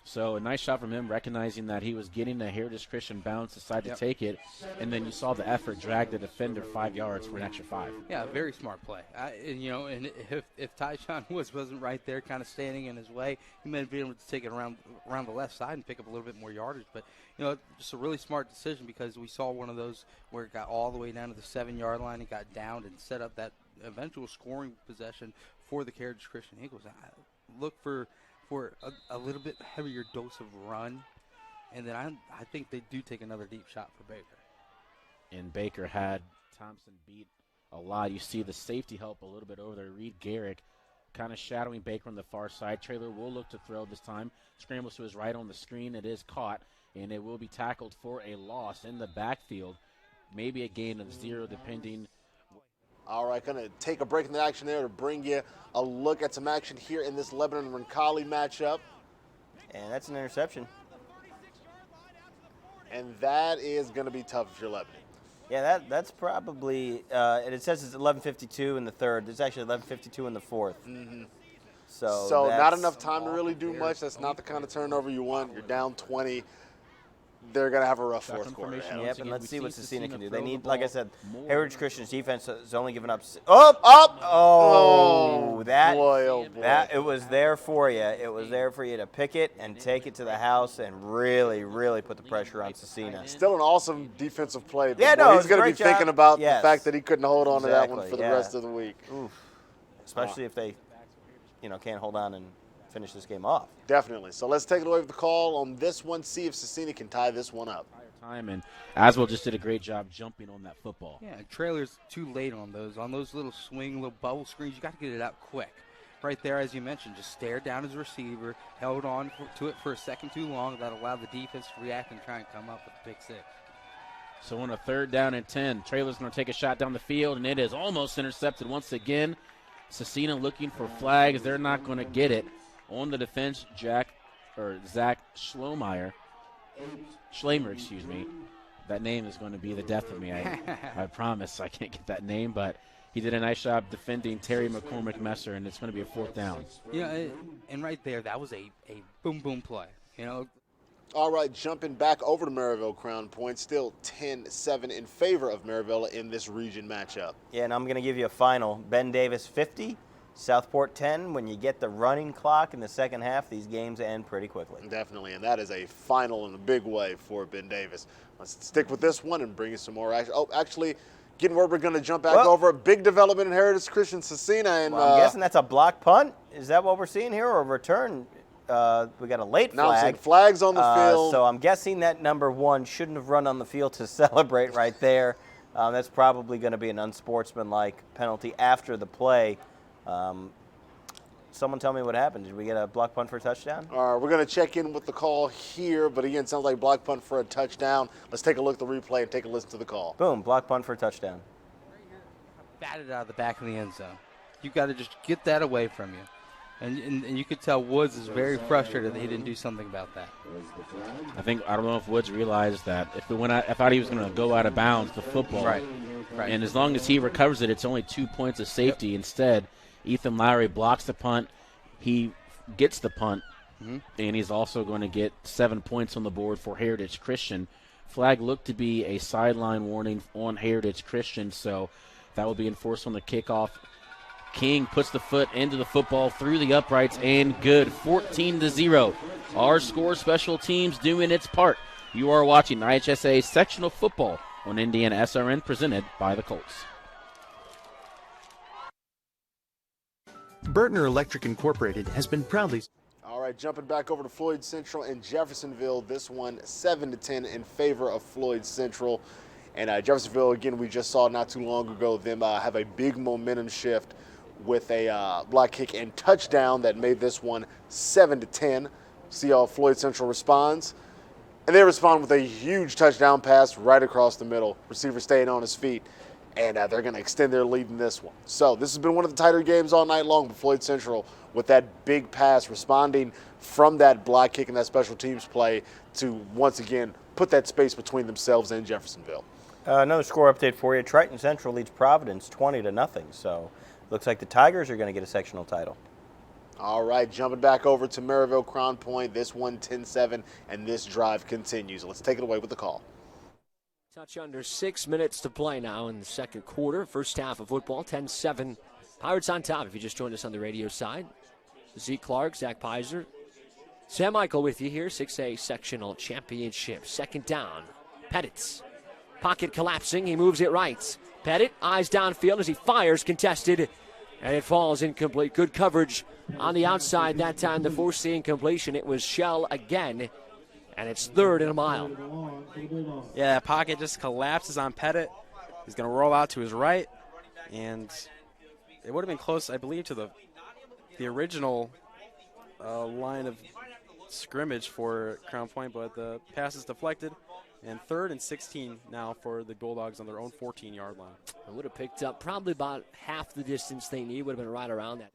So a nice shot from him, recognizing that he was getting a Heritage Christian bounce, decided to take it, and then you saw the effort drag the defender 5 yards for an extra 5. Yeah, very smart play. And if Tyshawn Woods wasn't right there kind of standing in his way, he might have been able to take it around the left side and pick up a little bit more yardage. But, just a really smart decision, because we saw one of those where it got all the way down to the 7-yard line and got downed and set up that eventual scoring possession for the Heritage Christian Eagles. Look for a little bit heavier dose of run, and then I think they do take another deep shot for Baker. and Baker had Thompson beat a lot. You see the safety help a little bit over there. Reed Garrick kind of shadowing Baker on the far side. Traylor will look to throw this time. Scrambles to his right on the screen. It is caught, and it will be tackled for a loss in the backfield. Maybe a gain of 0 depending. All right, going to take a break in the action there to bring you a look at some action here in this Lebanon-Roncalli matchup. And that's an interception. And that is going to be tough if you're Lebanon. Yeah, that's probably, and it says it's 11:52 in the third. It's actually 11:52 in the fourth. Mm-hmm. So not enough time to really do much. That's not the kind of turnover you want. You're down 20. They're going to have a rough fourth quarter. Yep, and let's see what Cecina can do. They need, like I said, Heritage Christian's defense has only given up. That it was there for you. It was there for you to pick it and take it to the house and really, really put the pressure on Cecina. Still an awesome defensive play. Yeah, no, he's going to be thinking about the fact that he couldn't hold on to that one for the yeah. rest of the week. Oof. Especially if they, can't hold on and finish this game off. Definitely. So let's take it away with the call on this one. See if Cecina can tie this one up. Time, and Aswell just did a great job jumping on that football. Yeah, Traylor's too late on those. On those little swing, little bubble screens, you got to get it out quick. Right there, as you mentioned, just stared down his receiver, held on to it for a second too long. That allowed the defense to react and try and come up with a pick six. So on a 3rd down and 10, Traylor's going to take a shot down the field, and it is almost intercepted once again. Cecina looking for flags. They're not going to get it. On the defense, Zach Schlemer, excuse me. That name is going to be the death of me. I promise I can't get that name, but he did a nice job defending Terry McCormick Messer, and it's going to be a 4th down. Yeah, and right there, that was a boom play. All right, jumping back over to Maryville Crown Point, still 10-7 in favor of Maryville in this region matchup. Yeah, and I'm going to give you a final. Ben Davis 50. Southport 10. When you get the running clock in the second half, these games end pretty quickly. Definitely, and that is a final in a big way for Ben Davis. Let's stick with this one and bring you some more action. Oh, actually, getting where we're going to jump back over. Big development in Heritage Christian Cecina. And I'm guessing that's a block punt. Is that what we're seeing here, or a return? We got a late now flag. Flags on the field. So I'm guessing that number 1 shouldn't have run on the field to celebrate right there. That's probably going to be an unsportsmanlike penalty after the play. Someone tell me what happened. Did we get a block punt for a touchdown? All right, we're going to check in with the call here, but again, sounds like block punt for a touchdown. Let's take a look at the replay and take a listen to the call. Boom, block punt for a touchdown. Batted out of the back of the end zone. You got to just get that away from you. And you could tell Woods is very frustrated that he didn't do something about that. I don't know if Woods realized that I thought he was going to go out of bounds the football. Right. And as long as he recovers it, it's only 2 points of safety. Yep. Instead, Ethan Lowry blocks the punt. He gets the punt, and he's also going to get 7 points on the board for Heritage Christian. Flag looked to be a sideline warning on Heritage Christian, so that will be enforced on the kickoff. King puts the foot into the football through the uprights, and good. 14-0. Our score, special teams doing its part. You are watching IHSA sectional football on Indiana SRN, presented by the Colts. Burtner Electric Incorporated has been proudly... All right, jumping back over to Floyd Central and Jeffersonville. This one 7-10 in favor of Floyd Central. And Jeffersonville, again, we just saw not too long ago them have a big momentum shift with a block kick and touchdown that made this one 7-10. See how Floyd Central responds. And they respond with a huge touchdown pass right across the middle. Receiver staying on his feet. And they're going to extend their lead in this one. So this has been one of the tighter games all night long. But Floyd Central, with that big pass, responding from that block kick and that special teams play to once again put that space between themselves and Jeffersonville. Another score update for you. Triton Central leads Providence 20-0. So looks like the Tigers are going to get a sectional title. All right, jumping back over to Maryville Crown Point. This one 10-7, and this drive continues. Let's take it away with the call. Touch under 6 minutes to play now in the second quarter. First half of football, 10-7. Pirates on top if you just joined us on the radio side. Zeke Clark, Zach Pizer, Sam Michael with you here. 6A sectional championship. Second down. Pettit's pocket collapsing. He moves it right. Pettit, eyes downfield as he fires, contested, and it falls incomplete. Good coverage on the outside that time to force the incompletion. It was Shell again. And it's 3rd and a mile. Yeah, pocket just collapses on Pettit. He's going to roll out to his right, and it would have been close, I believe, to the original line of scrimmage for Crown Point, but the pass is deflected. And 3rd and 16 now for the Bulldogs on their own 14-yard line. It would have picked up probably about half the distance they need. Would have been right around that.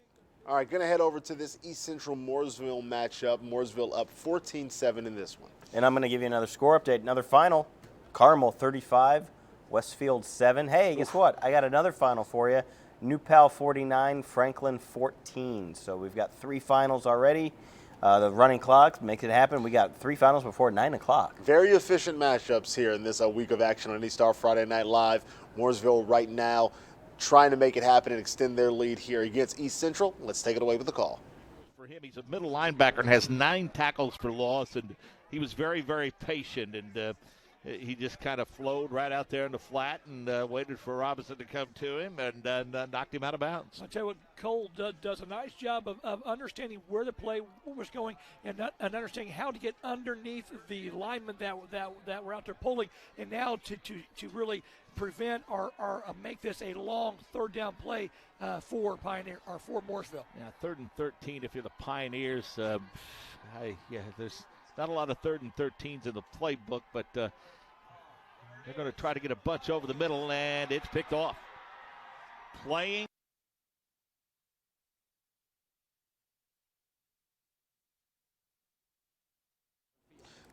All right, going to head over to this East Central Mooresville matchup. Mooresville up 14-7 in this one. And I'm going to give you another score update, another final. Carmel 35, Westfield 7. Hey, guess what? I got another final for you. New Pal 49, Franklin 14. So we've got 3 finals already. The running clock makes it happen. We got 3 finals before 9 o'clock. Very efficient matchups here in this week of action on IndyStar Friday Night Live. Mooresville right now trying to make it happen and extend their lead here against East Central. Let's take it away with the call. For him, he's a middle linebacker and has 9 tackles for loss, and he was very, very patient, and he just kind of flowed right out there in the flat and waited for Robinson to come to him and knocked him out of bounds. I'll tell you what, Cole does a nice job of understanding where the play was going and understanding how to get underneath the linemen that were out there pulling, and now to really prevent or make this a long 3rd down play for Pioneer or for Mooresville. Yeah, 3rd and 13 if you're the Pioneers. There's not a lot of 3rd and 13s in the playbook, but they're going to try to get a bunch over the middle, and it's picked off. Playing.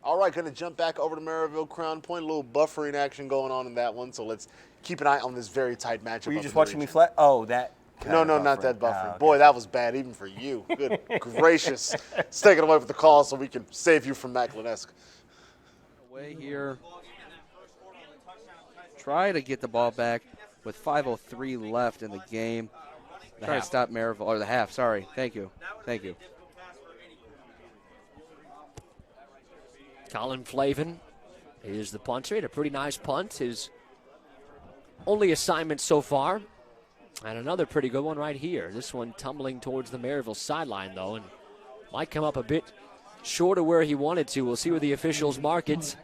All right, going to jump back over to Maryville Crown Point. A little buffering action going on in that one, so let's keep an eye on this very tight matchup. Were you just watching me flat? Oh, that. No, not that buffering. Okay. Boy, that was bad even for you. Good gracious. Let's take it away with the call so we can save you from Maclinesque. Away here. Try to get the ball back with 5:03 left in the game. Try to stop Maryville, or the half, sorry. Thank you. Colin Flavin is the punter. He had a pretty nice punt. His only assignment so far. And another pretty good one right here. This one tumbling towards the Maryville sideline, though, and might come up a bit short of where he wanted to. We'll see where the officials mark it.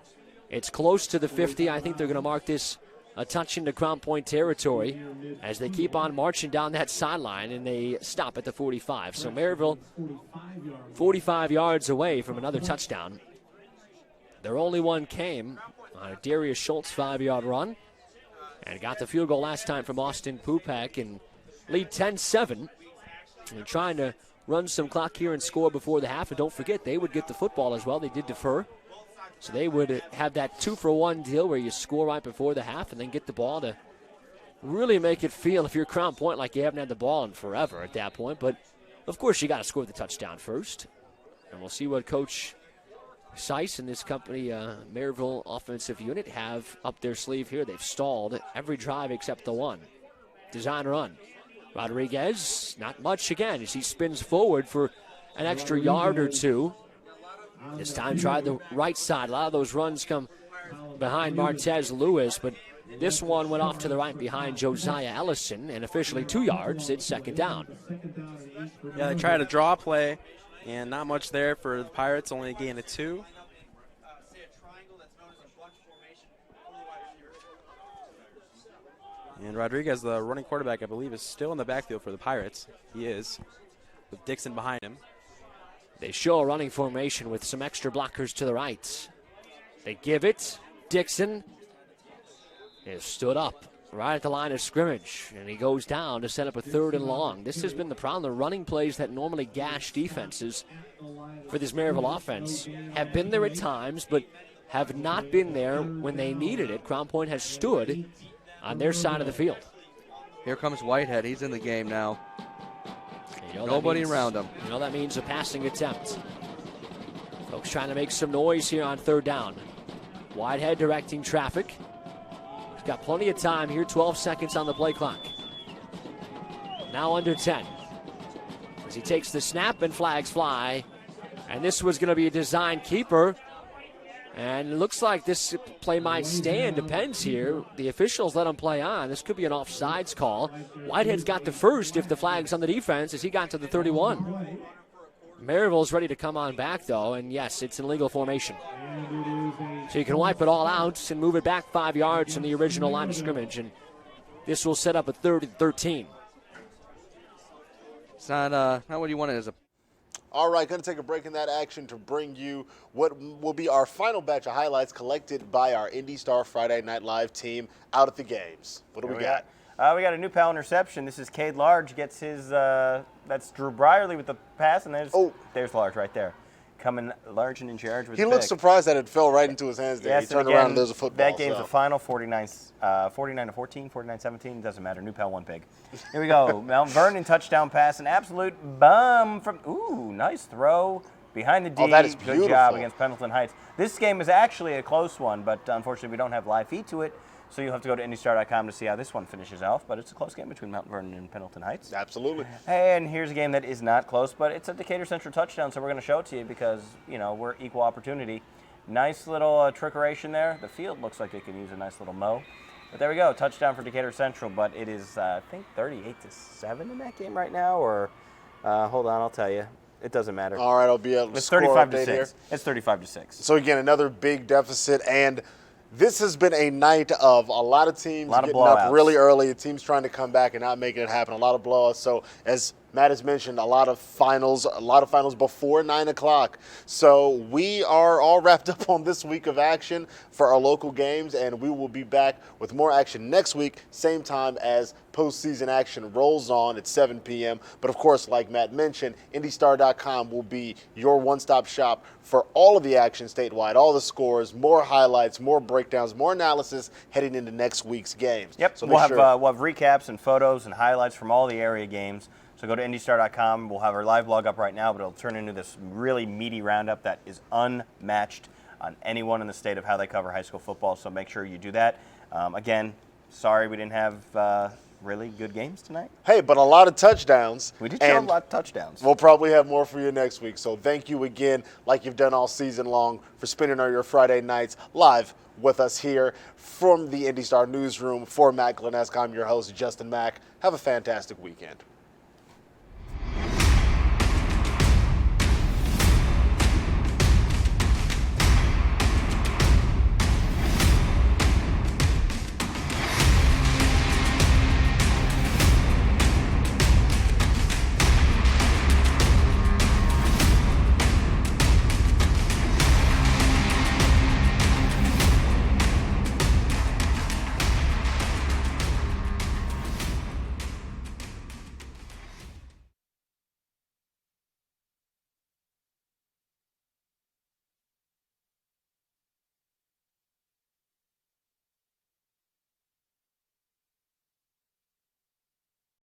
It's close to the 50. I think they're going to mark this a touch into Crown Point territory as they keep on marching down that sideline, and they stop at the 45. So Maryville 45 yards away from another touchdown. Their only one came on a Darius Schultz 5-yard run. And got the field goal last time from Austin Pupak and lead 10-7. They're trying to run some clock here and score before the half. And don't forget, they would get the football as well. They did defer. So they would have that 2-for-1 deal where you score right before the half and then get the ball to really make it feel, if you're Crown Point, like you haven't had the ball in forever at that point. But, of course, you got to score the touchdown first. And we'll see what Coach Seiss and this company, Maryville offensive unit, have up their sleeve here. They've stalled every drive except the one. Design run. Rodriguez, not much again as he spins forward for an extra yard or two. This time tried the right side. A lot of those runs come behind Martez Lewis, but this one went off to the right behind Josiah Ellison, and officially 2 yards. It's 2nd down. Yeah, they tried to draw a play. And not much there for the Pirates, only a gain of 2. And Rodriguez, the running quarterback, I believe, is still in the backfield for the Pirates. He is, with Dixon behind him. They show a running formation with some extra blockers to the right. They give it. Dixon is stood up right at the line of scrimmage, and he goes down to set up a 3rd and long. This has been the problem. The running plays that normally gash defenses for this Maryville offense have been there at times, but have not been there when they needed it. Crown Point has stood on their side of the field. Here comes Whitehead. He's in the game now. Nobody around him. You know that means a passing attempt. Folks trying to make some noise here on 3rd down. Whitehead directing traffic. He's got plenty of time here, 12 seconds on the play clock. Now under 10. As he takes the snap and flags fly. And this was going to be a design keeper. And it looks like this play might stand. Depends here. The officials let him play on. This could be an offsides call. Whitehead's got the first if the flag's on the defense as he got to the 31. Maryville's ready to come on back, though, and yes, it's in legal formation. So you can wipe it all out and move it back 5 yards from the original line of scrimmage, and this will set up a 3rd and 13. It's not what you wanted as a. All right, going to take a break in that action to bring you what will be our final batch of highlights collected by our IndyStar Friday Night Live team out at the games. What do we got? We got a new pal interception. This is Cade Large gets his. That's Drew Brierly with the pass, and there's Large right there, coming large and in charge with. He the looked pick. surprised that it fell right into his hands. There, Yes, he turned again, around and there's a football. That game's the final, 49-14, 49-17. Doesn't matter. New pal won big. Here we go. Mount Vernon touchdown pass, an absolute bum from. Ooh, nice throw. Behind the D, that is good beautiful. job against Pendleton Heights. This game is actually a close one, but unfortunately we don't have live feed to it, so you'll have to go to IndyStar.com to see how this one finishes off. But it's a close game between Mount Vernon and Pendleton Heights. Absolutely. And here's a game that is not close, but it's a Decatur Central touchdown, so we're going to show it to you because, we're equal opportunity. Nice little trickeration there. The field looks like it can use a nice little mow. But there we go, touchdown for Decatur Central, but it is, I think, 38-7 in that game right now, or hold on, I'll tell you. It doesn't matter. All right, I'll be able to It's score 35 to update 6. here. It's 35-6. So again, another big deficit, and this has been a night of a lot of teams getting up really early, teams trying to come back and not making it happen, a lot of blowouts. So as Matt has mentioned, a lot of finals before 9 o'clock. So we are all wrapped up on this week of action for our local games, and we will be back with more action next week, same time as postseason action rolls on at 7 p.m. But of course, like Matt mentioned, IndyStar.com will be your one-stop shop for all of the action statewide, all the scores, more highlights, more breakdowns, more analysis heading into next week's games. Yep, so we'll have recaps and photos and highlights from all the area games. So go to IndyStar.com. We'll have our live blog up right now, but it'll turn into this really meaty roundup that is unmatched on anyone in the state of how they cover high school football. So make sure you do that. Again, sorry we didn't have really good games tonight. Hey, but a lot of touchdowns. We did show a lot of touchdowns. We'll probably have more for you next week. So thank you again, like you've done all season long, for spending your Friday nights live with us here from the IndyStar newsroom. For Matt Glennesk, I'm your host, Justin Mack. Have a fantastic weekend.